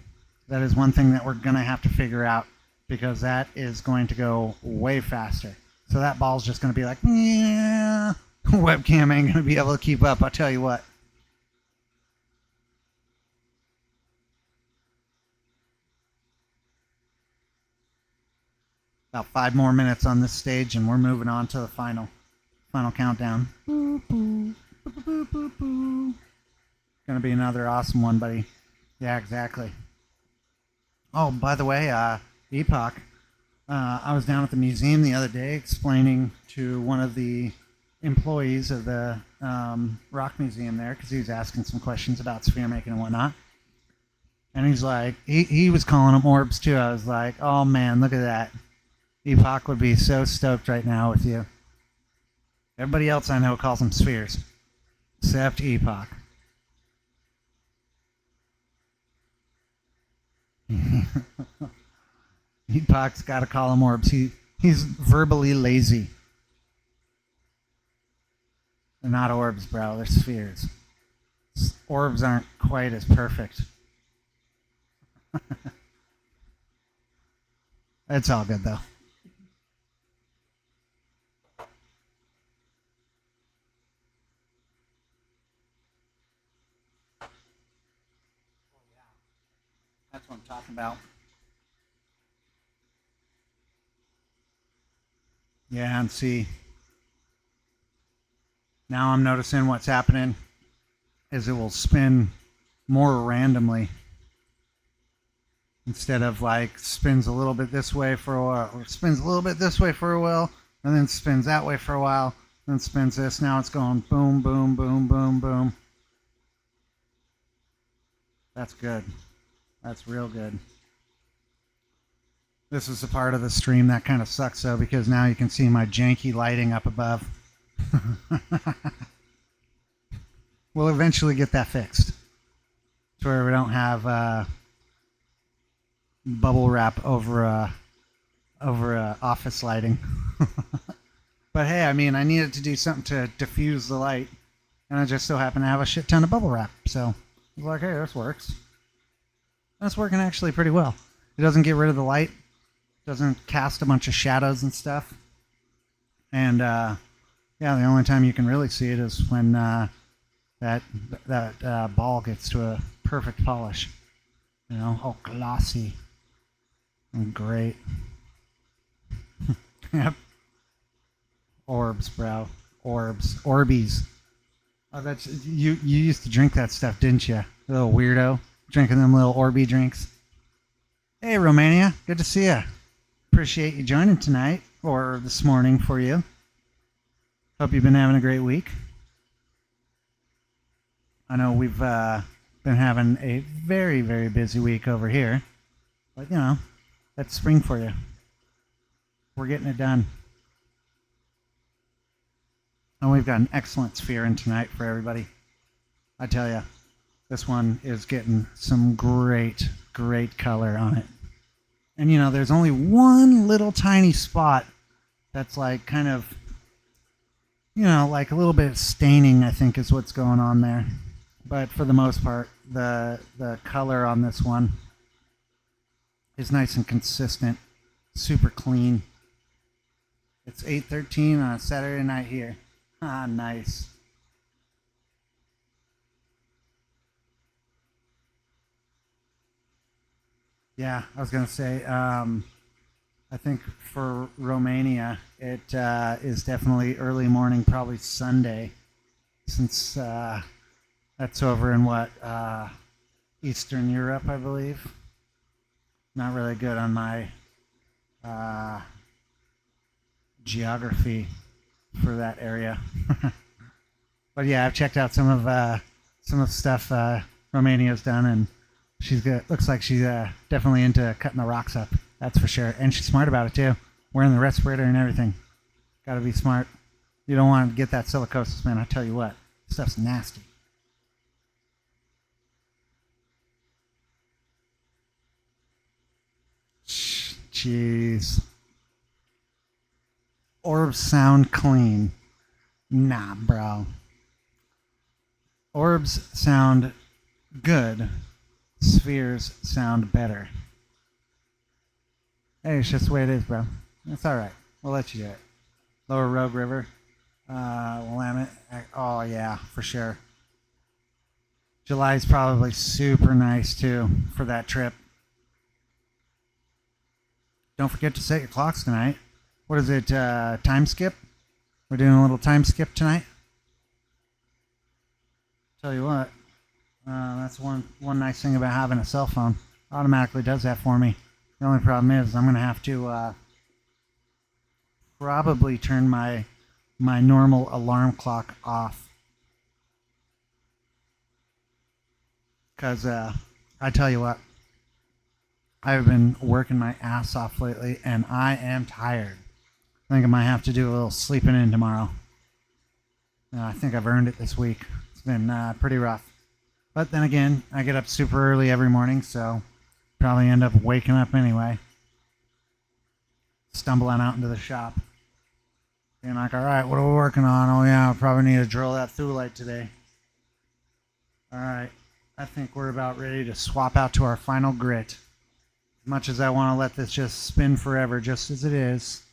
that is one thing that we're going to have to figure out, because that is going to go way faster. So that ball's just going to be like, yeah. Webcam ain't going to be able to keep up, I'll tell you what. About 5 more minutes on this stage, and we're moving on to the final countdown. Boop, boop, boop, boop, boop, boop. Gonna be another awesome one, buddy. Yeah, exactly. Oh, by the way, Epoch. I was down at the museum the other day explaining to one of the employees of the rock museum there, because he was asking some questions about sphere making and whatnot. And he's like, he was calling them orbs too. I was like, oh man, look at that. Epoch would be so stoked right now with you. Everybody else I know calls them spheres, except Epoch. Epoch's got to call them orbs. He's verbally lazy. They're not orbs, bro. They're spheres. Orbs aren't quite as perfect. It's all good, though. That's what I'm talking about. Yeah, and see, now I'm noticing what's happening is it will spin more randomly, instead of like spins a little bit this way for a while, or spins a little bit this way for a while, and then spins that way for a while, then spins this. Now it's going boom, boom, boom, boom, boom. That's good. That's real good. This is the part of the stream that kind of sucks, though, because now you can see my janky lighting up above. We'll eventually get that fixed to where we don't have bubble wrap over office lighting. But hey, I mean, I needed to do something to diffuse the light, and I just so happen to have a shit ton of bubble wrap. So I was like, hey, this works. That's working actually pretty well. It doesn't get rid of the light, doesn't cast a bunch of shadows and stuff. And yeah, the only time you can really see it is when that ball gets to a perfect polish. You know, all glossy and great. Yep. Orbs, bro. Orbs. Orbeez. Oh, that's you used to drink that stuff, didn't you? Little weirdo. Drinking them little Orby drinks. Hey, Romania. Good to see you. Appreciate you joining tonight, or this morning for you. Hope you've been having a great week. I know we've been having a very, very busy week over here. But, you know, that's spring for you. We're getting it done. And we've got an excellent sphere in tonight for everybody. I tell you, this one is getting some great, great color on it. And, you know, there's only one little tiny spot that's like kind of, you know, like a little bit of staining, I think is what's going on there. But for the most part, the color on this one is nice and consistent, super clean. It's 8:13 on a Saturday night here. Ah, nice. Yeah, I was going to say, I think for Romania, it is definitely early morning, probably Sunday, since that's over in what, Eastern Europe, I believe. Not really good on my geography for that area. But yeah, I've checked out some of the stuff Romania's done, and she's good. Looks like she's definitely into cutting the rocks up. That's for sure. And she's smart about it too. Wearing the respirator and everything. Got to be smart. You don't want to get that silicosis, man. I tell you what, stuff's nasty. jeez. Orbs sound clean. Nah, bro. Orbs sound good. Spheres sound better. Hey, it's just the way it is, bro. That's alright. We'll let you do it. Lower Rogue River. Willamette. Oh, yeah, for sure. July's probably super nice, too, for that trip. Don't forget to set your clocks tonight. What is it, time skip? We're doing a little time skip tonight. Tell you what, that's one nice thing about having a cell phone. Automatically does that for me. The only problem is I'm going to have to probably turn my normal alarm clock off. Because I tell you what, I've been working my ass off lately and I am tired. I think I might have to do a little sleeping in tomorrow. I think I've earned it this week. It's been pretty rough. But then again, I get up super early every morning, so probably end up waking up anyway. Stumbling out into the shop. Being like, all right, what are we working on? Oh yeah, I probably need to drill that through today. All right, I think we're about ready to swap out to our final grit. As much as I want to let this just spin forever, just as it is,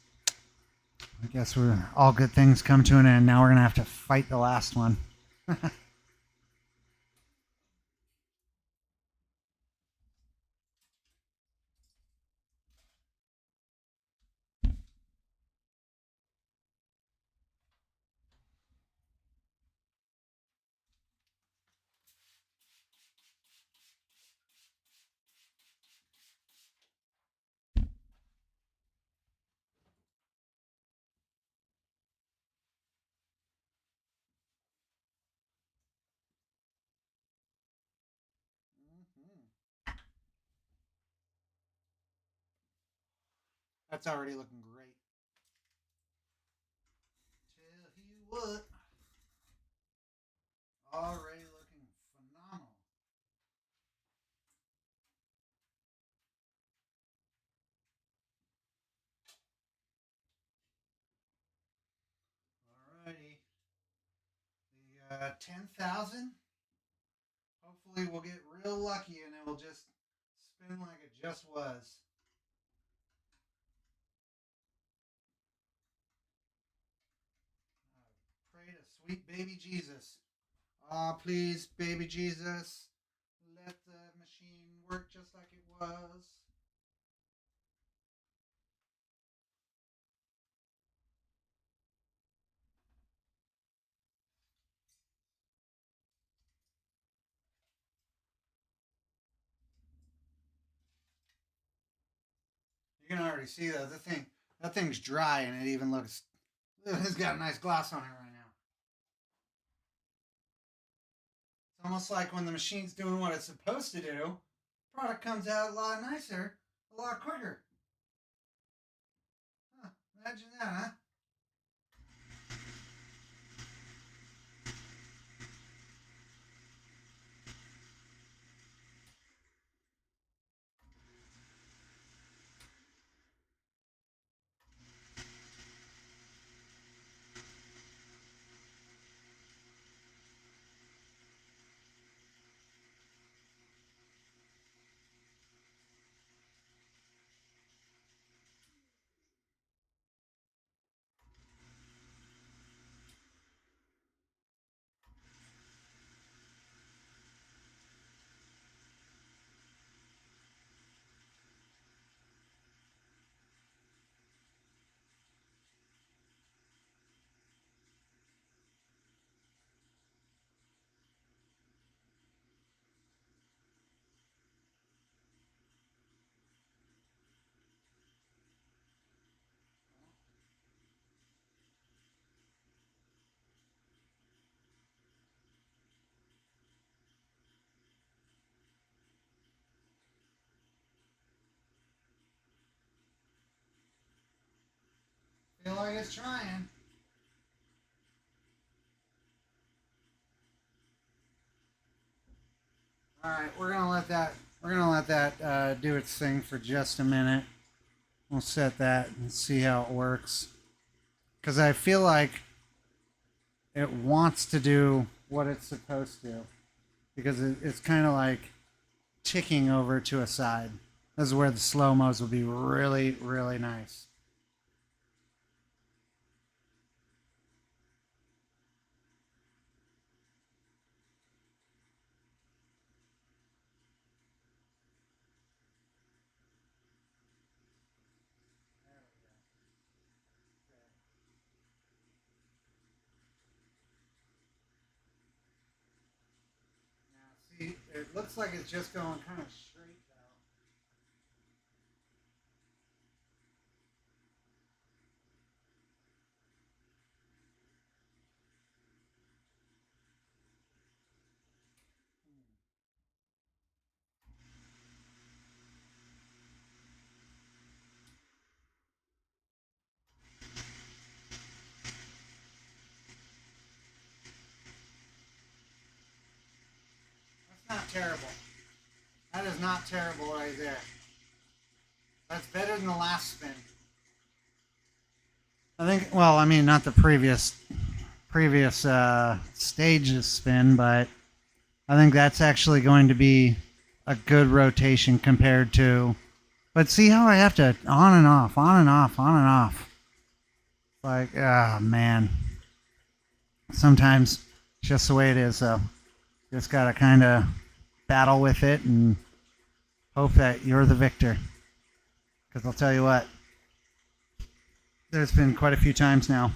I guess we're all good things come to an end. Now we're going to have to fight the last one. That's already looking great. Tell you what, already looking phenomenal. Alrighty, the 10,000. Hopefully we'll get real lucky and it will just spin like it just was. Pray to sweet baby Jesus. Ah, please, baby Jesus, let the machine work just like it was. You can already see that thing's dry and it even looks, it's got a nice gloss on it right now. It's almost like when the machine's doing what it's supposed to do, product comes out a lot nicer, a lot quicker. Huh, imagine that, huh? Feel like it's trying. All right, we're gonna let that do its thing for just a minute. we'll set that and see how it works. Because I feel like it wants to do what it's supposed to. Because it's kind of like ticking over to a side. This is where the slow-mos would be really, really nice. See, it looks like it's just going kind of straight though. That's not terrible. That is not terrible right there. That's better than the last spin. I think. Well, I mean, not the previous stage's spin, but I think that's actually going to be a good rotation compared to. But see how I have to on and off, on and off, on and off. Like, oh man. Sometimes it's just the way it is, though. Just gotta kind of battle with it and hope that you're the victor. Because I'll tell you what, there's been quite a few times now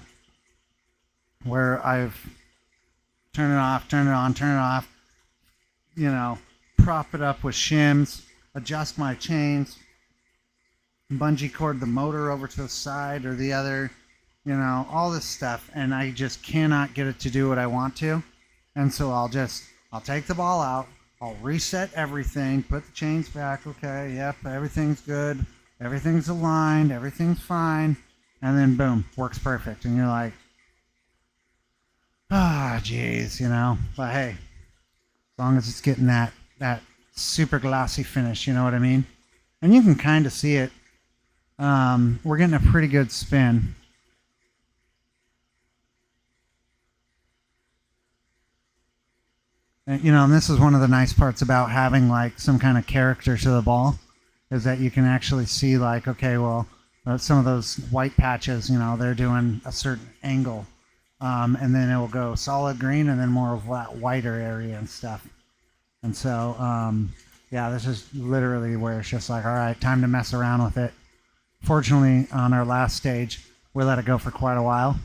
where I've turned it off, turn it on, turn it off, you know, prop it up with shims, adjust my chains, bungee cord the motor over to the side or the other, you know, all this stuff, and I just cannot get it to do what I want to. And so I'll take the ball out, I'll reset everything, put the chains back, okay, yep, everything's good, everything's aligned, everything's fine, and then boom, works perfect. And you're like, ah, geez, you know, but hey, as long as it's getting that super glossy finish, you know what I mean? And you can kind of see it. We're getting a pretty good spin. And, you know, and this is one of the nice parts about having like some kind of character to the ball, is that you can actually see like, okay, well, some of those white patches, you know, they're doing a certain angle. And then it will go solid green and then more of that whiter area and stuff. And so, yeah, this is literally where it's just like, all right, time to mess around with it. Fortunately, on our last stage, we let it go for quite a while.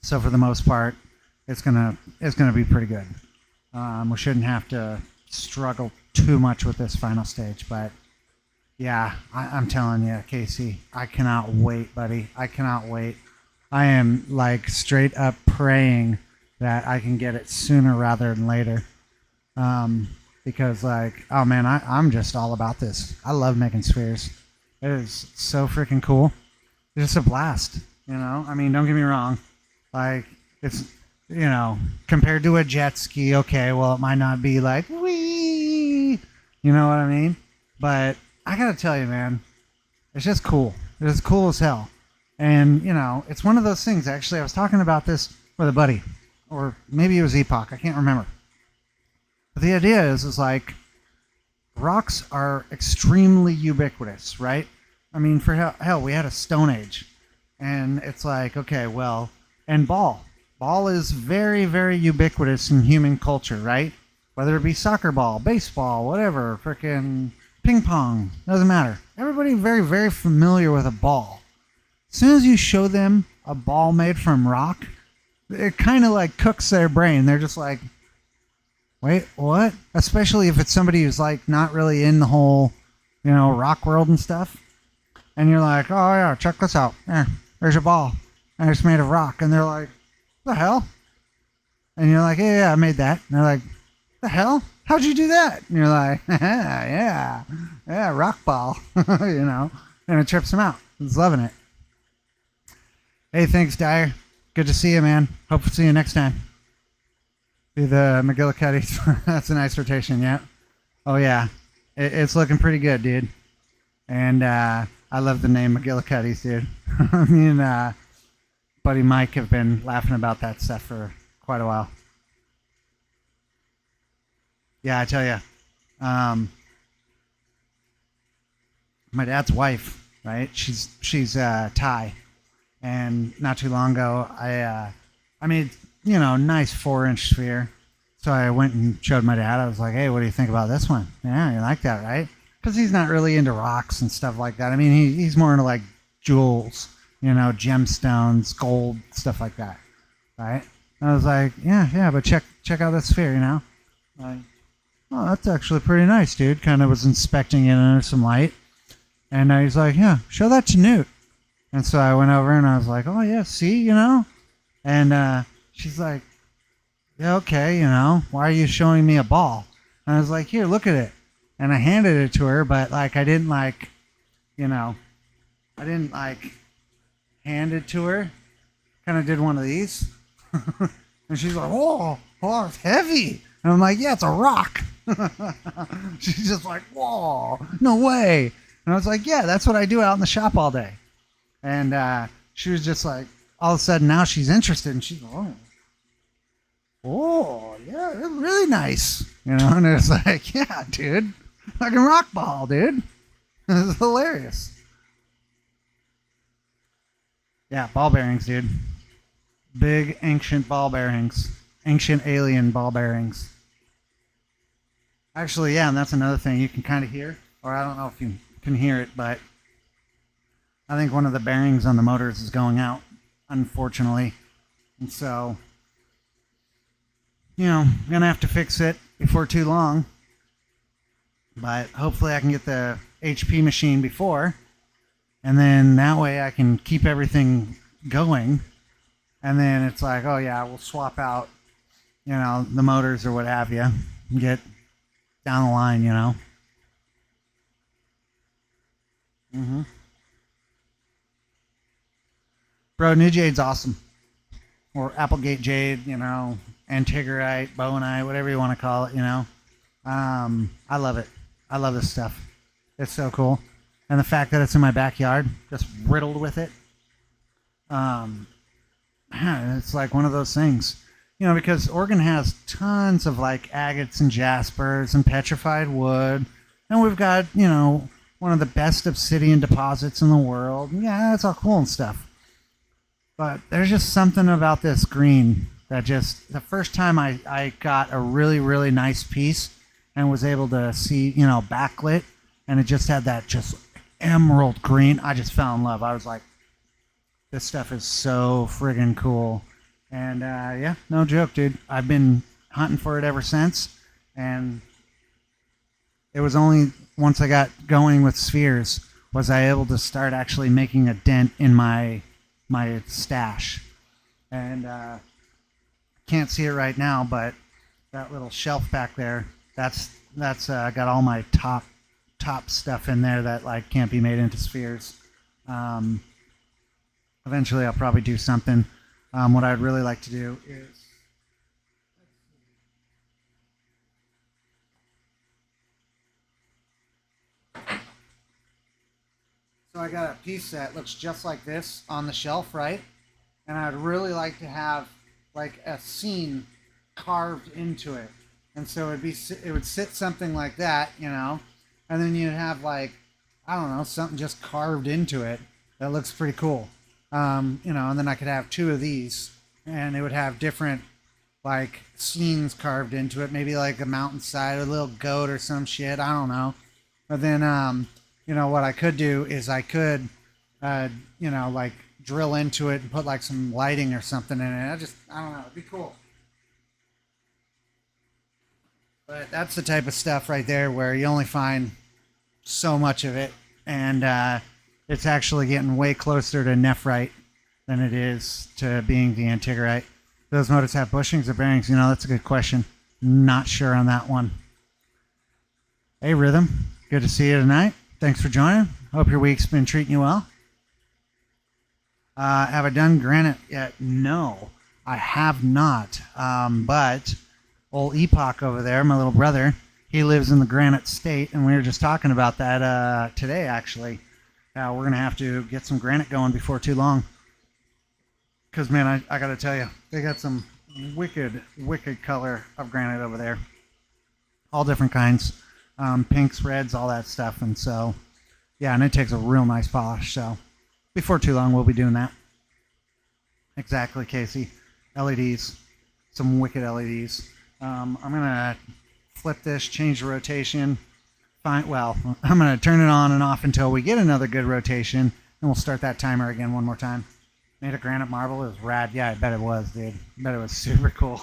So for the most part, it's gonna be pretty good. We shouldn't have to struggle too much with this final stage, but yeah, I'm telling you, Casey, I cannot wait, buddy. I cannot wait. I am like straight up praying that I can get it sooner rather than later. Because like, oh man, I'm just all about this. I love making spheres. It is so freaking cool. It's just a blast, you know? I mean, don't get me wrong. Like, it's, you know, compared to a jet ski, okay, well, it might not be like, wee, you know what I mean? But I gotta tell you, man, it's just cool. It's cool as hell. And, you know, it's one of those things. Actually, I was talking about this with a buddy, or maybe it was Epoch. I can't remember. But the idea is like, rocks are extremely ubiquitous, right? I mean, for hell, we had a Stone Age. And it's like, okay, well, and ball. Ball is very, very ubiquitous in human culture, right? Whether it be soccer ball, baseball, whatever, frickin' ping pong, doesn't matter. Everybody very, very familiar with a ball. As soon as you show them a ball made from rock, it kind of like cooks their brain. They're just like, wait, what? Especially if it's somebody who's like not really in the whole, you know, rock world and stuff. And you're like, oh yeah, check this out. There's your ball. And it's made of rock. And they're like, the hell? And you're like, yeah, I made that. And they're like, the hell? How'd you do that? And you're like, yeah, rock ball. You know, and it trips them out. He's loving it. Hey, thanks, Dyer. Good to see you, man. Hope to see you next time. Be the McGillicuddy. That's a nice rotation, yeah. Oh, yeah. It's looking pretty good, dude. And I love the name McGillicuddy's, dude. Me and buddy Mike have been laughing about that stuff for quite a while. Yeah, I tell you, my dad's wife, right? She's Thai, and not too long ago, I made nice 4-inch sphere. So I went and showed my dad. I was like, "Hey, what do you think about this one? Yeah, you like that, right?" Because he's not really into rocks and stuff like that. I mean, he's more into like jewels, gemstones, gold, stuff like that, right? And I was like, "Yeah, but check out this sphere, Like, oh, that's actually pretty nice, dude." Kind of was inspecting it under some light, and he's like, "Yeah, show that to Newt." And so I went over and I was like, "Oh yeah, see, And she's like, "Yeah, okay, why are you showing me a ball?" And I was like, "Here, look at it." And I handed it to her, but like I didn't hand it to her. Kind of did one of these. And she's like, "Whoa, it's heavy." And I'm like, "Yeah, it's a rock." She's just like, "Whoa, no way." And I was like, "Yeah, that's what I do out in the shop all day." And she was just like, all of a sudden now she's interested, and she's like, "Oh, yeah, it's really nice." And it's like, "Yeah, dude, fucking rock ball, dude." It's hilarious. Yeah, ball bearings, dude. Big ancient ball bearings. Ancient alien ball bearings. Actually, yeah, and that's another thing you can kind of hear, or I don't know if you can hear it, but I think one of the bearings on the motors is going out, unfortunately. And so, I'm going to have to fix it before too long. But hopefully I can get the HP machine before. And then that way I can keep everything going. And then it's like, oh yeah, we'll swap out, the motors or what have you. And get down the line, Mm-hmm. Bro, New Jade's awesome. Or Applegate Jade, Antigerite, Bowenite, whatever you want to call it, I love it. I love this stuff. It's so cool. And the fact that it's in my backyard, just riddled with it, it's like one of those things. Because Oregon has tons of like agates and jaspers and petrified wood. And we've got, one of the best obsidian deposits in the world. Yeah, it's all cool and stuff. But there's just something about this green that just, the first time I got a really, really nice piece and was able to see, backlit, and it just had that just emerald green, I just fell in love. I was like, this stuff is so friggin' cool. And yeah, no joke, dude. I've been hunting for it ever since. And it was only once I got going with spheres was I able to start actually making a dent in my stash. And can't see it right now, but that little shelf back there, that's got all my top stuff in there that like can't be made into spheres. Eventually I'll probably do something. What I'd really like to do is, so I got a piece that looks just like this on the shelf, right? And I'd really like to have like a scene carved into it. And so it would sit something like that, and then you'd have like, I don't know, something just carved into it that looks pretty cool. And then I could have two of these, and it would have different like scenes carved into it, maybe like a mountainside, a little goat or some shit, I don't know. But then what I could do is I could like drill into it and put like some lighting or something in it. I don't know, it'd be cool. But that's the type of stuff right there where you only find so much of it, and it's actually getting way closer to nephrite than it is to being the antigerite. Those motors have bushings or bearings? That's a good question. Not sure on that one. Hey, Rhythm. Good to see you tonight. Thanks for joining. Hope your week's been treating you well. Have I done granite yet? No, I have not. But old Epoch over there, my little brother, he lives in the granite state, and we were just talking about that today, actually. we're going to have to get some granite going before too long. Because, man, I got to tell you, they got some wicked, wicked color of granite over there. All different kinds. Pinks, reds, all that stuff. And so, yeah, and it takes a real nice polish. So, before too long, we'll be doing that. Exactly, Casey. LEDs. Some wicked LEDs. I'm going to flip this, change the rotation. Well, I'm going to turn it on and off until we get another good rotation. And we'll start that timer again one more time. Made a granite marble. It was rad. Yeah, I bet it was, dude. I bet it was super cool.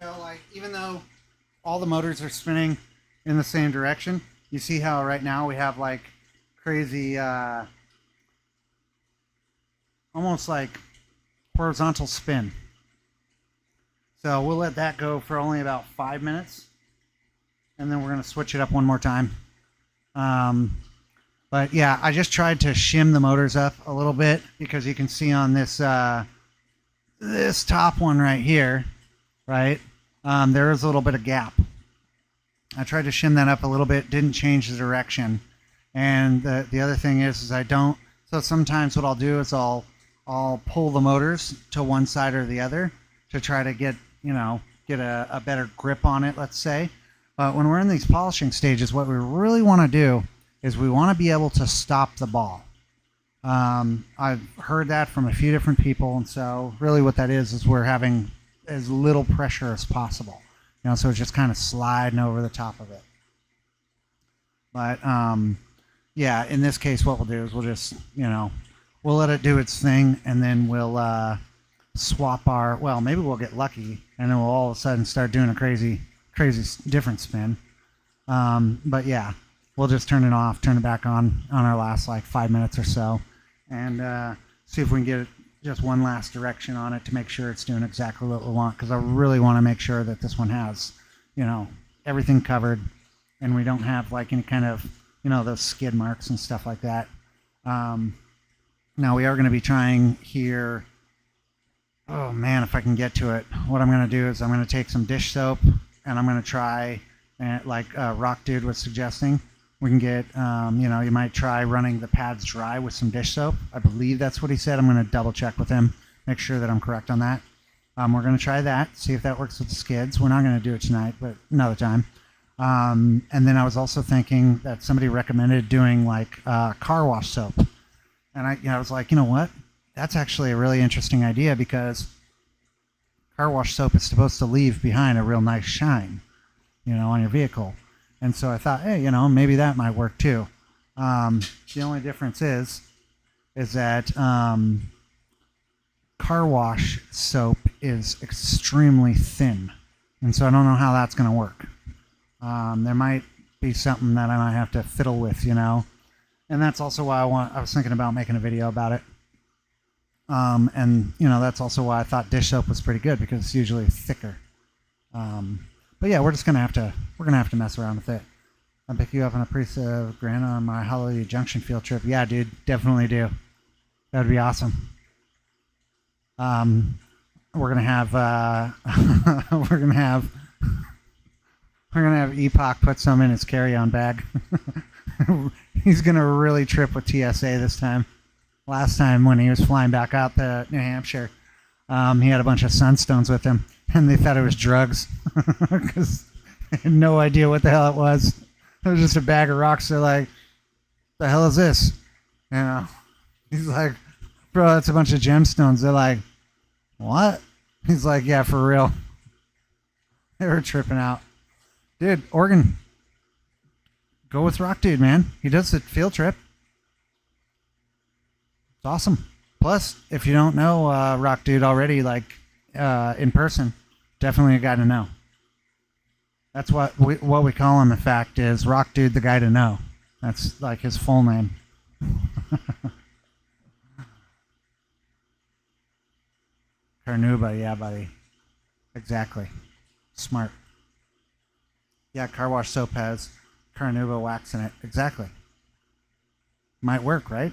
So, like, even though all the motors are spinning in the same direction, you see how right now we have like crazy, almost like horizontal spin. So we'll let that go for only about 5 minutes, and then we're going to switch it up one more time. But yeah, I just tried to shim the motors up a little bit because you can see on this this top one right here, right? There is a little bit of gap. I tried to shim that up a little bit, didn't change the direction. And the other thing is I don't. So sometimes what I'll do is I'll pull the motors to one side or the other to try to get a better grip on it, let's say. But when we're in these polishing stages, what we really want to do is we want to be able to stop the ball. I've heard that from a few different people, and so really what that is we're having as little pressure as possible. So it's just kind of sliding over the top of it. But yeah, in this case, what we'll do is we'll just, we'll let it do its thing, and then we'll swap well, maybe we'll get lucky, and then we'll all of a sudden start doing a crazy different spin. But yeah, we'll just turn it off, turn it back on our last like 5 minutes or so, and see if we can get just one last direction on it to make sure it's doing exactly what we want, because I really want to make sure that this one has, everything covered, and we don't have like any kind of, those skid marks and stuff like that. Now we are going to be trying here. Oh man, if I can get to it, what I'm going to do is I'm going to take some dish soap, and I'm going to try, like Rock Dude was suggesting, we can get, you might try running the pads dry with some dish soap. I believe that's what he said. I'm going to double check with him, make sure that I'm correct on that. We're going to try that, see if that works with the skids. We're not going to do it tonight, but another time. And then I was also thinking that somebody recommended doing like car wash soap. And I was like, you know what? That's actually a really interesting idea, because car wash soap is supposed to leave behind a real nice shine, on your vehicle. And so I thought, hey, maybe that might work too. The only difference is that car wash soap is extremely thin. And so I don't know how that's going to work. There might be something that I might have to fiddle with, And that's also why I was thinking about making a video about it. And that's also why I thought dish soap was pretty good, because it's usually thicker. But yeah, we're gonna have to mess around with it. I'll pick you up on a piece of Grant on my Holiday Junction field trip. Yeah, dude, definitely do. That would be awesome. Um, we're gonna have we're gonna have we're gonna have Epoch put some in his carry-on bag. He's gonna really trip with TSA this time. Last time when he was flying back out to New Hampshire, he had a bunch of sunstones with him, and they thought it was drugs because they had no idea what the hell it was. It was just a bag of rocks. They're like, "The hell is this?" You know. He's like, "Bro, that's a bunch of gemstones." They're like, "What?" He's like, "Yeah, for real." They were tripping out. Dude, Oregon, go with Rock Dude, man. He does the field trip. It's awesome. Plus, if you don't know Rock Dude already, like in person, definitely a guy to know. That's what we call him. In fact, is Rock Dude, the guy to know. That's like his full name. Carnuba, yeah, buddy. Exactly. Smart. Yeah, car wash soap has Carnuba wax in it. Exactly. Might work, right?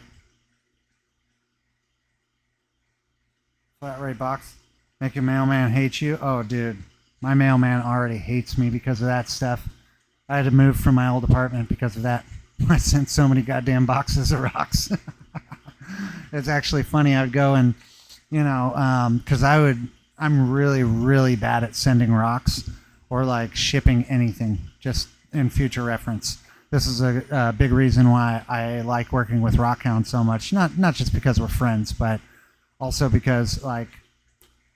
Flat rate box. Make your mailman hate you. Oh, dude. My mailman already hates me because of that stuff. I had to move from my old apartment because of that. I sent so many goddamn boxes of rocks. It's actually funny. I would go and, because I'm really, really bad at sending rocks or like shipping anything, just in future reference. This is a big reason why I like working with Rockhound so much. Not just because we're friends, but also because like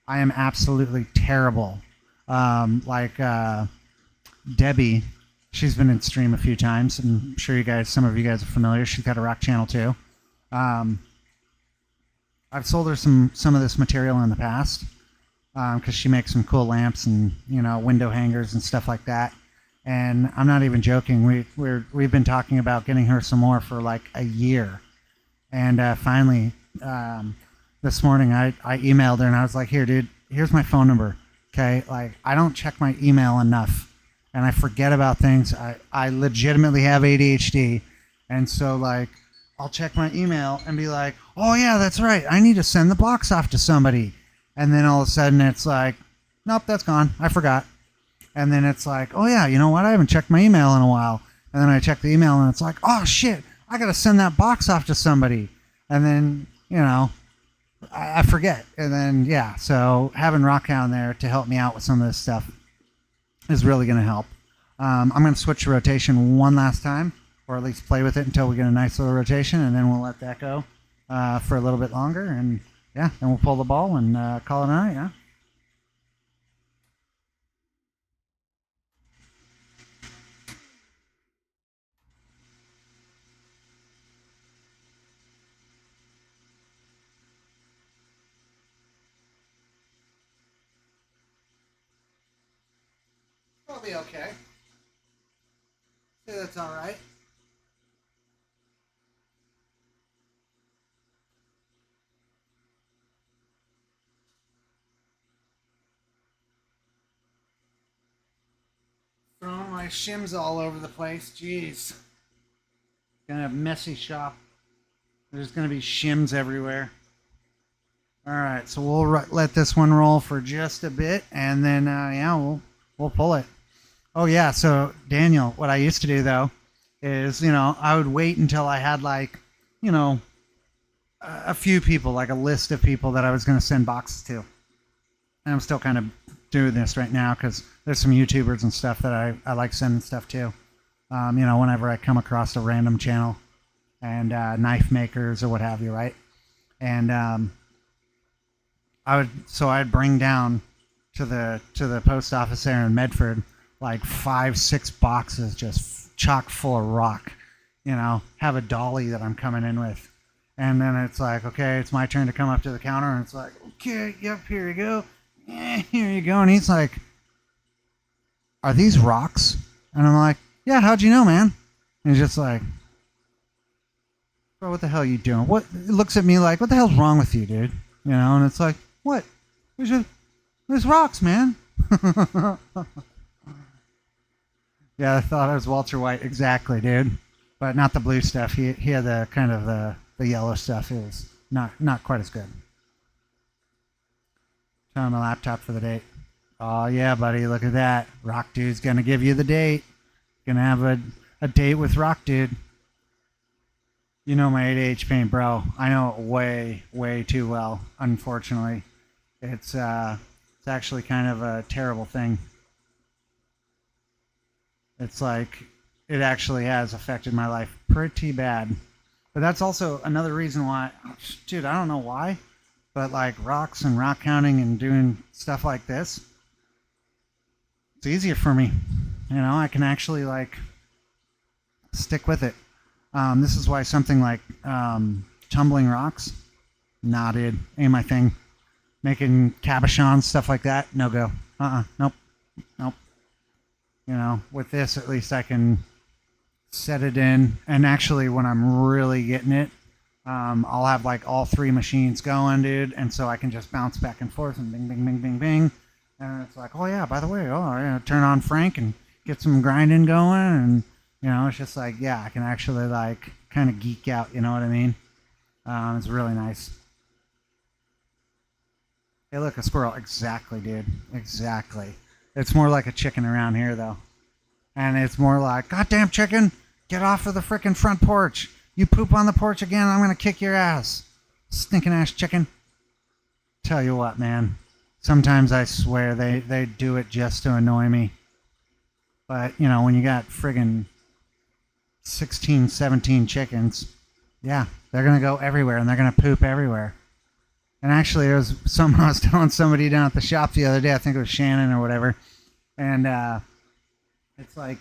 I am absolutely terrible. Debbie, she's been in stream a few times, and I'm sure some of you guys are familiar. She's got a rock channel too. I've sold her some of this material in the past because she makes some cool lamps and window hangers and stuff like that. And I'm not even joking. We've been talking about getting her some more for like a year, and finally this morning I emailed her and I was like, "Here, dude, here's my phone number. Okay, like I don't check my email enough, and I forget about things. I legitimately have ADHD, and so like I'll check my email and be like, oh yeah, that's right, I need to send the box off to somebody, and then all of a sudden it's like, nope, that's gone. I forgot. And then it's like, oh yeah, you know what? I haven't checked my email in a while. And then I check the email and it's like, oh shit, I gotta send that box off to somebody. And then I forget. And then, yeah, so having Rockhound there to help me out with some of this stuff is really going to help. I'm going to switch to rotation one last time, or at least play with it until we get a nice little rotation, and then we'll let that go for a little bit longer. And, yeah, then we'll pull the ball and call it a night, yeah? It'll be okay. That's all right. Throwing my shims all over the place. Jeez. Gonna have a messy shop. There's gonna be shims everywhere. All right, so we'll let this one roll for just a bit, and then yeah, we'll pull it. Oh yeah, so Daniel, what I used to do though is I would wait until I had like a few people, like a list of people that I was going to send boxes to, and I'm still kind of doing this right now because there's some YouTubers and stuff that I like sending stuff to. Whenever I come across a random channel and knife makers or what have you, right? And I'd bring down to the post office there in Medford like 5-6 boxes just chock full of rock. Have a dolly that I'm coming in with, and then it's like, okay, it's my turn to come up to the counter, and it's like, okay, yep, here you go, here you go, and he's like, are these rocks? And I'm like, yeah, how'd you know, man? And he's just like, bro, what the hell are you doing? What? It looks at me like, what the hell's wrong with you, dude? And it's like, what? There's rocks, man. Yeah, I thought it was Walter White. Exactly, dude. But not the blue stuff. He had the kind of the yellow stuff. It was not quite as good. Turn on my laptop for the date. Oh yeah, buddy, look at that. Rock Dude's gonna give you the date. Gonna have a date with Rock Dude. You know my ADH pain, bro. I know it way too well. Unfortunately, it's actually kind of a terrible thing. It's like it actually has affected my life pretty bad. But that's also another reason why, dude, I don't know why, but like rocks and rock counting and doing stuff like this, it's easier for me. You know, I can actually like stick with it. This is why something like tumbling rocks, nah, dude, ain't my thing. Making cabochons, stuff like that, no go. Nope. You know, with this at least I can set it in, and actually when I'm really getting it, I'll have like all three machines going, dude, and so I can just bounce back and forth and bing, bing, bing, bing, bing, and it's like, oh yeah, by the way, turn on Frank and get some grinding going, and you know, it's just like, yeah, I can actually like kind of geek out, you know what I mean? It's really nice. Hey, look, a squirrel. Exactly, dude. Exactly. It's more like a chicken around here, though. And it's more like, goddamn chicken, get off of the frickin' front porch. You poop on the porch again, I'm going to kick your ass. Stinking ass chicken. Tell you what, man. Sometimes I swear they do it just to annoy me. But, you know, when you got friggin' 16, 17 chickens, yeah, they're going to go everywhere and they're going to poop everywhere. And actually, there was something I was telling somebody down at the shop the other day. I think it was Shannon or whatever. And it's like,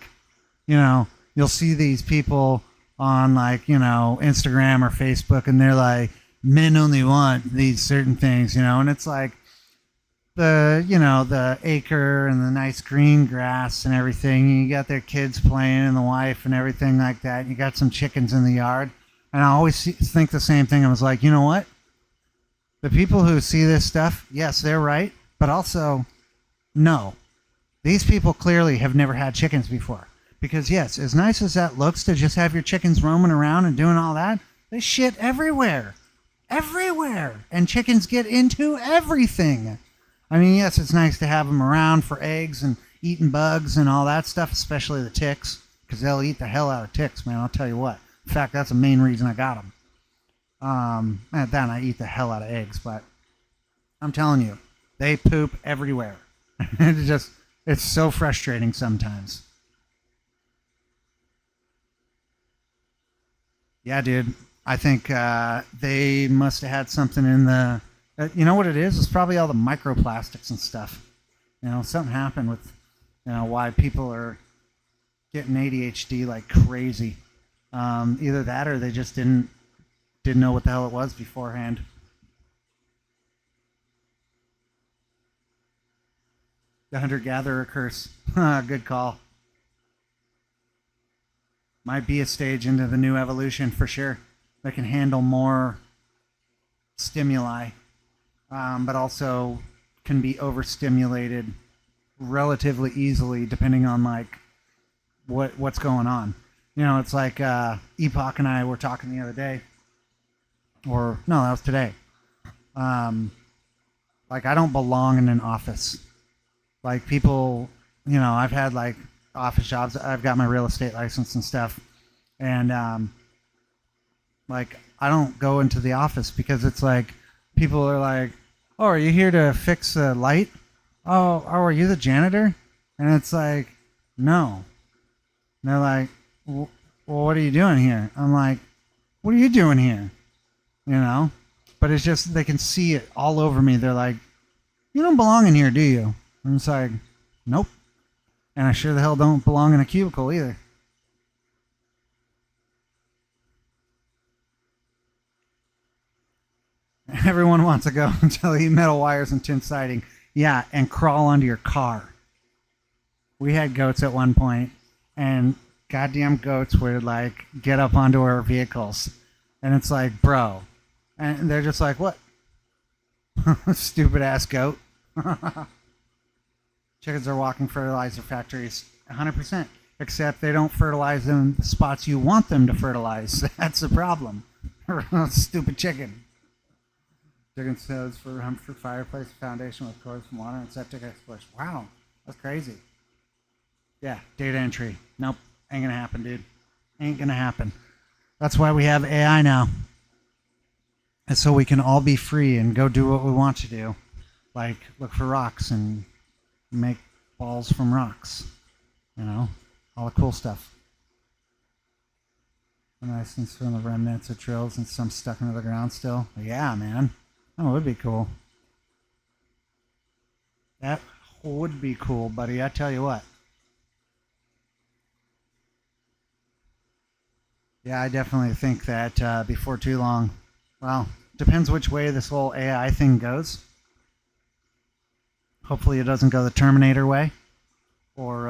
you know, you'll see these people on like, you know, Instagram or Facebook, and they're like, men only want these certain things, you know. And it's like the acre and the nice green grass and everything. You got their kids playing and the wife and everything like that. You got some chickens in the yard. And I always think the same thing. I was like, you know what? The people who see this stuff, yes, they're right, but also, no. These people clearly have never had chickens before. Because, yes, as nice as that looks to just have your chickens roaming around and doing all that, they shit everywhere. Everywhere. And chickens get into everything. I mean, yes, it's nice to have them around for eggs and eating bugs and all that stuff, especially the ticks, because they'll eat the hell out of ticks, man, I'll tell you what. In fact, that's the main reason I got them. At that, I eat the hell out of eggs, but I'm telling you, they poop everywhere. It's so frustrating sometimes. Yeah, dude. I think they must have had something in the. You know what it is? It's probably all the microplastics and stuff. You know, something happened with, you know, why people are getting ADHD like crazy. Either that or they just didn't know what the hell it was beforehand. The hunter-gatherer curse. Good call. Might be a stage into the new evolution for sure. That can handle more stimuli, but also can be overstimulated relatively easily depending on like what's going on. You know, it's like Epoch and I were talking the other day. Or, no, that was today. Like, I don't belong in an office. Like, people, you know, I've had, like, office jobs. I've got my real estate license and stuff. And, like, I don't go into the office because it's like, people are like, oh, are you here to fix a light? Oh, are you the janitor? And it's like, no. And they're like, well, what are you doing here? I'm like, what are you doing here? You know, but it's just they can see it all over me. They're like, you don't belong in here, do you? And it's like, nope. And I sure the hell don't belong in a cubicle either. Everyone wants to go until you metal wires and tin siding. Yeah, and crawl onto your car. We had goats at one point, and goddamn goats would like get up onto our vehicles. And it's like, bro. And they're just like, what? Stupid ass goat. Chickens are walking fertilizer factories. 100%. except they don't fertilize in the spots you want them to fertilize. That's the problem. Stupid chicken. Chicken stoves for Humphrey fireplace foundation with cords from water and septic explosion. Wow, that's crazy. Yeah, data entry. Nope, ain't gonna happen, dude. Ain't gonna happen. That's why we have AI now. And so we can all be free and go do what we want to do. Like look for rocks and make balls from rocks. You know, all the cool stuff. The niceness from the remnants of drills and some stuck into the ground still. Yeah, man. That would be cool. That would be cool, buddy. I tell you what. Yeah, I definitely think that before too long, well, depends which way this whole AI thing goes. Hopefully it doesn't go the Terminator way or,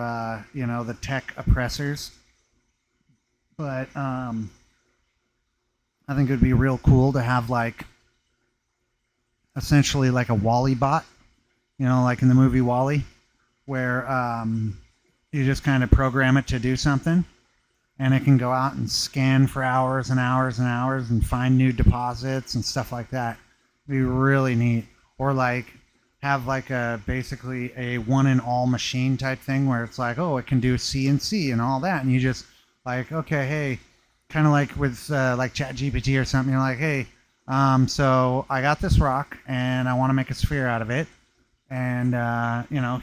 the tech oppressors. But I think it would be real cool to have like essentially like a Wall-E bot, like in the movie Wall-E, where you just kind of program it to do something and it can go out and scan for hours and hours and hours and find new deposits and stuff like that. It'd be really neat. Or like have like basically a one in all machine type thing where it's like, oh, it can do CNC and all that, and you just like, okay, hey, kind of like with like ChatGPT or something, you're like, hey, so I got this rock and I want to make a sphere out of it, and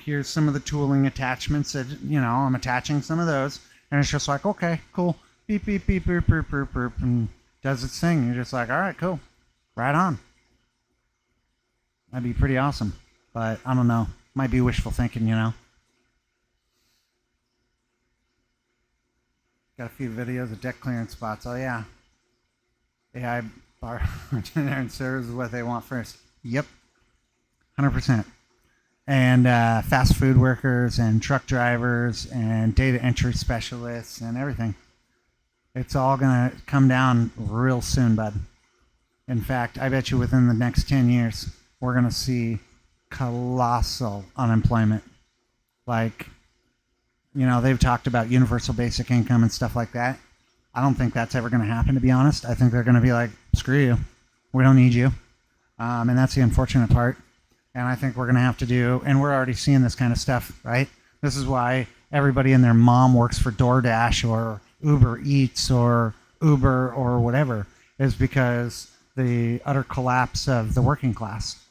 here's some of the tooling attachments that I'm attaching some of those, and it's just like, okay, cool, beep beep beep beep beep beep beep, and does its thing. You're just like, all right, cool, right on. That'd be pretty awesome, but I don't know, might be wishful thinking, Got a few videos of deck clearance spots. Oh yeah, AI bar and serves is what they want first. Yep, 100%. And fast food workers and truck drivers and data entry specialists and everything. It's all gonna come down real soon, bud. In fact, I bet you within the next 10 years, we're gonna see colossal unemployment. Like, they've talked about universal basic income and stuff like that. I don't think that's ever going to happen, to be honest. I think they're going to be like, screw you. We don't need you. And that's the unfortunate part. And I think we're going to have to do, and we're already seeing this kind of stuff, right? This is why everybody and their mom works for DoorDash or Uber Eats or Uber or whatever, is because the utter collapse of the working class.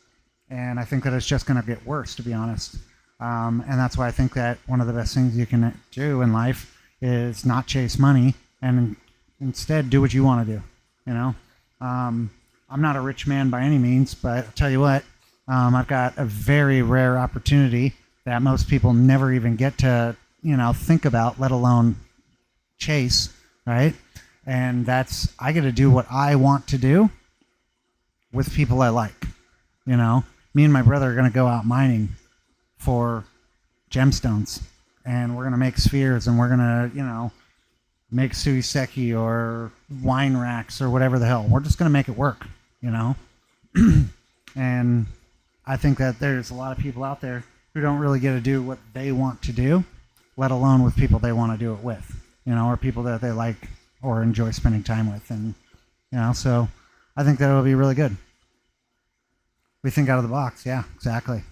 And I think that it's just going to get worse, to be honest. And that's why I think that one of the best things you can do in life is not chase money and instead do what you want to do. I'm not a rich man by any means, but I'll tell you what, I've got a very rare opportunity that most people never even get to, think about, let alone chase, right? And that's, I get to do what I want to do with people I like. Me and my brother are going to go out mining for gemstones, and we're going to make spheres, and we're going to, make suiseki or wine racks or whatever the hell. We're just going to make it work, And I think that there's a lot of people out there who don't really get to do what they want to do, let alone with people they want to do it with, or people that they like or enjoy spending time with. And, so I think that it'll be really good. We think out of the box. Yeah, exactly.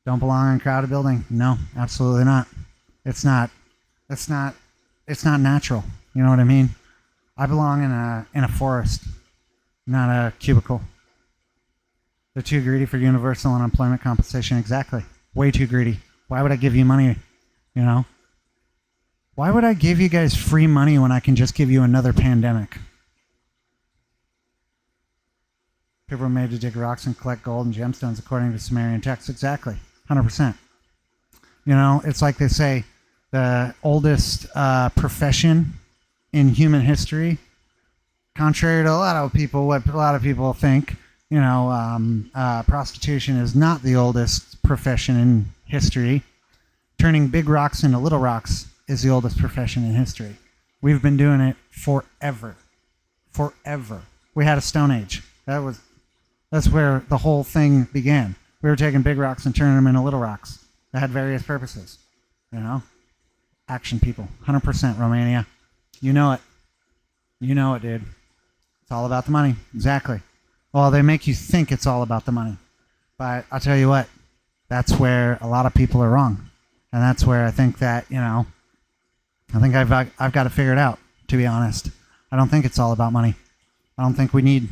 Don't belong in a crowded building. No, absolutely not. It's not natural. You know what I mean? I belong in a forest, not a cubicle. They're too greedy for universal unemployment compensation. Exactly. Way too greedy. Why would I give you money? Why would I give you guys free money when I can just give you another pandemic? People were made to dig rocks and collect gold and gemstones according to Sumerian texts. Exactly. 100%. It's like they say, the oldest profession in human history, contrary to what a lot of people think, prostitution is not the oldest profession in history. Turning big rocks into little rocks is the oldest profession in history. We've been doing it forever. Forever. We had a Stone Age. That's where the whole thing began. We were taking big rocks and turning them into little rocks that had various purposes, action people. 100% Romania. You know it. You know it, dude. It's all about the money. Exactly. Well, they make you think it's all about the money. But I'll tell you what, that's where a lot of people are wrong. And that's where I think that, I think I've got to figure it out, to be honest. I don't think it's all about money. I don't think we need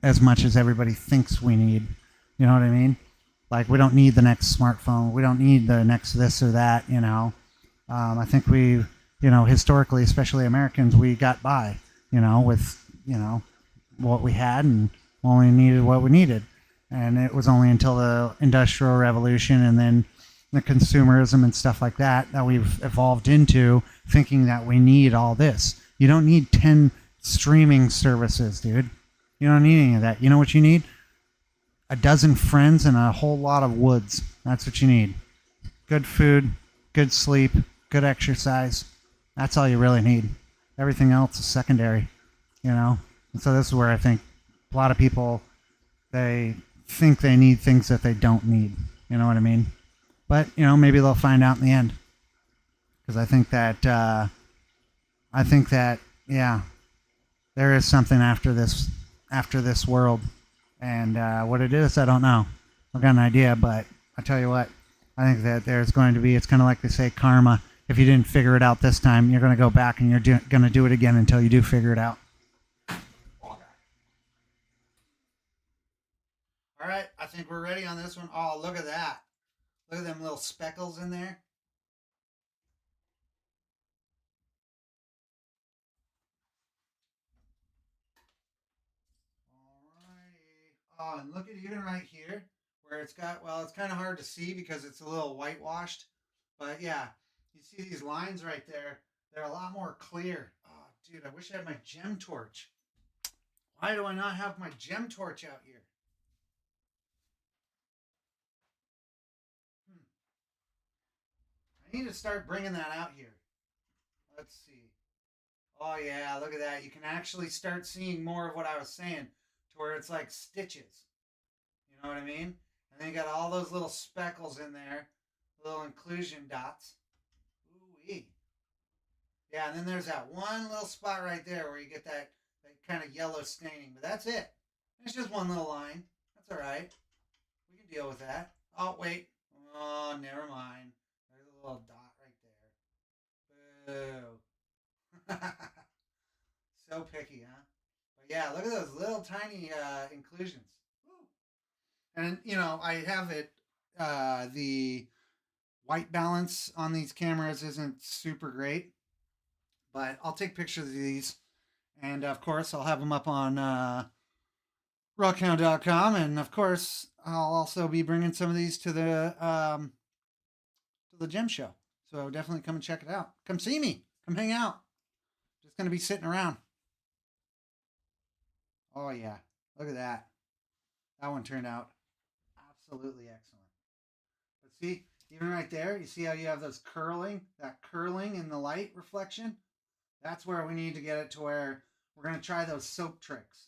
as much as everybody thinks we need. You know what I mean? Like, we don't need the next smartphone. We don't need the next this or that, I think we, historically, especially Americans, we got by, with, what we had and only needed what we needed. And it was only until the Industrial Revolution and then the consumerism and stuff like that that we've evolved into thinking that we need all this. You don't need 10 streaming services, dude. You don't need any of that. You know what you need? A dozen friends and a whole lot of woods. That's what you need. Good food, good sleep, good exercise. That's all you really need. Everything else is secondary, And so this is where I think a lot of people, they think they need things that they don't need. You know what I mean? But, maybe they'll find out in the end. Because I think that, yeah, there is something after this world. And what it is, I don't know. I've got an idea, but I tell you what, I think that there's going to be, it's kind of like they say, karma. If you didn't figure it out this time, you're going to go back and you're going to do it again until you do figure it out. All right, I think we're ready on this one. Oh, look at that. Look at them little speckles in there. Alrighty. Oh, and look at even right here where it's got, well, it's kind of hard to see because it's a little whitewashed. But yeah, you see these lines right there. They're a lot more clear. Oh, dude, I wish I had my gem torch. Why do I not have my gem torch out here? I need to start bringing that out here. Let's see. Oh, yeah, look at that. You can actually start seeing more of what I was saying to where it's like stitches. You know what I mean? And then you got all those little speckles in there, little inclusion dots. Ooh-wee. Yeah, and then there's that one little spot right there where you get that kind of yellow staining. But that's it. It's just one little line. That's all right. We can deal with that. Oh, wait. Oh, never mind. Little dot right there. Boo. So picky, huh? But yeah, look at those little tiny inclusions. Woo. And I have it. The white balance on these cameras isn't super great, but I'll take pictures of these, and of course I'll have them up on rockhound.com, and of course I'll also be bringing some of these to the gem show. So definitely come and check it out. Come see me. Come hang out. Just going to be sitting around. Oh, yeah. Look at that. That one turned out absolutely excellent. But see, even right there, you see how you have that curling in the light reflection? That's where we need to get it to where we're going to try those soap tricks.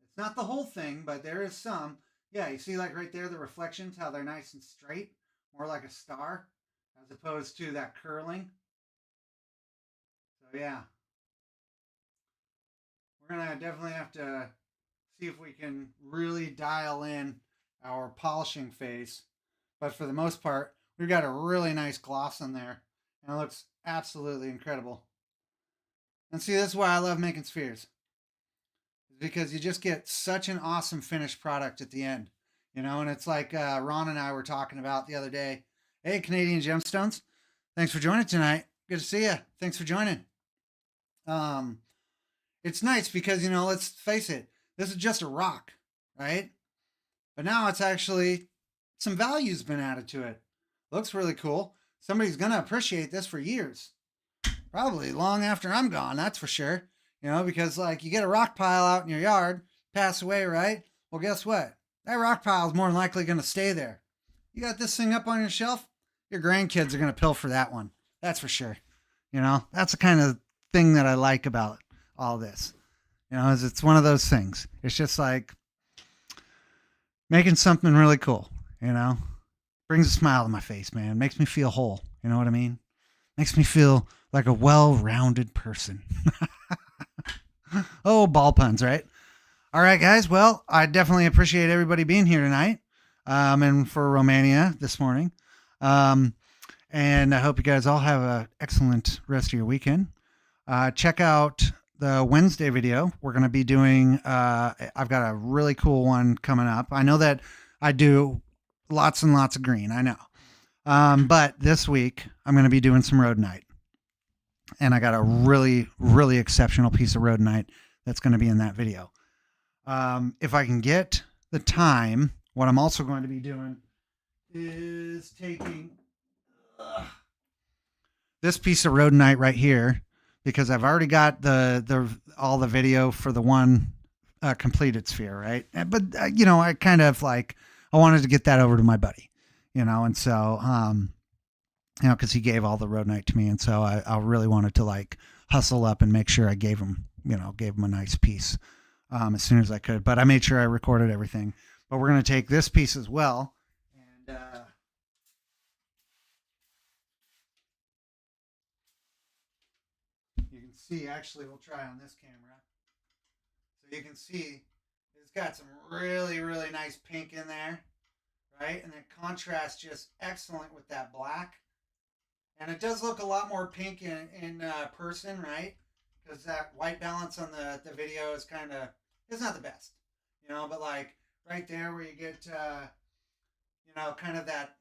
It's not the whole thing, but there is some. Yeah, you see like right there, the reflections, how they're nice and straight. More like a star as opposed to that curling. So yeah, we're going to definitely have to see if we can really dial in our polishing phase. But for the most part, we've got a really nice gloss in there. And it looks absolutely incredible. And see, that's why I love making spheres. Because you just get such an awesome finished product at the end. And it's like Ron and I were talking about the other day. Hey, Canadian Gemstones. Thanks for joining tonight. Good to see you. Thanks for joining. It's nice because, let's face it. This is just a rock, right? But now it's actually some value's been added to it. Looks really cool. Somebody's going to appreciate this for years. Probably long after I'm gone, that's for sure. Because like you get a rock pile out in your yard, pass away, right? Well, guess what? That rock pile is more than likely going to stay there. You got this thing up on your shelf, your grandkids are going to pilfer that one. That's for sure. That's the kind of thing that I like about all this. Is it's one of those things. It's just like making something really cool, brings a smile to my face, man. Makes me feel whole, You know what I mean? Makes me feel like a well-rounded person. Oh, ball puns, right? All right, guys. Well, I definitely appreciate everybody being here tonight, and for Romania this morning. And I hope you guys all have an excellent rest of your weekend. Check out the Wednesday video. We're going to be doing, I've got a really cool one coming up. I know that I do lots and lots of green, I know. But this week, I'm going to be doing some Roadite. And I got a really, really exceptional piece of Roadite that's going to be in that video. If I can get the time, what I'm also going to be doing is taking this piece of Roadite right here, because I've already got all the video for the one completed sphere, right? But I kind of I wanted to get that over to my buddy, and so because he gave all the Roadite to me, and so I really wanted to hustle up and make sure I gave him a nice piece as soon as I could. But I made sure I recorded everything. But we're going to take this piece as well, and you can see, actually, we'll try on this camera. So you can see it's got some really, really nice pink in there, right? And the contrast just excellent with that black. And it does look a lot more pink in person, right? Because that white balance on the video is it's not the best, but right there where you get, kind of that,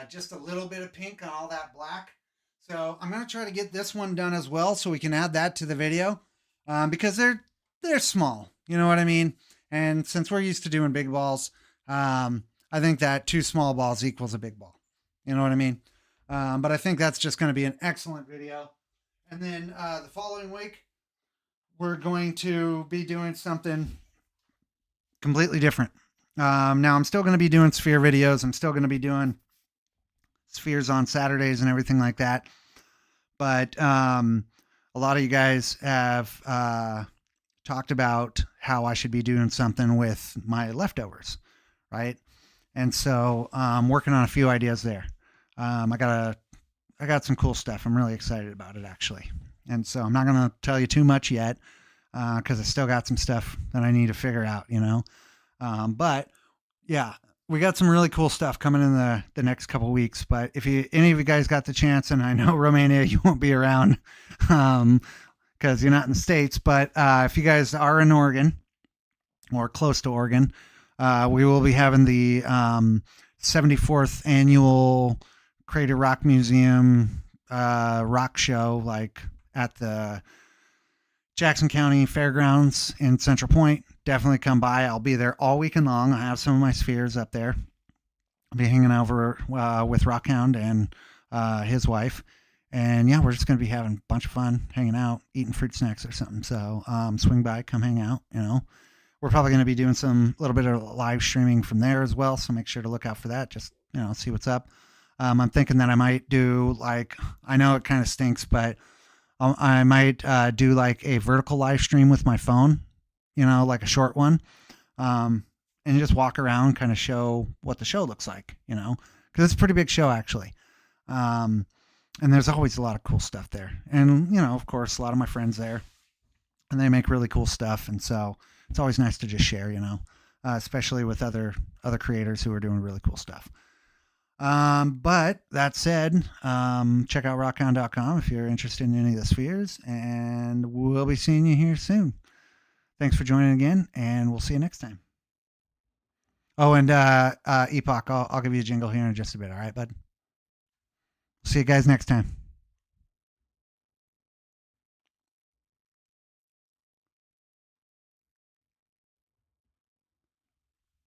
just a little bit of pink on all that black. So I'm going to try to get this one done as well so we can add that to the video, because they're small, you know what I mean? And since we're used to doing big balls, I think that 2 small balls equals a big ball. You know what I mean? But I think that's just going to be an excellent video. And then the following week, we're going to be doing something completely different. Now, I'm still going to be doing sphere videos. I'm still going to be doing spheres on Saturdays and everything like that. But a lot of you guys have talked about how I should be doing something with my leftovers, right? And so I'm working on a few ideas there. I got some cool stuff. I'm really excited about it, actually. And so I'm not going to tell you too much yet, because I still got some stuff that I need to figure out, but yeah, we got some really cool stuff coming in the next couple of weeks. But if any of you guys got the chance, and I know Romania, you won't be around, because you're not in the States, but if you guys are in Oregon or close to Oregon, we will be having the 74th annual Crater Rock Museum rock show, at the Jackson County Fairgrounds in Central Point. Definitely come by. I'll be there all weekend long. I have some of my spheres up there. I'll be hanging over with Rockhound and his wife. And yeah, we're just going to be having a bunch of fun, hanging out, eating fruit snacks or something. So swing by, come hang out, We're probably going to be doing some little bit of live streaming from there as well. So make sure to look out for that. Just, see what's up. I'm thinking that I might do I know it kind of stinks, but I might do a vertical live stream with my phone, a short one, and just walk around, kind of show what the show looks like, because it's a pretty big show, actually. And there's always a lot of cool stuff there. And, of course, a lot of my friends there, and they make really cool stuff. And so it's always nice to just share, especially with other creators who are doing really cool stuff. But that said, check out rockhound.com if you're interested in any of the spheres, and we'll be seeing you here soon. Thanks for joining again, and we'll see you next time. Oh, and Epoch, I'll give you a jingle here in just a bit. All right, bud? See you guys next time.